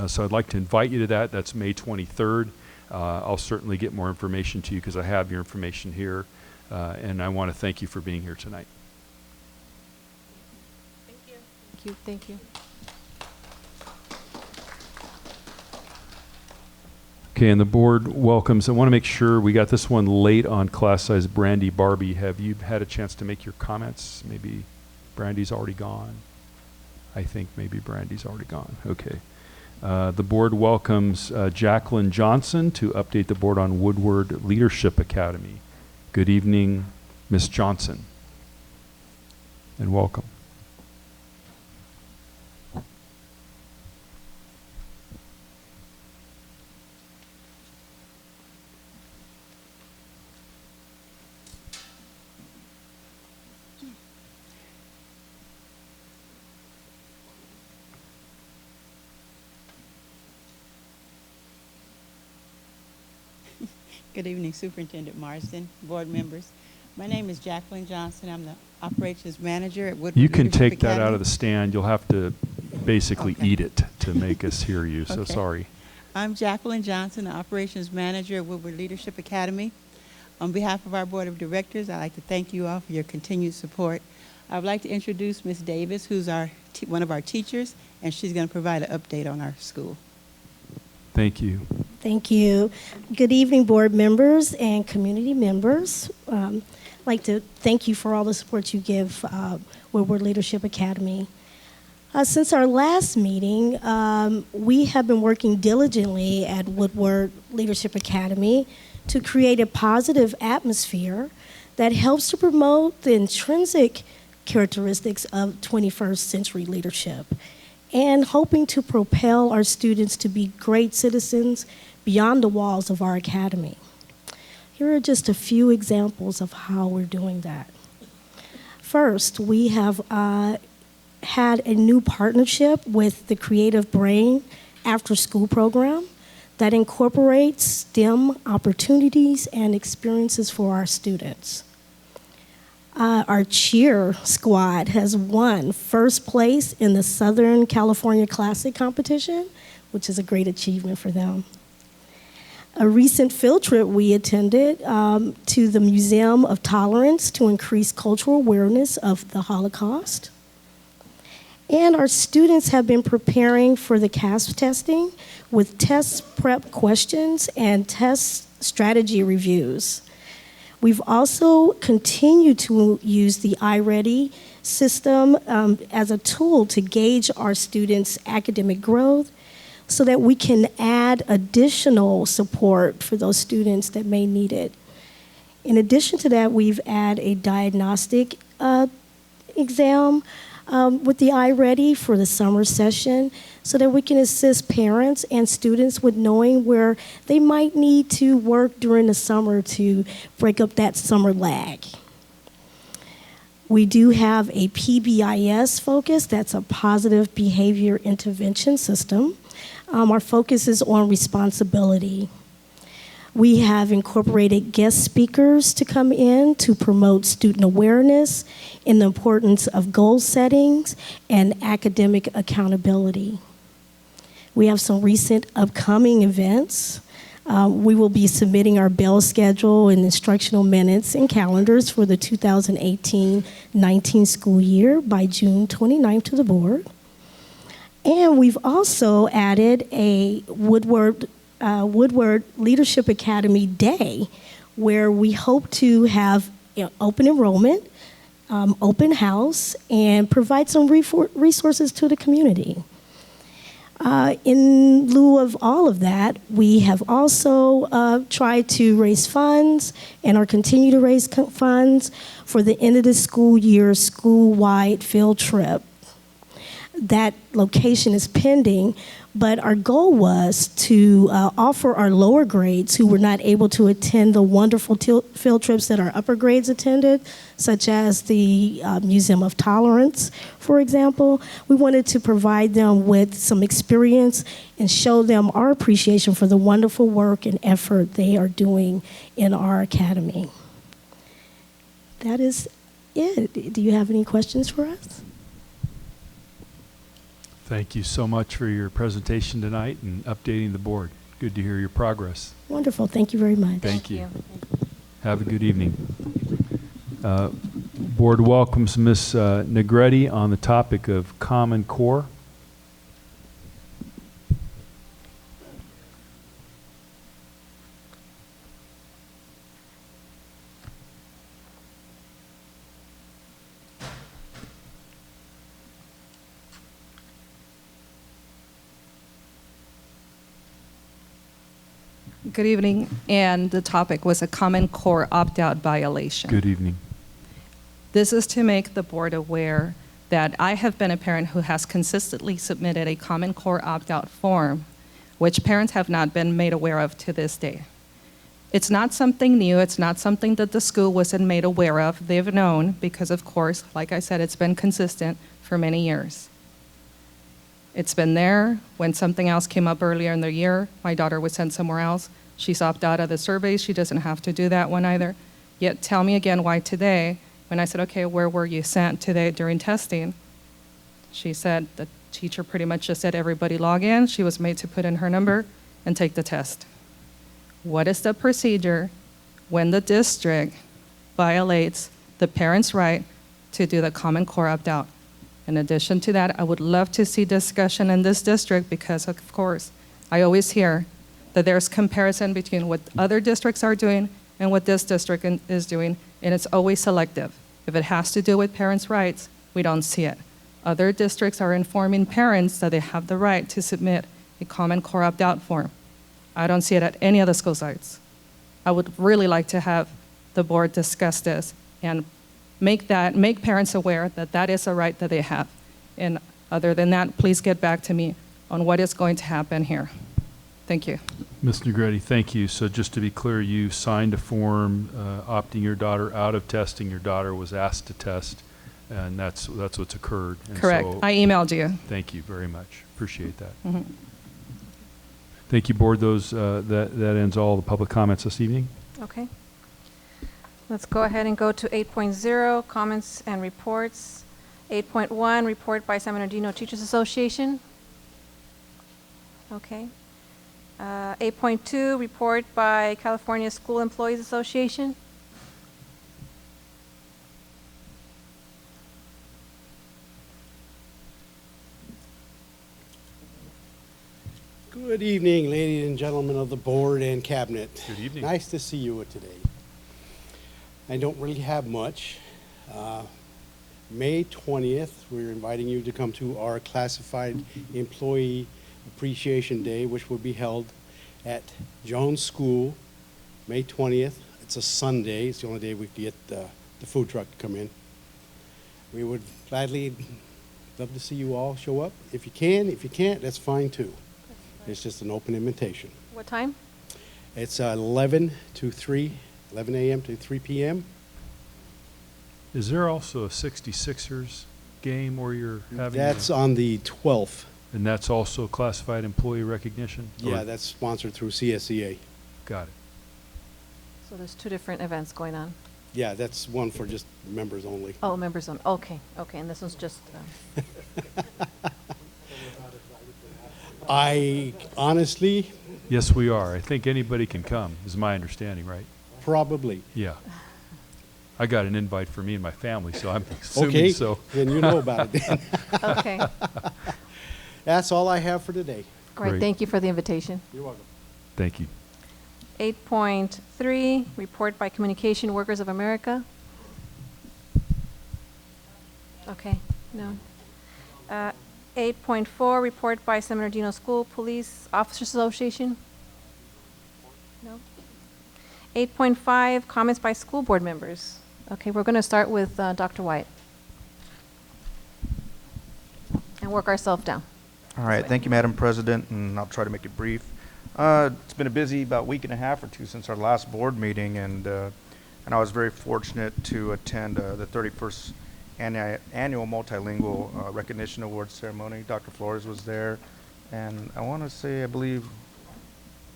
So I'd like to invite you to that. That's May 23rd. I'll certainly get more information to you because I have your information here, and I want to thank you for being here tonight. Thank you, thank you. Okay, and the board welcomes. I want to make sure we got this one late on class size. Brandy, Barbie, have you had a chance to make your comments? Maybe Brandy's already gone. I think maybe Brandy's already gone. Okay. The board welcomes Jacqueline Johnson to update the board on Woodward Leadership Academy. Good evening, Ms. Johnson, and welcome. Good evening, Superintendent Marsden, board members. My name is Jacqueline Johnson. I'm the operations manager at Woodward You can Leadership take that Academy. out of the stand. You'll have to basically eat it to make us hear you, so Okay. sorry. I'm Jacqueline Johnson, the operations manager at Woodward Leadership Academy. On behalf of our board of directors, I'd like to thank you all for your continued support. I would like to introduce Ms. Davis, who's one of our teachers, and she's going to provide an update on our school. Thank you. Thank you. Good evening, board members and community members. I'd like to thank you for all the support you give Woodward Leadership Academy. Since our last meeting, we have been working diligently at Woodward Leadership Academy to create a positive atmosphere that helps to promote the intrinsic characteristics of 21st century leadership, and hoping to propel our students to be great citizens beyond the walls of our academy. Here are just a few examples of how we're doing that. First, we have had a new partnership with the Creative Brain after-school program that incorporates STEM opportunities and experiences for our students. Our cheer squad has won first place in the Southern California Classic competition, which is a great achievement for them. A recent field trip we attended to the Museum of Tolerance to increase cultural awareness of the Holocaust. And our students have been preparing for the CASP testing with test prep questions and test strategy reviews. We've also continued to use the iReady system as a tool to gauge our students' academic growth so that we can add additional support for those students that may need it. In addition to that, we've added a diagnostic exam with the iReady for the summer session so that we can assist parents and students with knowing where they might need to work during the summer to break up that summer lag. We do have a PBIS focus, that's a positive behavior intervention system. Our focus is on responsibility. We have incorporated guest speakers to come in to promote student awareness in the importance of goal settings and academic accountability. We have some recent upcoming events. We will be submitting our bell schedule and instructional minutes and calendars for the 2018-19 school year by June 29th to the board. And we've also added a Woodward Leadership Academy Day, where we hope to have open enrollment, open house, and provide some resources to the community. In lieu of all of that, we have also tried to raise funds and are continue to raise funds for the end of the school year school-wide field trip. That location is pending, but our goal was to offer our lower grades who were not able to attend the wonderful field trips that our upper grades attended, such as the Museum of Tolerance, for example. We wanted to provide them with some experience and show them our appreciation for the wonderful work and effort they are doing in our academy. That is it. Do you have any questions for us? Thank you so much for your presentation tonight and updating the board. Good to hear your progress. Wonderful. Thank you very much. Thank you. Have a good evening. Board welcomes Ms. Negretti on the topic of Common Core. Good evening, and the topic was a Common Core opt-out violation. Good evening. This is to make the board aware that I have been a parent who has consistently submitted a Common Core opt-out form, which parents have not been made aware of to this day. It's not something new. It's not something that the school wasn't made aware of. They've known because, of course, like I said, it's been consistent for many years. It's been there. When something else came up earlier in the year, my daughter was sent somewhere else. She's opted out of the surveys. She doesn't have to do that one either. Yet tell me again why today, when I said, okay, where were you sent today during testing? She said the teacher pretty much just said everybody log in. She was made to put in her number and take the test. What is the procedure when the district violates the parent's right to do the Common Core opt-out? In addition to that, I would love to see discussion in this district because, of course, I always hear that there's comparison between what other districts are doing and what this district is doing, and it's always selective. If it has to do with parents' rights, we don't see it. Other districts are informing parents that they have the right to submit a Common Core opt-out form. I don't see it at any other school sites. I would really like to have the board discuss this and make parents aware that that is a right that they have. And other than that, please get back to me on what is going to happen here. Thank you. Ms. Negretti, thank you. So just to be clear, you signed a form opting your daughter out of testing. Your daughter was asked to test, and that's what's occurred. And correct. So, I emailed you. Thank you very much. Appreciate that. Mm-hmm. Thank you, board. That ends all the public comments this evening. Okay. Let's go ahead and go to 8.0, comments and reports. 8.1, report by San Bernardino Teachers Association. Okay. 8.2, report by California School Employees Association. Good evening, ladies and gentlemen of the board and cabinet. Good evening. Nice to see you today. I don't really have much. May 20th, we're inviting you to come to our Classified Employee Appreciation Day, which will be held at Jones School, May 20th. It's a Sunday. It's the only day we can get the food truck to come in. We would gladly love to see you all show up. If you can, if you can't, that's fine too. It's just an open invitation. What time? It's 11 a.m. to 3 p.m. Is there also a 66ers game where you're having? That's on the 12th. And that's also classified employee recognition? Yeah, Or- that's sponsored through CSEA. Got it. So there's two different events going on. Yeah, that's one for just members only. Oh, members on. Okay, okay, and this one's just. I honestly. Yes, we are. I think anybody can come, is my understanding, right? Probably. Yeah. I got an invite for me and my family, so I'm assuming Okay, so. then you know about it then. Okay. That's all I have for today. Great, thank you for the invitation. You're welcome. Thank you. 8.3, report by Communication Workers of America. Okay, no. 8.4, report by San Bernardino School Police Officers Association. No. 8.5, comments by school board members. Okay, we're going to start with Dr. White and work ourselves down. All right, thank you, Madam President, and I'll try to make it brief. It's been a busy about week and a half or two since our last board meeting, and I was very fortunate to attend the 31st annual multilingual recognition award ceremony. Dr. Flores was there, and I want to say, I believe,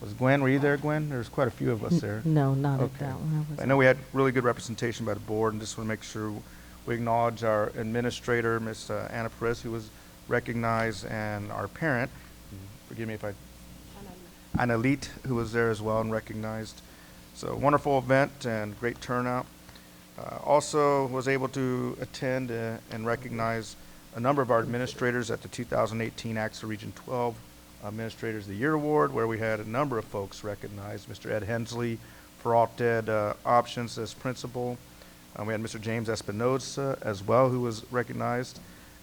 was Gwen, were you there, Gwen? There's quite a few of us there. No, not at Okay. that one. I know we had really good representation by the board, and just want to make sure we acknowledge our administrator, Ms. Anna Perez, who was recognized, and our parent, forgive me if I, Analit, who was there as well and recognized. So wonderful event and great turnout. Also was able to attend and recognize a number of our administrators at the 2018 AXA Region 12 Administrators of the Year Award, where we had a number of folks recognized. Mr. Ed Hensley for Alt Ed Options as principal. We had Mr. James Espinoza as well, who was recognized,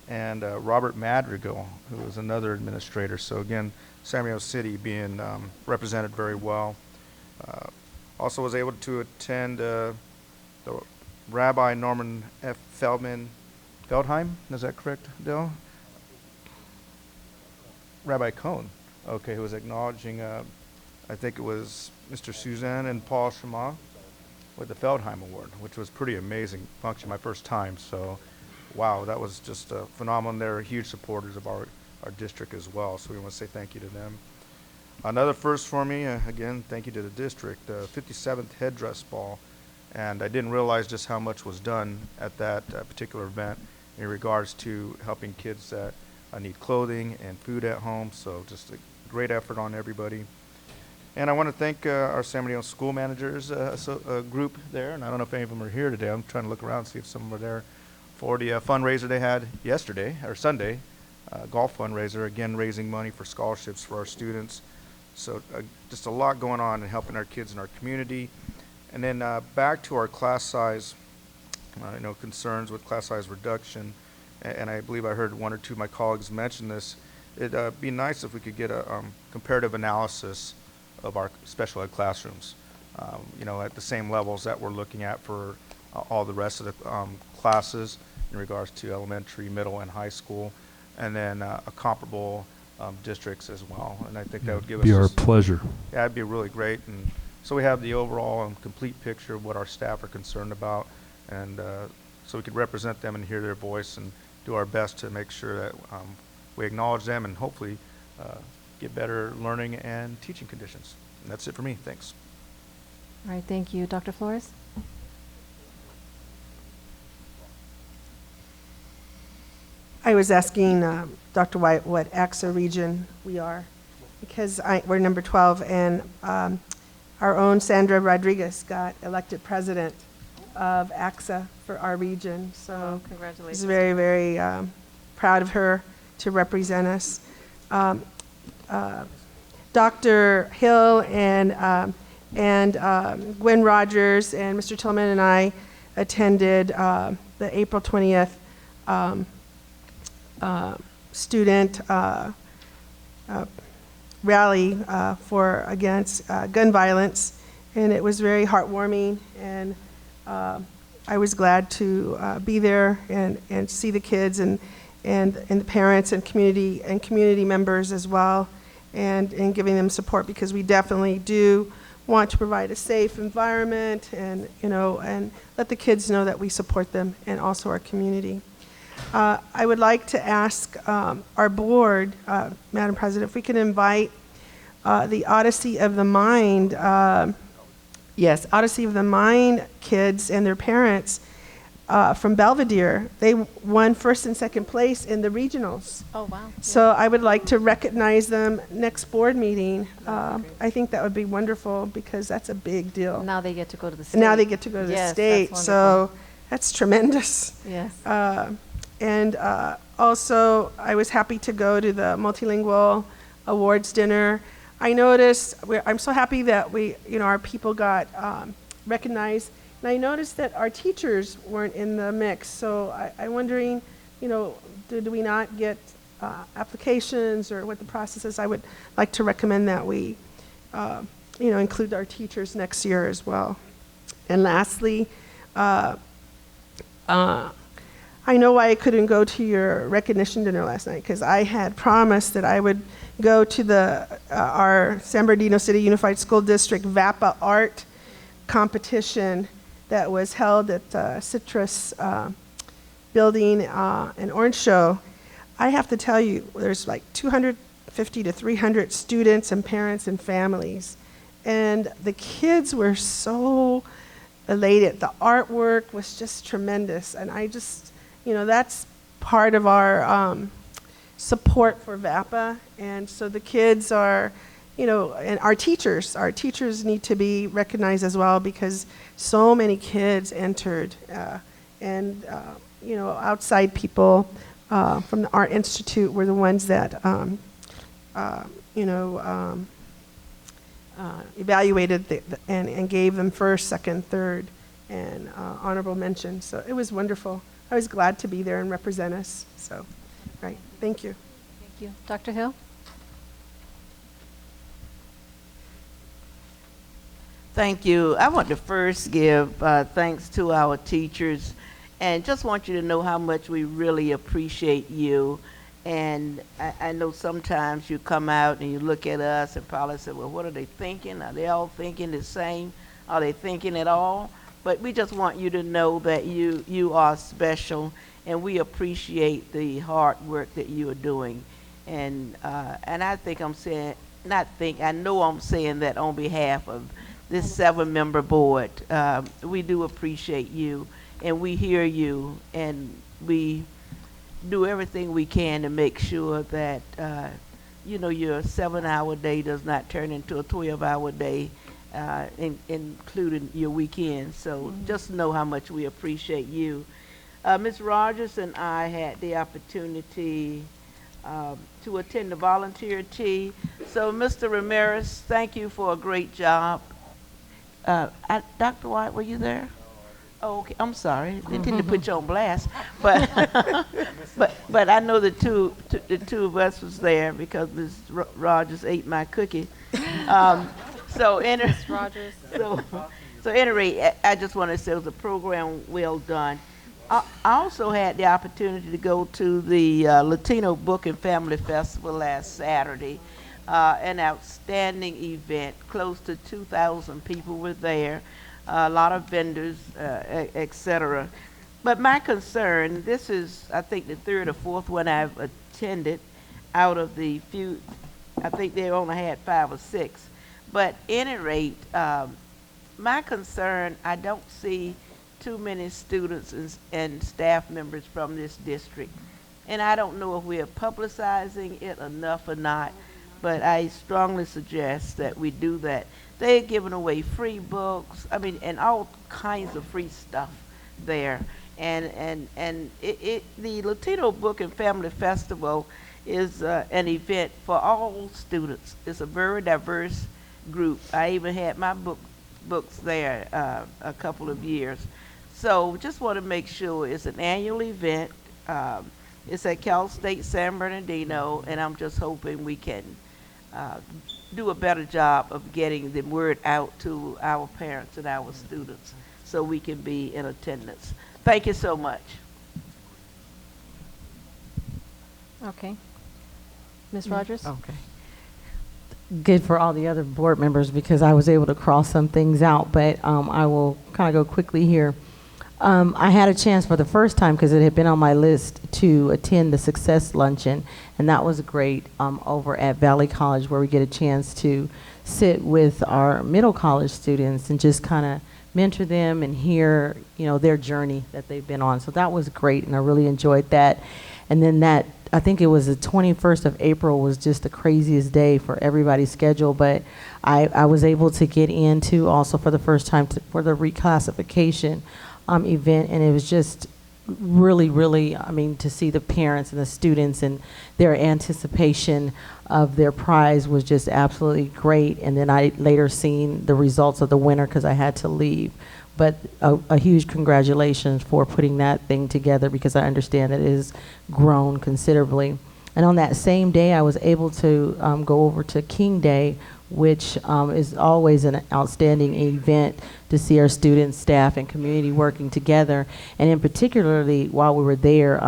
and Robert Madrigal, who was another administrator. So again, San Bernardino City being represented very well. Also was able to attend the Rabbi Norman F. Feldheim, is that correct, Dale? Rabbi Cohn, okay, who was acknowledging, I think it was Mr. Suzanne and Paul Shema with the Feldheim Award, which was pretty amazing function, my first time. So, wow, that was just phenomenal. They're huge supporters of our district as well, so we want to say thank you to them. Another first for me, again, thank you to the district, the 57th Headdress Ball, and I didn't realize just how much was done at that particular event in regards to helping kids that need clothing and food at home, so just a great effort on everybody. And I want to thank our San Bernardino school managers group there, and I don't know if any of them are here today. I'm trying to look around and see if some of them are there for the fundraiser they had yesterday, or Sunday, golf fundraiser, again raising money for scholarships for our students. So just a lot going on and helping our kids in our community. And then back to our class size, concerns with class size reduction, and I believe I heard one or two of my colleagues mention this. It'd be nice if we could get a comparative analysis of our special ed classrooms, at the same levels that we're looking at for all the rest of the classes in regards to elementary, middle, and high school, and then a comparable districts as well. And I think that would give us... Be our pleasure. Yeah, it'd be really great. And so we have the overall complete picture of what our staff are concerned about, and so we could represent them and hear their voice and do our best to make sure that we acknowledge them and hopefully get better learning and teaching conditions. And that's it for me. Thanks. All right, thank you. Dr. Flores? I was asking Dr. White what AXA region we are. because we're number 12, and our own Sandra Rodriguez got elected president of AXA for our region. So congratulations. I was very, very proud of her to represent us. Dr. Hill and Gwen Rogers and Mr. Tillman and I attended the April 20th student rally against gun violence, and it was very heartwarming, and I was glad to be there and see the kids and the parents and community members as well, and giving them support, because we definitely do want to provide a safe environment, and and let the kids know that we support them, and also our community. I would like to ask our board, Madam President, if we could invite the Odyssey of the Mind, Odyssey of the Mind kids and their parents from Belvedere. They won first and second place in the regionals. Oh, wow. So I would like to recognize them next board meeting. I think that would be wonderful, because that's a big deal. Now they get to go to the state. Now they get to go to the state. That's so that's tremendous. Yes. And also, I was happy to go to the multilingual awards dinner. I noticed, I'm so happy that our people got recognized. And I noticed that our teachers weren't in the mix. So I'm wondering, did we not get applications, or what the process is? I would like to recommend that we, include our teachers next year as well. And lastly, I know why I couldn't go to your recognition dinner last night, because I had promised that I would go to our San Bernardino City Unified School District VAPA art competition that was held at Citrus Building and Orange Show. I have to tell you, there's like 250 to 300 students and parents and families, and the kids were so elated. The artwork was just tremendous, and I just, that's part of our support for VAPA. And so the kids are, and our teachers need to be recognized as well, because so many kids entered, and outside people from the Art Institute were the ones that evaluated and gave them first, second, third, and honorable mention. So it was wonderful. I was glad to be there and represent us. So, right. Thank you. Thank you. Dr. Hill? Thank you. I want to first give thanks to our teachers, and just want you to know how much we really appreciate you. And I know sometimes you come out and you look at us and probably say, well, what are they thinking? Are they all thinking the same? Are they thinking at all? But we just want you to know that you are special, and we appreciate the hard work that you are doing. And I think I'm saying, I know I'm saying that on behalf of this 7-member board. We do appreciate you, and we hear you, and we do everything we can to make sure that your 7-hour day does not turn into a 12-hour day, including your weekend. So just know how much we appreciate you. Ms. Rogers and I had the opportunity to attend the volunteer tea. So Mr. Ramirez, thank you for a great job. Dr. White, were you there? Oh, okay. I'm sorry. They didn't put you on blast, but but I know the two of us was there because Ms. Rogers ate my cookie. So anyway, I just want to say it was a program well done. I also had the opportunity to go to the Latino Book and Family Festival last Saturday. An outstanding event. Close to 2,000 people were there. A lot of vendors, etc. But my concern, this is, I think, the 3rd or 4th one I've attended out of the few. I think they only had 5 or 6. But at any rate, my concern, I don't see too many students and staff members from this district. And I don't know if we are publicizing it enough or not. but I strongly suggest that we do that. They're giving away free books, I mean, and all kinds of free stuff there. And the Latino Book and Family Festival is an event for all students. It's a very diverse group. I even had my books there a couple of years. So just want to make sure it's an annual event. It's at Cal State San Bernardino, and I'm just hoping we can do a better job of getting the word out to our parents and our students so we can be in attendance. Thank you so much. Okay. Ms. Rogers? Okay. Good for all the other board members because I was able to cross some things out, but I will kind of go quickly here. I had a chance for the first time because it had been on my list to attend the Success Luncheon, and that was great over at Valley College where we get a chance to sit with our middle college students and just kind of mentor them and hear, you know, their journey that they've been on. So that was great, and I really enjoyed that. And then that, I think it was the 21st of April was just the craziest day for everybody's schedule, but I was able to get into also for the first time for the reclassification event, and it was just really, I mean, to see the parents and the students and their anticipation of their prize was just absolutely great. And then I later seen the results of the winner because I had to leave. But a huge congratulations for putting that thing together because I understand that it has grown considerably. And on that same day, I was able to go over to King Day, which is always an outstanding event to see our students, staff, and community working together. And in particularly, while we were there,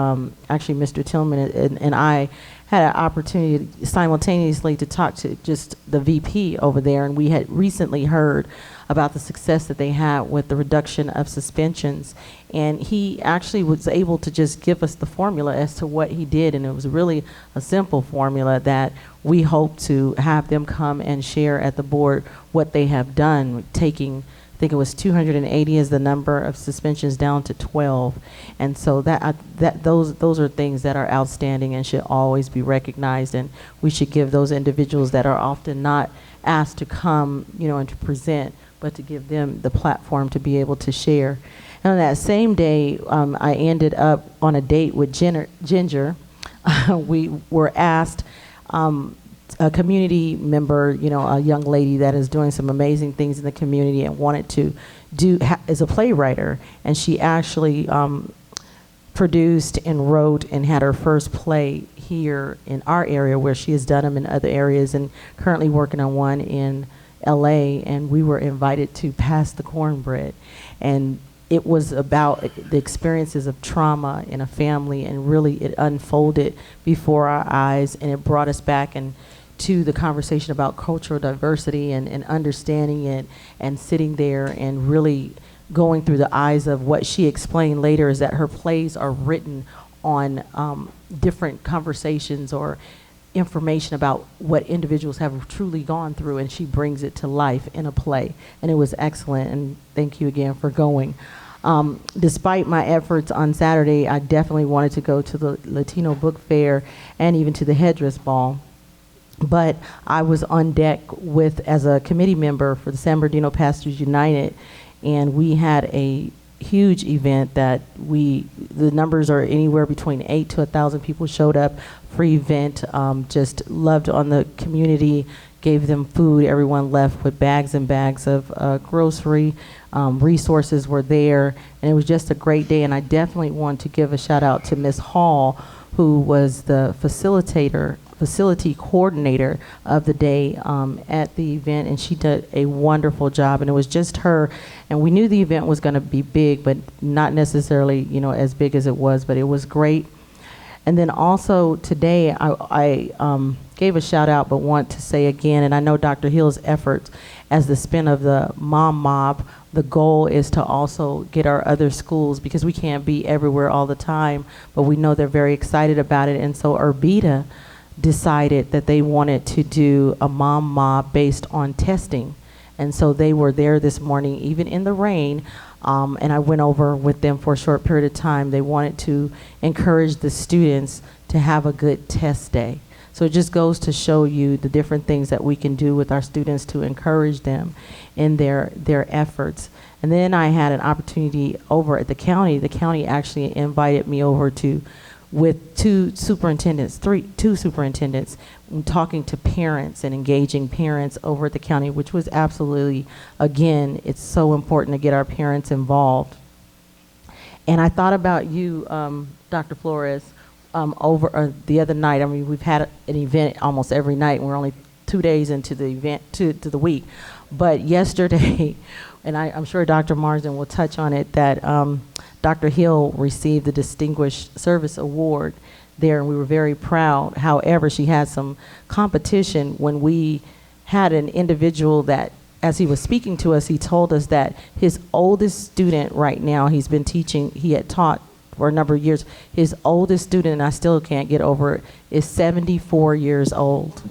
actually Mr. Tillman and I had an opportunity simultaneously to talk to just the VP over there, and we had recently heard about the success that they had with the reduction of suspensions. And he actually was able to just give us the formula as to what he did, and it was really a simple formula that we hope to have them come and share at the board what they have done, taking, I think it was 280 is the number of suspensions down to 12. And so those are things that are outstanding and should always be recognized, and we should give those individuals that are often not asked to come, you know, and to present, but to give them the platform to be able to share. And on that same day, I ended up on a date with Ginger. We were asked, a community member, you know, a young lady that is doing some amazing things in the community and wanted to is a playwright, and she actually produced and wrote and had her first play here in our area, where she has done them in other areas and currently working on one in LA. And we were invited to Pass the Cornbread, and it was about the experiences of trauma in a family, and really it unfolded before our eyes, and it brought us back and to the conversation about cultural diversity and understanding it, and sitting there and really going through the eyes of what she explained later is that her plays are written on different conversations or information about what individuals have truly gone through, and she brings it to life in a play. And it was excellent, and thank you again for going. Despite my efforts on Saturday, I definitely wanted to go to the Latino Book Fair and even to the Headdress Ball. But I was on deck as a committee member for the San Bernardino Pastors United, and we had a huge event that the numbers are anywhere between 8 to 1,000 people showed up. Free event, just loved on the community, gave them food. Everyone left with bags and bags of grocery. Resources were there, and it was just a great day. And I definitely want to give a shout out to Ms. Hall, who was the facility coordinator of the day at the event, and she did a wonderful job. And it was just her, and we knew the event was going to be big, but not necessarily, you know, as big as it was, but it was great. And then also today, I gave a shout out, but want to say again, and I know Dr. Hill's efforts as the spin of the Mom Mob, the goal is to also get our other schools, because we can't be everywhere all the time, but we know they're very excited about it. And so Urbita decided that they wanted to do a Mom Mob based on testing. And so they were there this morning, even in the rain, and I went over with them for a short period of time. They wanted to encourage the students to have a good test day. So it just goes to show you the different things that we can do with our students to encourage them in their efforts. And then I had an opportunity over at the county. The county actually invited me over with two superintendents, talking to parents and engaging parents over at the county, which was absolutely, again, it's so important to get our parents involved. And I thought about you, Dr. Flores, over the other night. I mean, we've had an event almost every night, and we're only 2 days into the event, to the week. But yesterday, and I'm sure Dr. Marsden will touch on it, that Dr. Hill received the Distinguished Service Award there, and we were very proud. However, she had some competition when we had an individual that, as he was speaking to us, he told us that his oldest student right now, he's been teaching, he had taught for a number of years, his oldest student, and I still can't get over it, is 74 years old.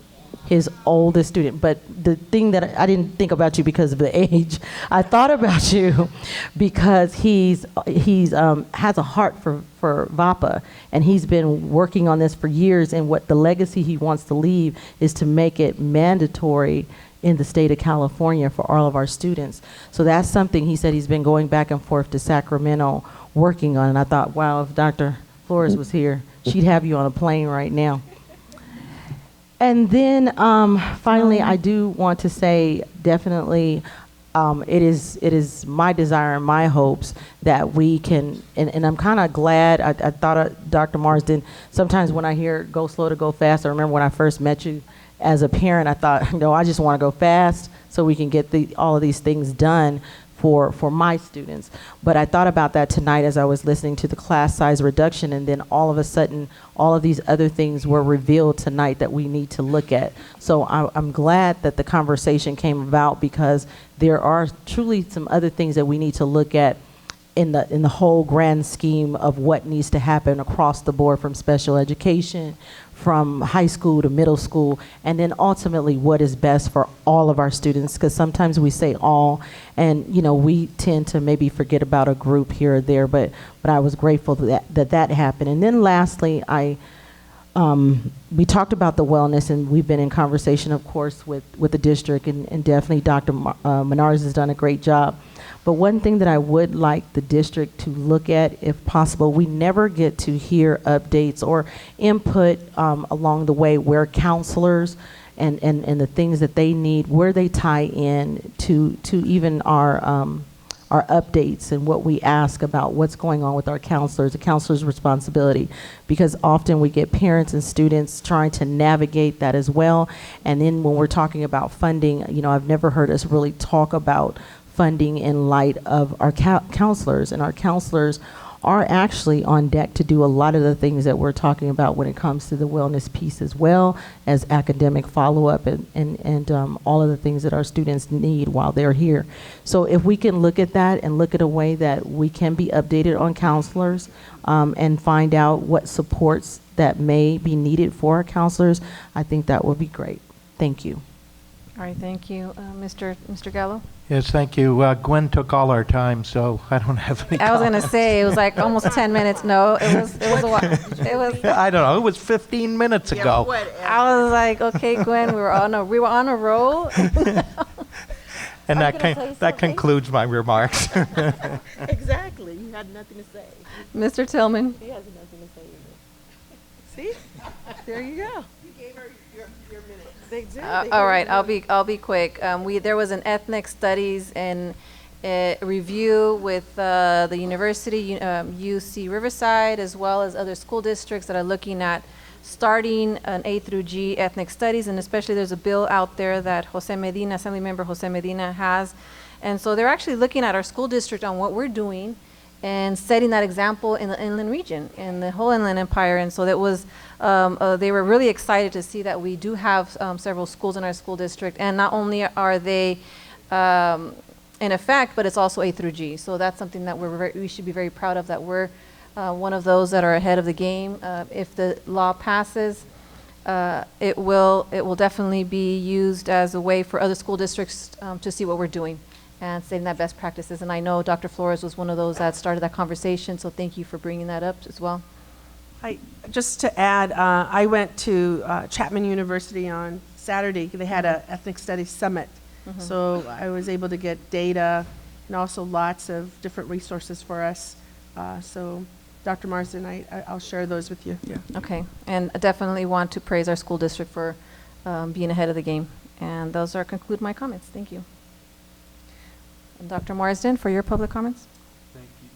His oldest student. But the thing that I didn't think about you because of the age, I thought about you because he's has a heart for VAPA, and he's been working on this for years, and what the legacy he wants to leave is to make it mandatory in the state of California for all of our students. So that's something he said he's been going back and forth to Sacramento working on, and I thought, wow, if Dr. Flores was here, she'd have you on a plane right now. And then finally, I do want to say definitely it is my desire and my hopes that we can, and I'm kind of glad, I thought Dr. Marsden, sometimes when I hear go slow to go fast, I remember when I first met you as a parent, I thought, no, I just want to go fast so we can get all of these things done for my students. But I thought about that tonight as I was listening to the class size reduction, and then all of a sudden, all of these other things were revealed tonight that we need to look at. So I'm glad that the conversation came about, because there are truly some other things that we need to look at in the whole grand scheme of what needs to happen across the board, from special education, from high school to middle school, and then ultimately what is best for all of our students, because sometimes we say all, and we tend to maybe forget about a group here or there, but I was grateful that happened. And then lastly, we talked about the wellness, and we've been in conversation, of course, with the district, and definitely Dr. Menards has done a great job. But one thing that I would like the district to look at, if possible, we never get to hear updates or input along the way where counselors and the things that they need, where they tie in to even our updates and what we ask about what's going on with our counselors, the counselor's responsibility, because often we get parents and students trying to navigate that as well. And then when we're talking about funding, I've never heard us really talk about funding in light of our counselors, and our counselors are actually on deck to do a lot of the things that we're talking about when it comes to the wellness piece, as well as academic follow-up and all of the things that our students need while they're here. So if we can look at that and look at a way that we can be updated on counselors and find out what supports that may be needed for our counselors, I think that would be great. Thank you. All right, thank you. Mr. Gallo? Yes, thank you. Gwen took all our time, so I don't have any I was going to say, it was like almost 10 minutes. No, it was a while. It was. I don't know. It was 15 minutes ago. I was like, okay, Gwen, we were on a roll. And that concludes my remarks. Exactly. You had nothing to say. Mr. Tillman? He has nothing to say either. See? There you go. You gave her your minute. All right, I'll be quick. There was an ethnic studies and review with the university, UC Riverside, as well as other school districts that are looking at starting an A through G ethnic studies, and especially there's a bill out there that Assemblymember Jose Medina has, and so they're actually looking at our school district on what we're doing and setting that example in the inland region, in the whole Inland Empire. And so that was, they were really excited to see that we do have several schools in our school district, and not only are they in effect, but it's also A through G. So that's something that we should be very proud of, that we're one of those that are ahead of the game. If the law passes, it will definitely be used as a way for other school districts to see what we're doing and setting that best practices. And I know Dr. Flores was one of those that started that conversation, so thank you for bringing that up as well. Just to add, I went to Chapman University on Saturday. They had an ethnic studies summit. So I was able to get data and also lots of different resources for us. So Dr. Marsden, I'll share those with you. Yeah. Okay, and I definitely want to praise our school district for being ahead of the game. And those conclude my comments. Thank you. And Dr. Marsden, for your public comments? Thank you.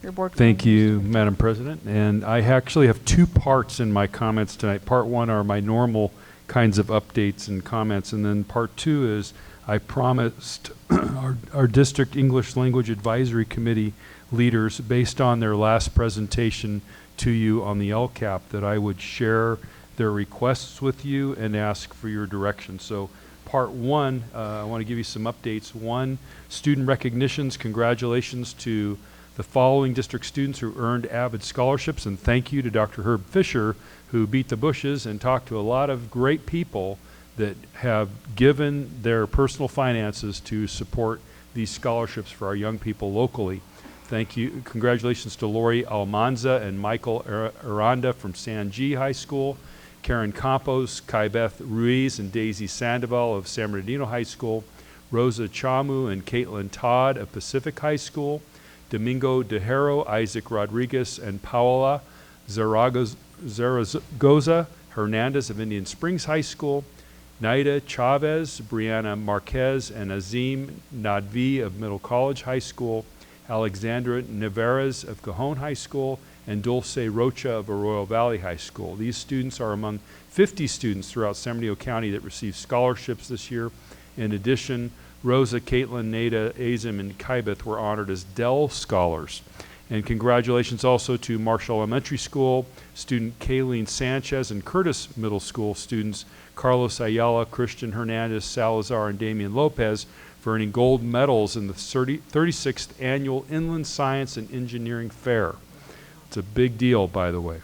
Your board. Thank you, Madam President. And I actually have two parts in my comments tonight. Part one are my normal kinds of updates and comments, and then part two is I promised our district English Language Advisory Committee leaders, based on their last presentation to you on the LCAP, that I would share their requests with you and ask for your direction. So part one, I want to give you some updates. One, student recognitions. Congratulations to the following district students who earned AVID scholarships, and thank you to Dr. Herb Fisher, who beat the bushes and talked to a lot of great people that have given their personal finances to support these scholarships for our young people locally. Thank you. Congratulations to Lori Almanza and Michael Aranda from San G High School, Karen Campos, Kai Beth Ruiz, and Daisy Sandoval of San Bernardino High School, Rosa Chamu and Caitlin Todd of Pacific High School, Domingo Dejero, Isaac Rodriguez, and Paola Zaragoza Hernandez of Indian Springs High School, Naida Chavez, Brianna Marquez, and Azim Nadvi of Middle College High School, Alexandra Nevarez of Cajon High School, and Dulce Rocha of Arroyo Valley High School. These students are among 50 students throughout San Bernardino County that received scholarships this year. In addition, Rosa, Caitlin, Nada, Azim, and Kaibeth were honored as Dell Scholars. And congratulations also to Marshall Elementary School student Kayleen Sanchez and Curtis Middle School students Carlos Ayala, Christian Hernandez, Salazar, and Damian Lopez for earning gold medals in the 36th Annual Inland Science and Engineering Fair. It's a big deal, by the way.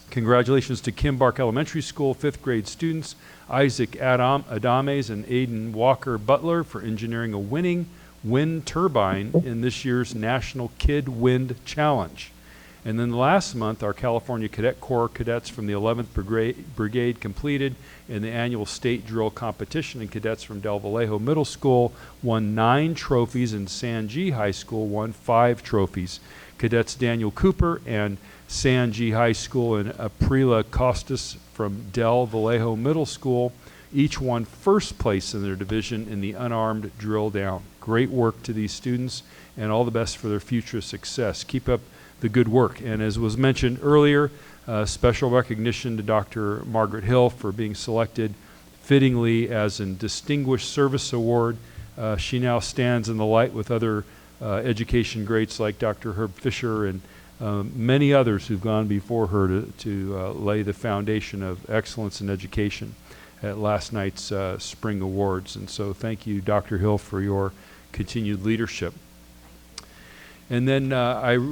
Congratulations to Kimbark Elementary School 5th grade students Isaac Adames and Aiden Walker Butler for engineering a winning wind turbine in this year's National Kid Wind Challenge. And then last month, our California Cadet Corps cadets from the 11th Brigade completed in the annual state drill competition, and cadets from Del Vallejo Middle School won 9 trophies, and San G High School won 5 trophies. Cadets Daniel Cooper and San G High School and Aprila Costas from Del Vallejo Middle School each won first place in their division in the unarmed drill down. Great work to these students, and all the best for their future success. Keep up the good work. And as was mentioned earlier, special recognition to Dr. Margaret Hill for being selected fittingly as a Distinguished Service Award. She now stands in the light with other education greats like Dr. Herb Fisher and many others who've gone before her to lay the foundation of excellence in education at last night's Spring Awards. And so thank you, Dr. Hill, for your continued leadership. And then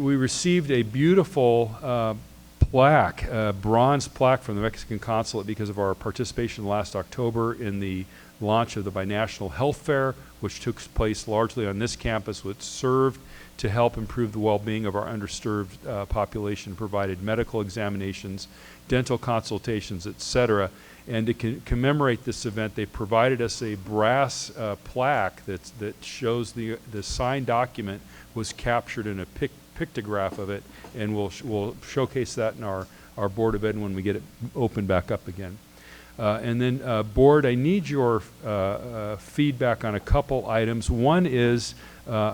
we received a beautiful plaque, bronze plaque from the Mexican Consulate because of our participation last October in the launch of the Binational Health Fair, which took place largely on this campus, which served to help improve the well-being of our underserved population, provided medical examinations, dental consultations, etc. And to commemorate this event, they provided us a brass plaque that shows the signed document was captured in a pictograph of it, and we'll showcase that in our Board of Ed when we get it open back up again. And then Board, I need your feedback on a couple items. One is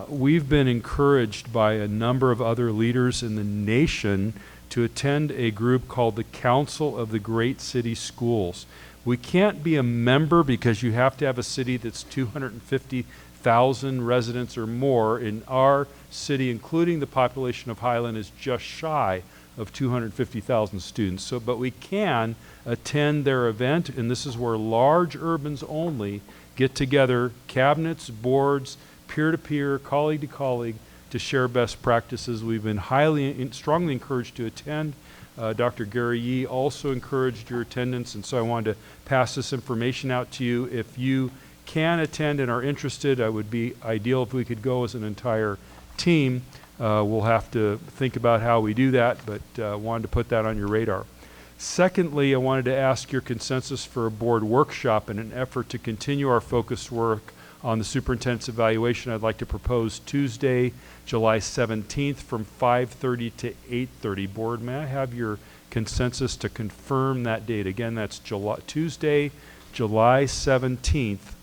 we've been encouraged by a number of other leaders in the nation to attend a group called the Council of the Great City Schools. We can't be a member because you have to have a city that's 250,000 residents or more. In our city, including the population of Highland, is just shy of 250,000 students. So, but we can attend their event, and this is where large urbans only get together, cabinets, boards, peer-to-peer, colleague-to-colleague, to share best practices. We've been strongly encouraged to attend. Dr. Gary Yee also encouraged your attendance, and so I wanted to pass this information out to you. If you can attend and are interested, it would be ideal if we could go as an entire team. We'll have to think about how we do that, but wanted to put that on your radar. Secondly, I wanted to ask your consensus for a board workshop in an effort to continue our focused work on the superintendent's evaluation. I'd like to propose Tuesday, July 17th from 5:30 to 8:30. Board, may I have your consensus to confirm that date? Again, that's Tuesday, July 17th,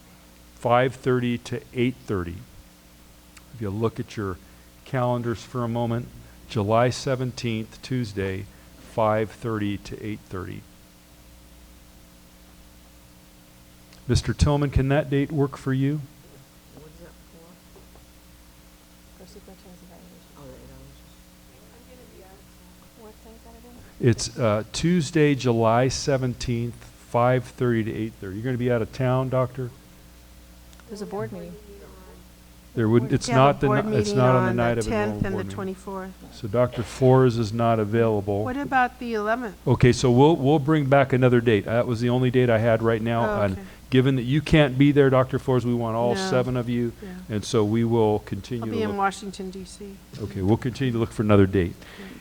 5:30 to 8:30. If you look at your calendars for a moment, July 17th, Tuesday, 5:30 to 8:30. Mr. Tillman, can that date work for you? What is that for? For superintendent's evaluation. It's Tuesday, July 17th, 5:30 to 8:30. You're going to be out of town, Doctor? There's a board meeting. There would. It's not the. It's not on the night of a normal 10th and board the meeting. 24th. So Dr. Flores is not available. What about the 11th? Okay, so we'll bring back another date. That was the only date I had right now. Oh, okay. And given that you can't be there, Dr. Flores, we want all No. 7 of you, Yeah. and so we will continue I'll to be in look. Washington, D.C. Okay, we'll continue to look for another date.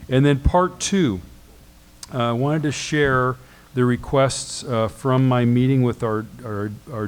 And then part 2, I wanted to share the requests from my meeting with our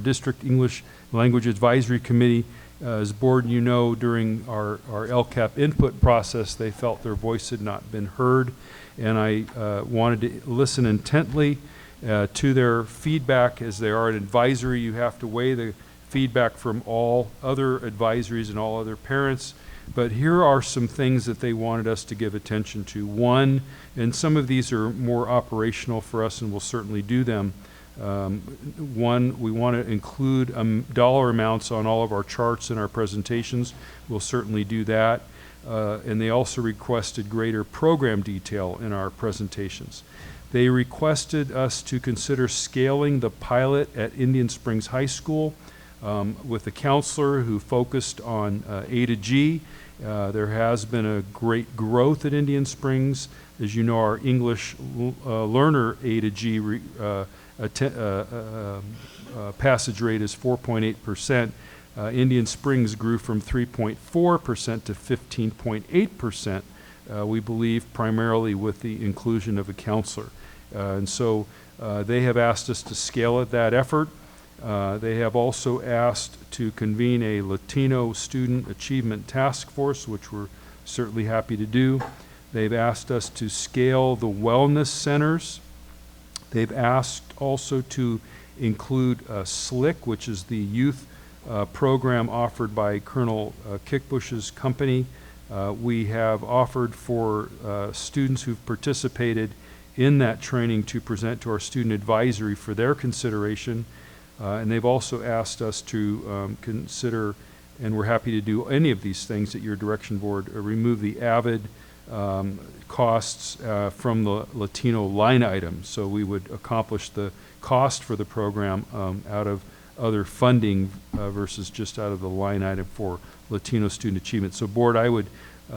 district English Language Advisory Committee. As board, you know, during our LCAP input process, they felt their voice had not been heard, and I wanted to listen intently to their feedback. As they are an advisory, you have to weigh the feedback from all other advisories and all other parents. But here are some things that they wanted us to give attention to. One, and some of these are more operational for us, and we'll certainly do them. One, we want to include dollar amounts on all of our charts and our presentations. We'll certainly do that. And they also requested greater program detail in our presentations. They requested us to consider scaling the pilot at Indian Springs High School with a counselor who focused on A to G. There has been a great growth at Indian Springs. As you know, our English learner A to G passage rate is 4.8%. Indian Springs grew from 3.4% to 15.8%, we believe, primarily with the inclusion of a counselor. And so they have asked us to scale that effort. They have also asked to convene a Latino Student Achievement Task Force, which we're certainly happy to do. They've asked us to scale the wellness centers. They've asked also to include SLIC, which is the youth program offered by Colonel Kickbush's company. We have offered for students who've participated in that training to present to our student advisory for their consideration. And they've also asked us to consider, and we're happy to do any of these things at your direction, board, remove the AVID costs from the Latino line item. So we would accomplish the cost for the program out of other funding versus just out of the line item for Latino student achievement. So board, I would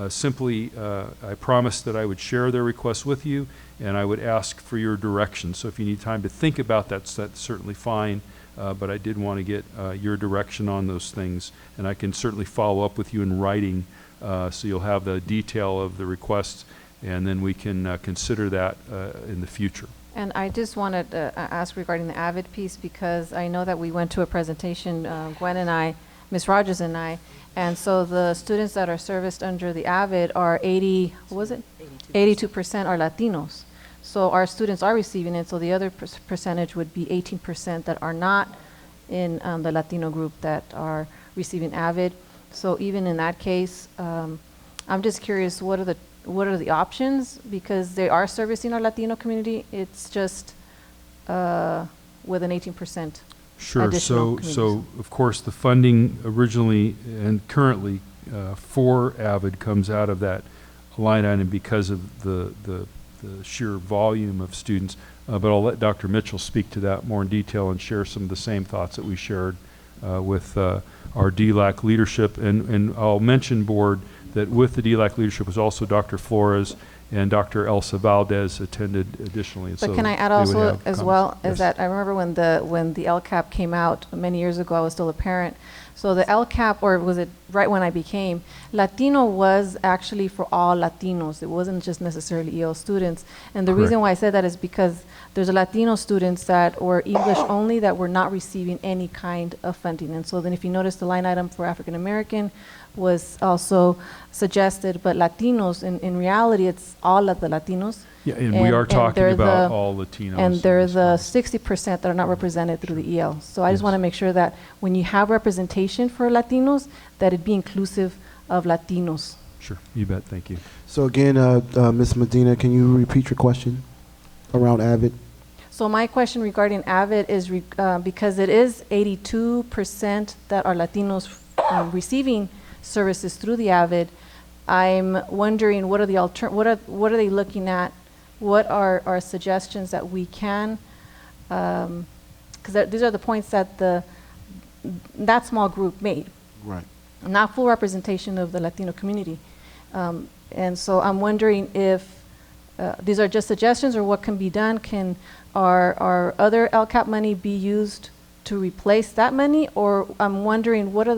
simply, I promised that I would share their requests with you, and I would ask for your direction. So if you need time to think about that, that's certainly fine. But I did want to get your direction on those things, and I can certainly follow up with you in writing, so you'll have the detail of the requests, and then we can consider that in the future. And I just wanted to ask regarding the AVID piece, because I know that we went to a presentation, Gwen and I, Ms. Rogers and I, and so the students that are serviced under the AVID are 82% are Latinos. So our students are receiving it, so the other percentage would be 18% that are not in the Latino group that are receiving AVID. So even in that case, I'm just curious, what are the options? Because they are servicing our Latino community. It's just with an 18% Sure. additional So of course the funding originally and currently for AVID comes out of that line item because of the sheer volume of students. But I'll let Dr. Mitchell speak to that more in detail and share some of the same thoughts that we shared with our DLAC leadership. And I'll mention, board, that with the DLAC leadership was also Dr. Flores and Dr. Elsa Valdez attended additionally. But So can I add they would also have as comments. well, Yes. is that I remember when the LCAP came out many years ago, I was still a parent. So the LCAP, or was it right when I became, Latino was actually for all Latinos. It wasn't just necessarily EL students. And the reason Correct. why I said that is because there's a Latino students that were English only that were not receiving any kind of funding. And so then if you notice, the line item for African American was also suggested, but Latinos, in reality, it's all of the Latinos. Yeah, and we are talking they're about the- all Latinos. And in they're this the one. 60% that are not represented through the EL. So I just Yes. want to make sure that when you have representation for Latinos, that it be inclusive of Latinos. Sure, you bet, thank you. So again, Ms. Medina, can you repeat your question around AVID? So my question regarding AVID is because it is 82% that are Latinos receiving services through the AVID. I'm wondering what are the what are they looking at? What are suggestions that we can? Because these are the points that that small group made. Right. Not full representation of the Latino community. And so I'm wondering if these are just suggestions or what can be done. Can our other LCAP money be used to replace that money? Or I'm wondering what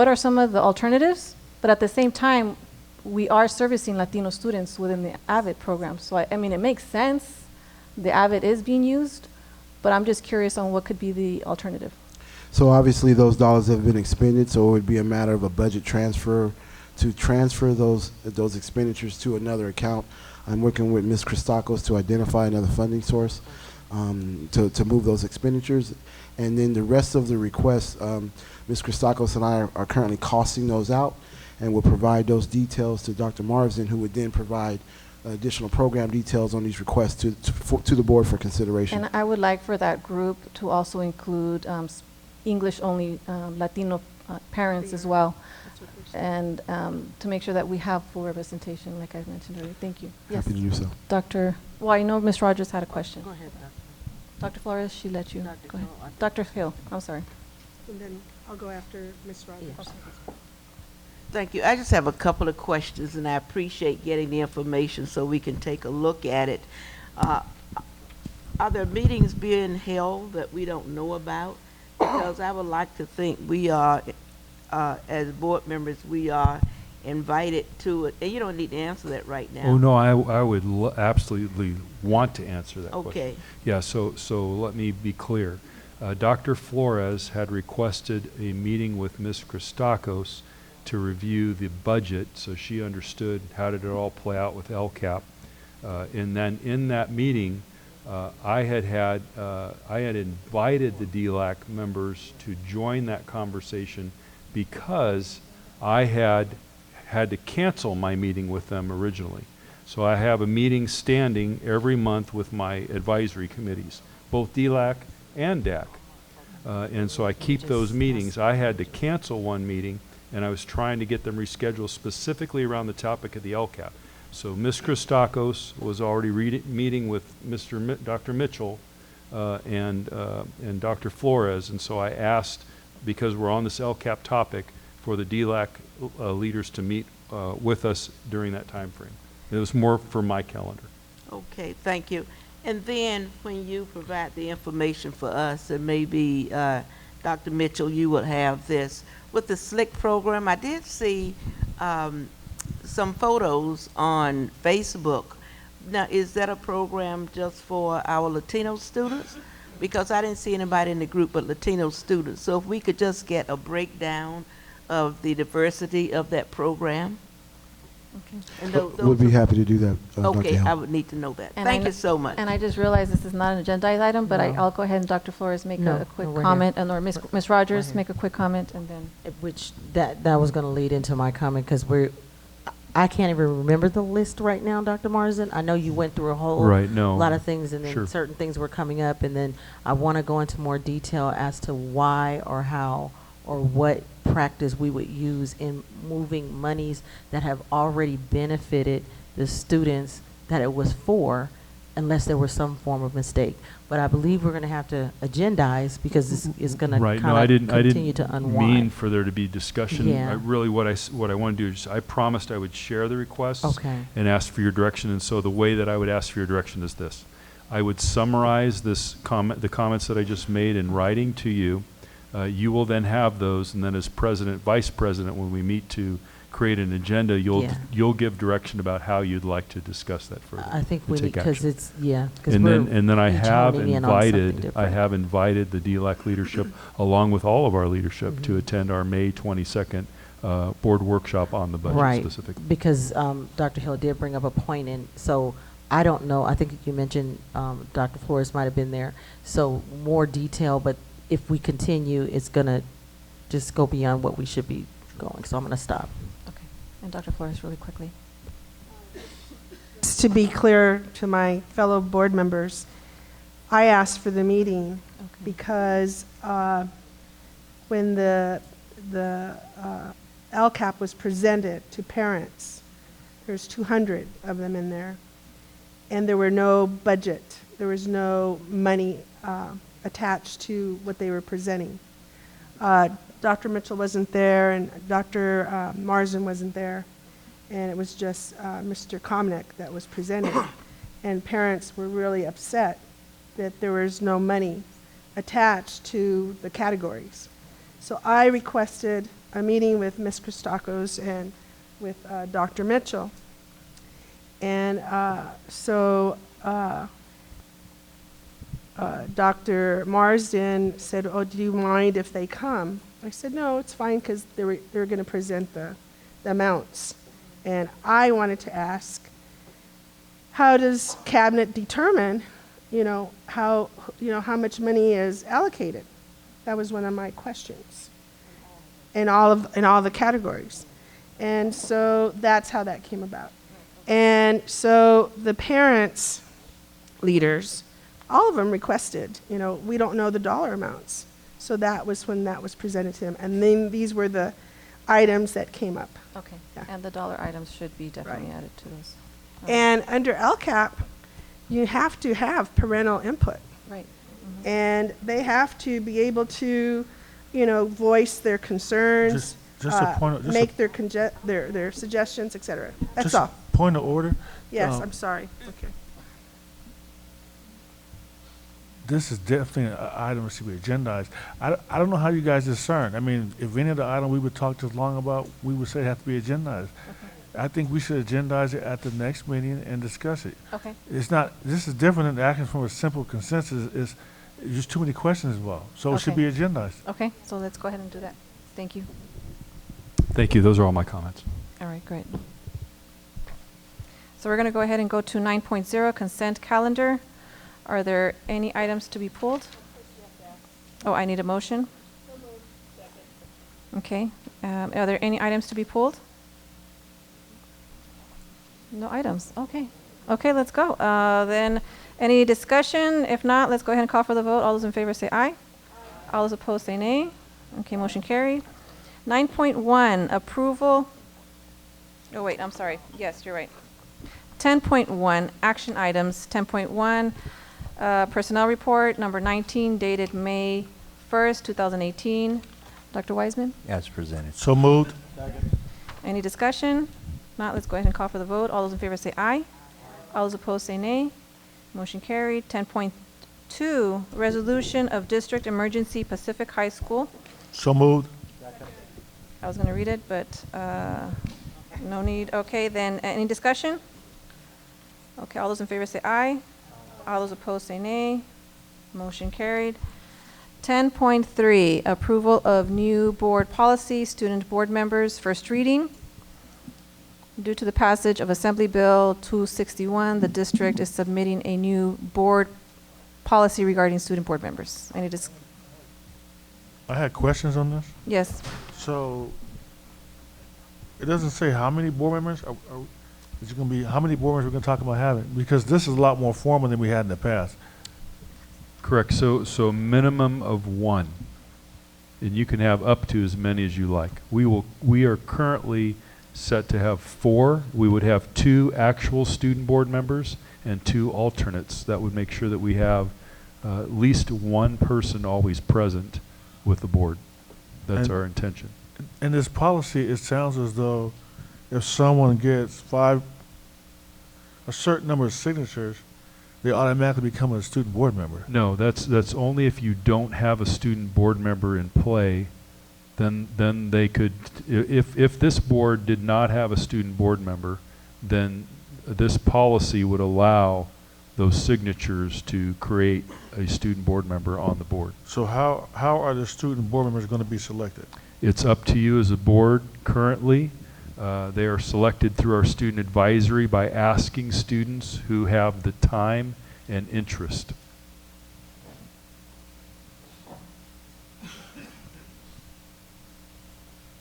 are some of the alternatives? But at the same time, we are servicing Latino students within the AVID program. So I mean, it makes sense. The AVID is being used, but I'm just curious on what could be the alternative. So obviously those dollars have been expended, so it would be a matter of a budget transfer to transfer those expenditures to another account. I'm working with Ms. Christakos to identify another funding source to move those expenditures. And then the rest of the requests, Ms. Christakos and I are currently costing those out, and will provide those details to Dr. Marsden, who would then provide additional program details on these requests to the board for consideration. And I would like for that group to also include English-only Latino parents as well, and to make sure that we have full representation, like I mentioned earlier. Thank you. Yes. Happy to do so. Dr. Well, I know Ms. Rogers had a question. Go ahead, Dr. Flores, she let you. Dr. Go ahead. Hill, Dr. Hill, I'm sorry. And then I'll go after Ms. Rogers. Yes. Thank you. I just have a couple of questions, and I appreciate getting the information so we can take a look at it. Are there meetings being held that we don't know about? Because I would like to think we are, as board members, we are invited to it. And you don't need to answer that right now. Oh, no, I would absolutely want to answer that question. Okay. Yeah, so let me be clear. Dr. Flores had requested a meeting with Ms. Christakos to review the budget, so she understood how did it all play out with LCAP. And then in that meeting, I had invited the DLAC members to join that conversation because I had to cancel my meeting with them originally. So I have a meeting standing every month with my advisory committees, both DLAC and DAC. And so I keep those meetings. I had to cancel one meeting, and I was trying to get them rescheduled specifically around the topic of the LCAP. So Ms. Christakos was already meeting with Dr. Mitchell and Dr. Flores, and so I asked, because we're on this LCAP topic, for the DLAC leaders to meet with us during that time frame. It was more for my calendar. Okay, thank you. And then when you provide the information for us, and maybe Dr. Mitchell, you will have this. With the SLIC program, I did see some photos on Facebook. Now, is that a program just for our Latino students? Because I didn't see anybody in the group but Latino students. So if we could just get a breakdown of the diversity of that program. Okay. And Would be happy to do that, Dr. Okay, Hill. I would need to know that. And Thank you so much. And I just realized this is not an agendized item, but No. I'll go ahead and Dr. Flores make No, a quick no, we're comment, here. and or Ms. Rogers make a quick comment, and then. Which that was going to lead into my comment, because I can't even remember the list right now, Dr. Marsden. I know you went through a whole lot of things, and then certain things were coming up, and then I want to go into more detail as to why or how or what practice we would use in moving monies that have already benefited the students that it was for unless there was some form of mistake. But I believe we're going to have to agendize because this is going to Right, no, kind I of continue to didn't unwind. mean for there to be discussion. Yeah. I really, what I want to do is, I promised I would share the requests Okay. and ask for your direction, and so the way that I would ask for your direction is this. I would summarize the comments that I just made in writing to you. You will then have those, and then as president, vice president, when we meet to create an agenda, you'll give direction about how you'd like to discuss that further. I think we need, take because action. it's, yeah. 'Cause And we're then I each have honing in on something invited the DLAC leadership, along with all of our leadership, to attend our May 22nd board workshop on the budget Right, specifically. because Dr. Hill did bring up a point, and so I don't know, I think you mentioned Dr. Flores might have been there, so more detail, but if we continue, it's going to just go beyond what we should be going, so I'm going to stop. Okay. And Dr. Flores, really quickly. Just to be clear to my fellow board members, I asked for the meeting because when the LCAP was presented to parents, there's 200 of them in there, and there were no budget. There was no money attached to what they were presenting. Dr. Mitchell wasn't there, and Dr. Marsden wasn't there, and it was just Mr. Komnick that was presenting. And parents were really upset that there was no money attached to the categories. So I requested a meeting with Ms. Christakos and with Dr. Mitchell. And Dr. Marsden said, oh, do you mind if they come? I said, no, it's fine, because they're going to present the amounts. And I wanted to ask, how does cabinet determine, how much money is allocated? That was one of my questions in all the categories. And so that's how that came about. And so the parents, leaders, all of them requested, we don't know the dollar amounts. So that was when that was presented to them. And then these were the items that came up. Okay. Yeah. And the dollar items should be definitely added to those. And under LCAP, you have to have parental input. Right. Mm-hmm. And they have to be able to, voice their concerns, Just a point of, make their suggestions, et cetera. That's just all. A point of order. Yes, I'm sorry. Okay. This is definitely an item that should be agendized. I don't know how you guys discern. I mean, if any of the item we would talk this long about, we would say it has to be agendized. Okay. I think we should agendize it at the next meeting and discuss it. Okay. It's not, this is different than acting from a simple consensus. It's just too many questions involved. So it should be agendized. Okay, so let's go ahead and do that. Thank you. Thank you. Those are all my comments. All right, great. So we're going to go ahead and go to 9.0, consent calendar. Are there any items to be pulled? Oh, I need a motion. Okay. Are there any items to be pulled? No items. Okay. Okay, let's go. Then any discussion? If not, let's go ahead and call for the vote. All those in favor say aye. All those opposed say nay. Okay, motion carried. 9.1, approval. Oh, wait, I'm sorry. Yes, you're right. 10.1, action items. 10.1, personnel report, number 19, dated May 1st, 2018. Dr. Wiseman? As presented. So moved. Any discussion? Not, let's go ahead and call for the vote. All those in favor say aye. All those opposed say nay. Motion carried. 10.2, resolution of District Emergency Pacific High School. So moved. I was going to read it, but no need. Okay, then any discussion? Okay, all those in favor say aye. All those opposed say nay. Motion carried. 10.3, approval of new board policy, student board members, first reading. Due to the passage of Assembly Bill 261, the district is submitting a new board policy regarding student board members. Any I had questions on this. Yes. So it doesn't say how many board members is it going to be, how many board members we're going to talk about having? Because this is a lot more formal than we had in the past. Correct. So minimum of one, and you can have up to as many as you like. We are currently set to have 4. We would have 2 actual student board members and 2 alternates. That would make sure that we have at least one person always present with the board. That's our intention. In this policy, it sounds as though if someone gets a certain number of signatures, they automatically become a student board member. No, that's only if you don't have a student board member in play. Then they could, if this board did not have a student board member, then this policy would allow those signatures to create a student board member on the board. So how are the student board members going to be selected? It's up to you as a board currently. They are selected through our student advisory by asking students who have the time and interest.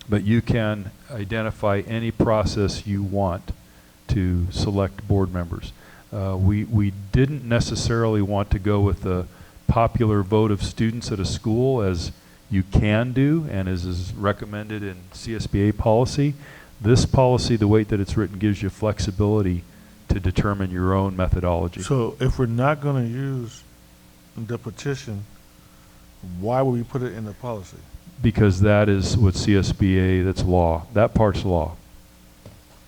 But you can identify any process you want to select board members. We didn't necessarily want to go with the popular vote of students at a school, as you can do and as is recommended in CSBA policy. This policy, the way that it's written, gives you flexibility to determine your own methodology. So if we're not going to use the petition, why would we put it in the policy? Because that is what CSBA, that's law. That part's law.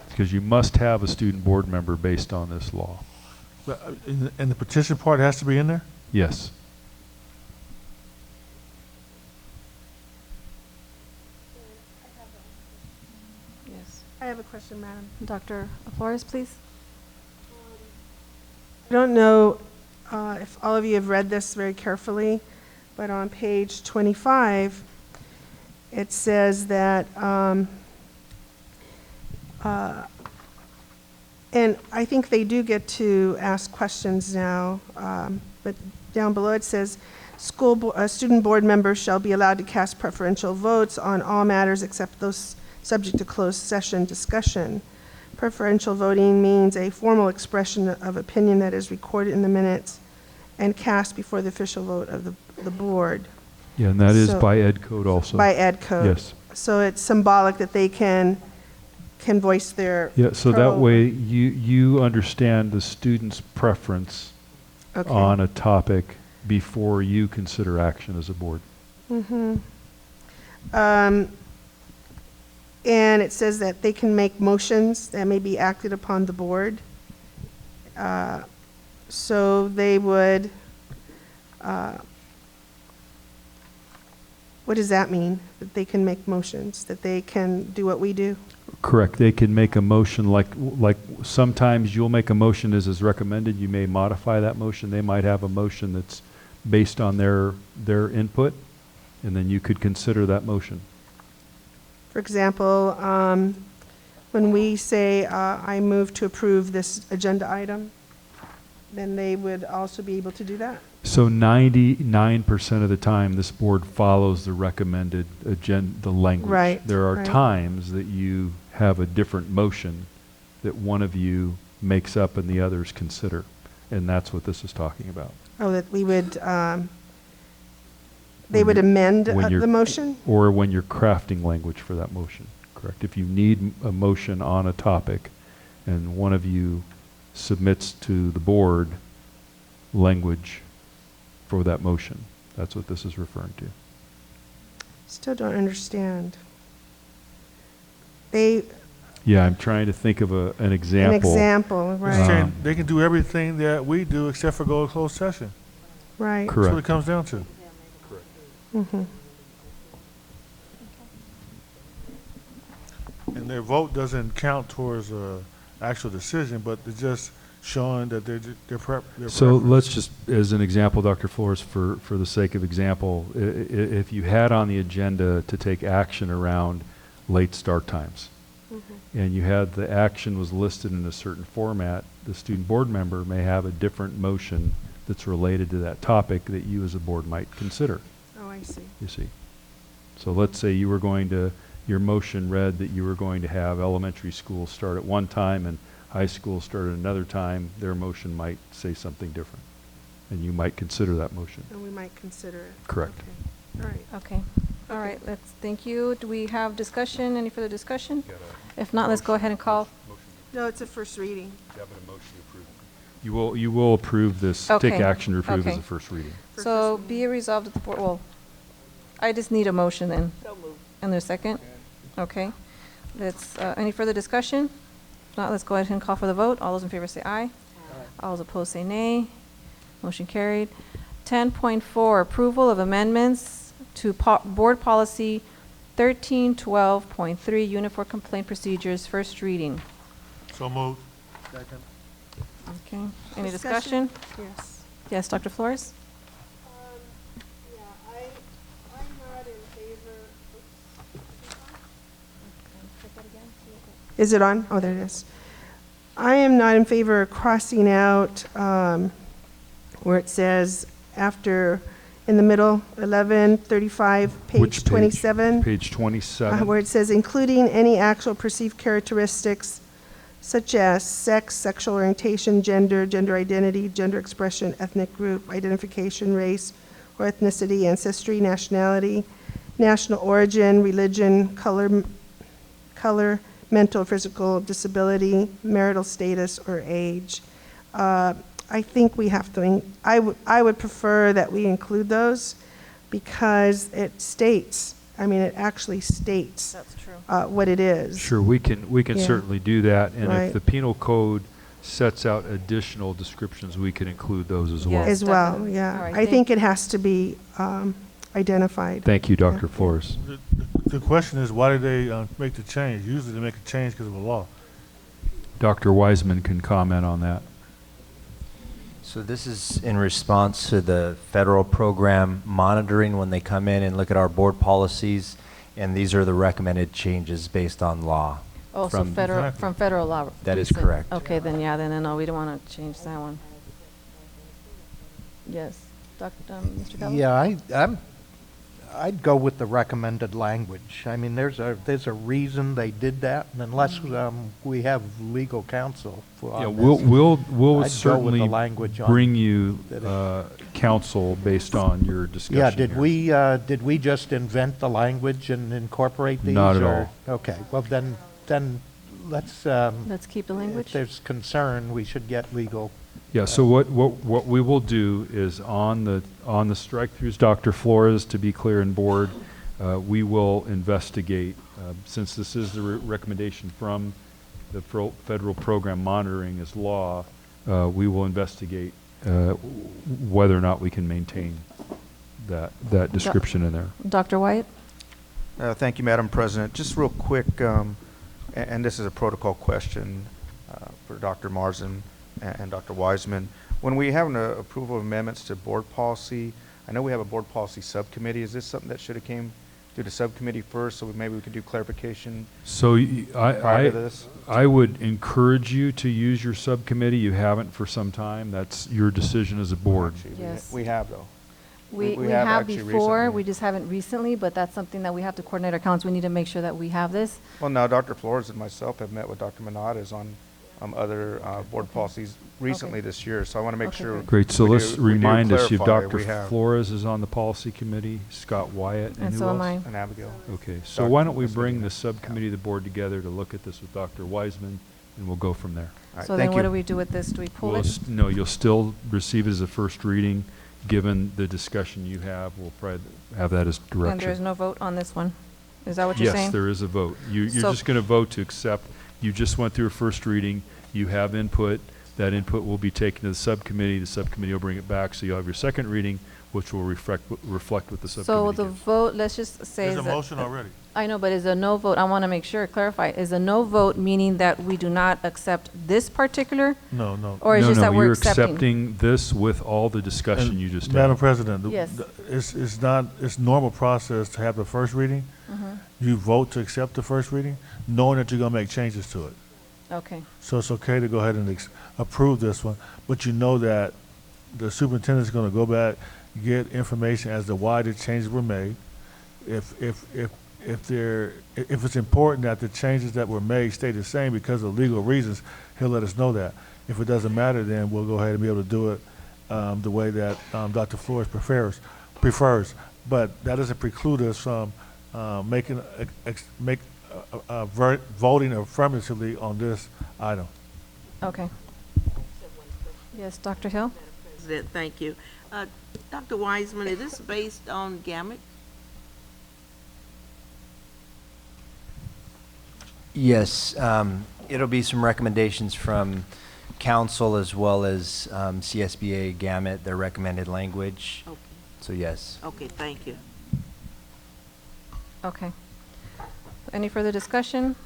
Because you must have a student board member based on this law. But, and the petition part has to be in there? Yes. Yes. I have a question, Madam. Dr. Flores, please. I don't know if all of you have read this very carefully, but on page 25, it says that, and I think they do get to ask questions now, but down below it says, student board members shall be allowed to cast preferential votes on all matters except those subject to closed session discussion. Preferential voting means a formal expression of opinion that is recorded in the minutes and cast before the official vote of the board. Yeah, and that is by ed code also. By ed code. Yes. So it's symbolic that they can voice their Yeah, so that way you understand the student's preference on a topic before you consider action as a board. Mm-hmm. And it says that they can make motions that may be acted upon the board. So they would, what does that mean? That they can make motions, that they can do what we do? Correct. They can make a motion like sometimes you'll make a motion as is recommended. You may modify that motion. They might have a motion that's based on their input, and then you could consider that motion. For example, when we say I move to approve this agenda item, then they would also be able to do that? So 99% of the time, this board follows the recommended agenda, the language. Right. There are right. times that you have a different motion that one of you makes up and the others consider. And that's what this is talking about. Oh, that we would, they would amend the motion? Or when you're crafting language for that motion, correct? If you need a motion on a topic and one of you submits to the board language for that motion, that's what this is referring to. Still don't understand. Yeah, I'm trying to think of an example. An example, right. They can do everything that we do except for go to closed session. Right. Correct. That's what it comes down to. Correct. Mm-hmm. And their vote doesn't count towards an actual decision, but it's just showing that they're So let's just, as an example, Dr. Flores, for the sake of example, if you had on the agenda to take action around late start times, and you had the action was listed in a certain format, the student board member may have a different motion that's related to that topic that you as a board might consider. Oh, I see. You see. So let's say you were going to, your motion read that you were going to have elementary school start at one time and high school start at another time. Their motion might say something different, and you might consider that motion. And we might consider it. Correct. Okay. All right. Okay. All right, thank you. Do we have discussion, any further discussion? If not, let's go ahead and call. No, it's a first reading. You will approve this, take Okay. action to approve as Okay. a first reading. So be it resolved at the board, well, I just need a motion then. So moved. And there's a second? Okay. Let's, any further discussion? If not, let's go ahead and call for the vote. All those in favor say aye. All those opposed say nay. Motion carried. 10.4, approval of amendments to Board Policy 1312.3, Uniform Complaint Procedures, first reading. So moved. Second. Okay. Any discussion? Yes. Yes, Dr. Flores? I'm not in favor. Is it on? Oh, there it is. I am not in favor of crossing out where it says after, in the middle, 1135, Which page 27. Page 27. Where it says, including any actual perceived characteristics such as sex, sexual orientation, gender, gender identity, gender expression, ethnic group, identification, race or ethnicity, ancestry, nationality, national origin, religion, color, mental or physical disability, marital status, or age. I think we have to, I would prefer that we include those because it states, it actually states That's true. what it is. Sure, we can Yeah. certainly do that. And Right. if the penal code sets out additional descriptions, we can include those as well. Yes. As well, definitely. yeah. All right, I think it has to be identified. Thank you, Dr. Flores. The question is, why did they make the change? Usually they make a change because of a law. Dr. Wiseman can comment on that. So this is in response to the federal program monitoring when they come in and look at our board policies, and these are the recommended changes based on law. Oh, so from- from federal law. That is recent. correct. Okay, then, yeah, then, no, we don't want to change that one. Yes, Mr. Calvo? Yeah, I'd go with the recommended language. I mean, there's a reason they did that, and unless we have legal counsel for Yeah, on we'll this, we'll I'd go with certainly the language on bring you that counsel based on your discussion. Yeah, here. did we just invent the language and incorporate these? Not at or- all. Okay, well then let's. Let's keep the language. If there's concern, we should get legal. Yeah, so what we will do is on the strike-throughs, Dr. Flores, to be clear and board, we will investigate, since this is the recommendation from the federal program monitoring as law, we will investigate whether or not we can maintain that description in there. Dr. Wyatt? Thank you, Madam President. Just real quick, and this is a protocol question for Dr. Marsden and Dr. Wiseman. When we have an approval of amendments to board policy, I know we have a board policy subcommittee. Is this something that should have came through the subcommittee first, so maybe we could do clarification So prior to this? I would encourage you to use your subcommittee. You haven't for some time. That's your decision as a board. Actually, Yes. we have, though. We have have actually before, recently. we just haven't recently, but that's something that we have to coordinate our council. We need to make sure that we have this. Well, now, Dr. Flores and myself have met with Dr. Menades on other board policies recently this year, so I want to make Okay, sure. Great, so we let's do- we do remind us, you have clarify Dr. we have. Flores is on the policy committee, Scott Wyatt, and And who so am else? I. And Abigail. Okay, so Dr. why don't we Ms. bring Medina. the subcommittee of the board together to look at this with Dr. Wiseman, and we'll go from there. All right, So then thank what you. do we do with this? Do we pull We'll it? No, you'll still receive it as a first reading, given the discussion you have. We'll probably have that as direction. And there's no vote on this one? Is that what you're saying? Yes, there is a vote. You're So- just going to vote to accept. You just went through a first reading. You have input. That input will be taken to the subcommittee. The subcommittee will bring it back, so you'll have your second reading, which will reflect what the So subcommittee the gives. vote, let's just say. There's a is that- motion already. I know, but is a no vote, I want to make sure, clarify, is a no vote meaning that we do not accept this particular? No, no. Or is just that we're you're accepting? accepting this with all the discussion And you just had. Madam President, Yes. it's normal process to have the first reading. Mhm. You vote to accept the first reading, knowing that you're going to make changes to it. Okay, So it's okay to go ahead and approve this one, but you know that the superintendent's going to go back, get information as to why the changes were made. If it's important that the changes that were made stay the same because of legal reasons, he'll let us know that. If it doesn't matter, then we'll go ahead and be able to do it the way that Dr. Flores prefers. But that doesn't preclude us from voting affirmatively on this item. okay. Yes, Dr. Hill? President, thank you. Dr. Wiseman, is this based on gamut? Yes, it'll be some recommendations from council as well as CSBA gamut, their recommended language. Okay. So yes. Okay, thank you. Okay. Any further discussion?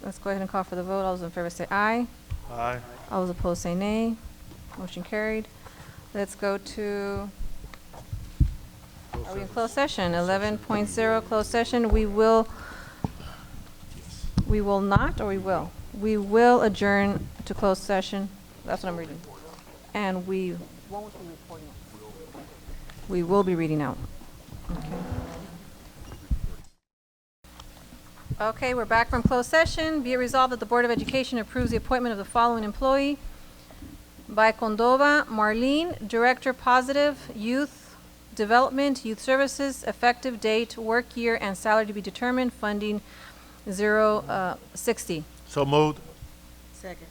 Let's go ahead and call for the vote. All those in favor say aye. Aye. All those opposed say nay. Motion carried. Let's go to, are we in closed session? 11.0 closed session. We will not, or we will? We will adjourn to closed session. That's what I'm reading. And we won't be reporting it. We will be reading out. Okay. Okay, we're back from closed session. Be it resolved that the Board of Education approves the appointment of the following employee. By Condova Marlene, Director Positive Youth Development, Youth Services, effective date, work year, and salary to be determined, funding 060. So moved. Second.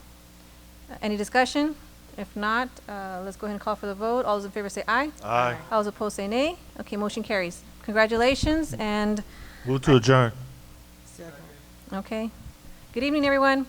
Any discussion? If not, let's go ahead and call for the vote. All those in favor say aye. Aye. All those opposed say nay. Okay, motion carries. Congratulations, and Move to adjourn. Second. okay. Good evening, everyone.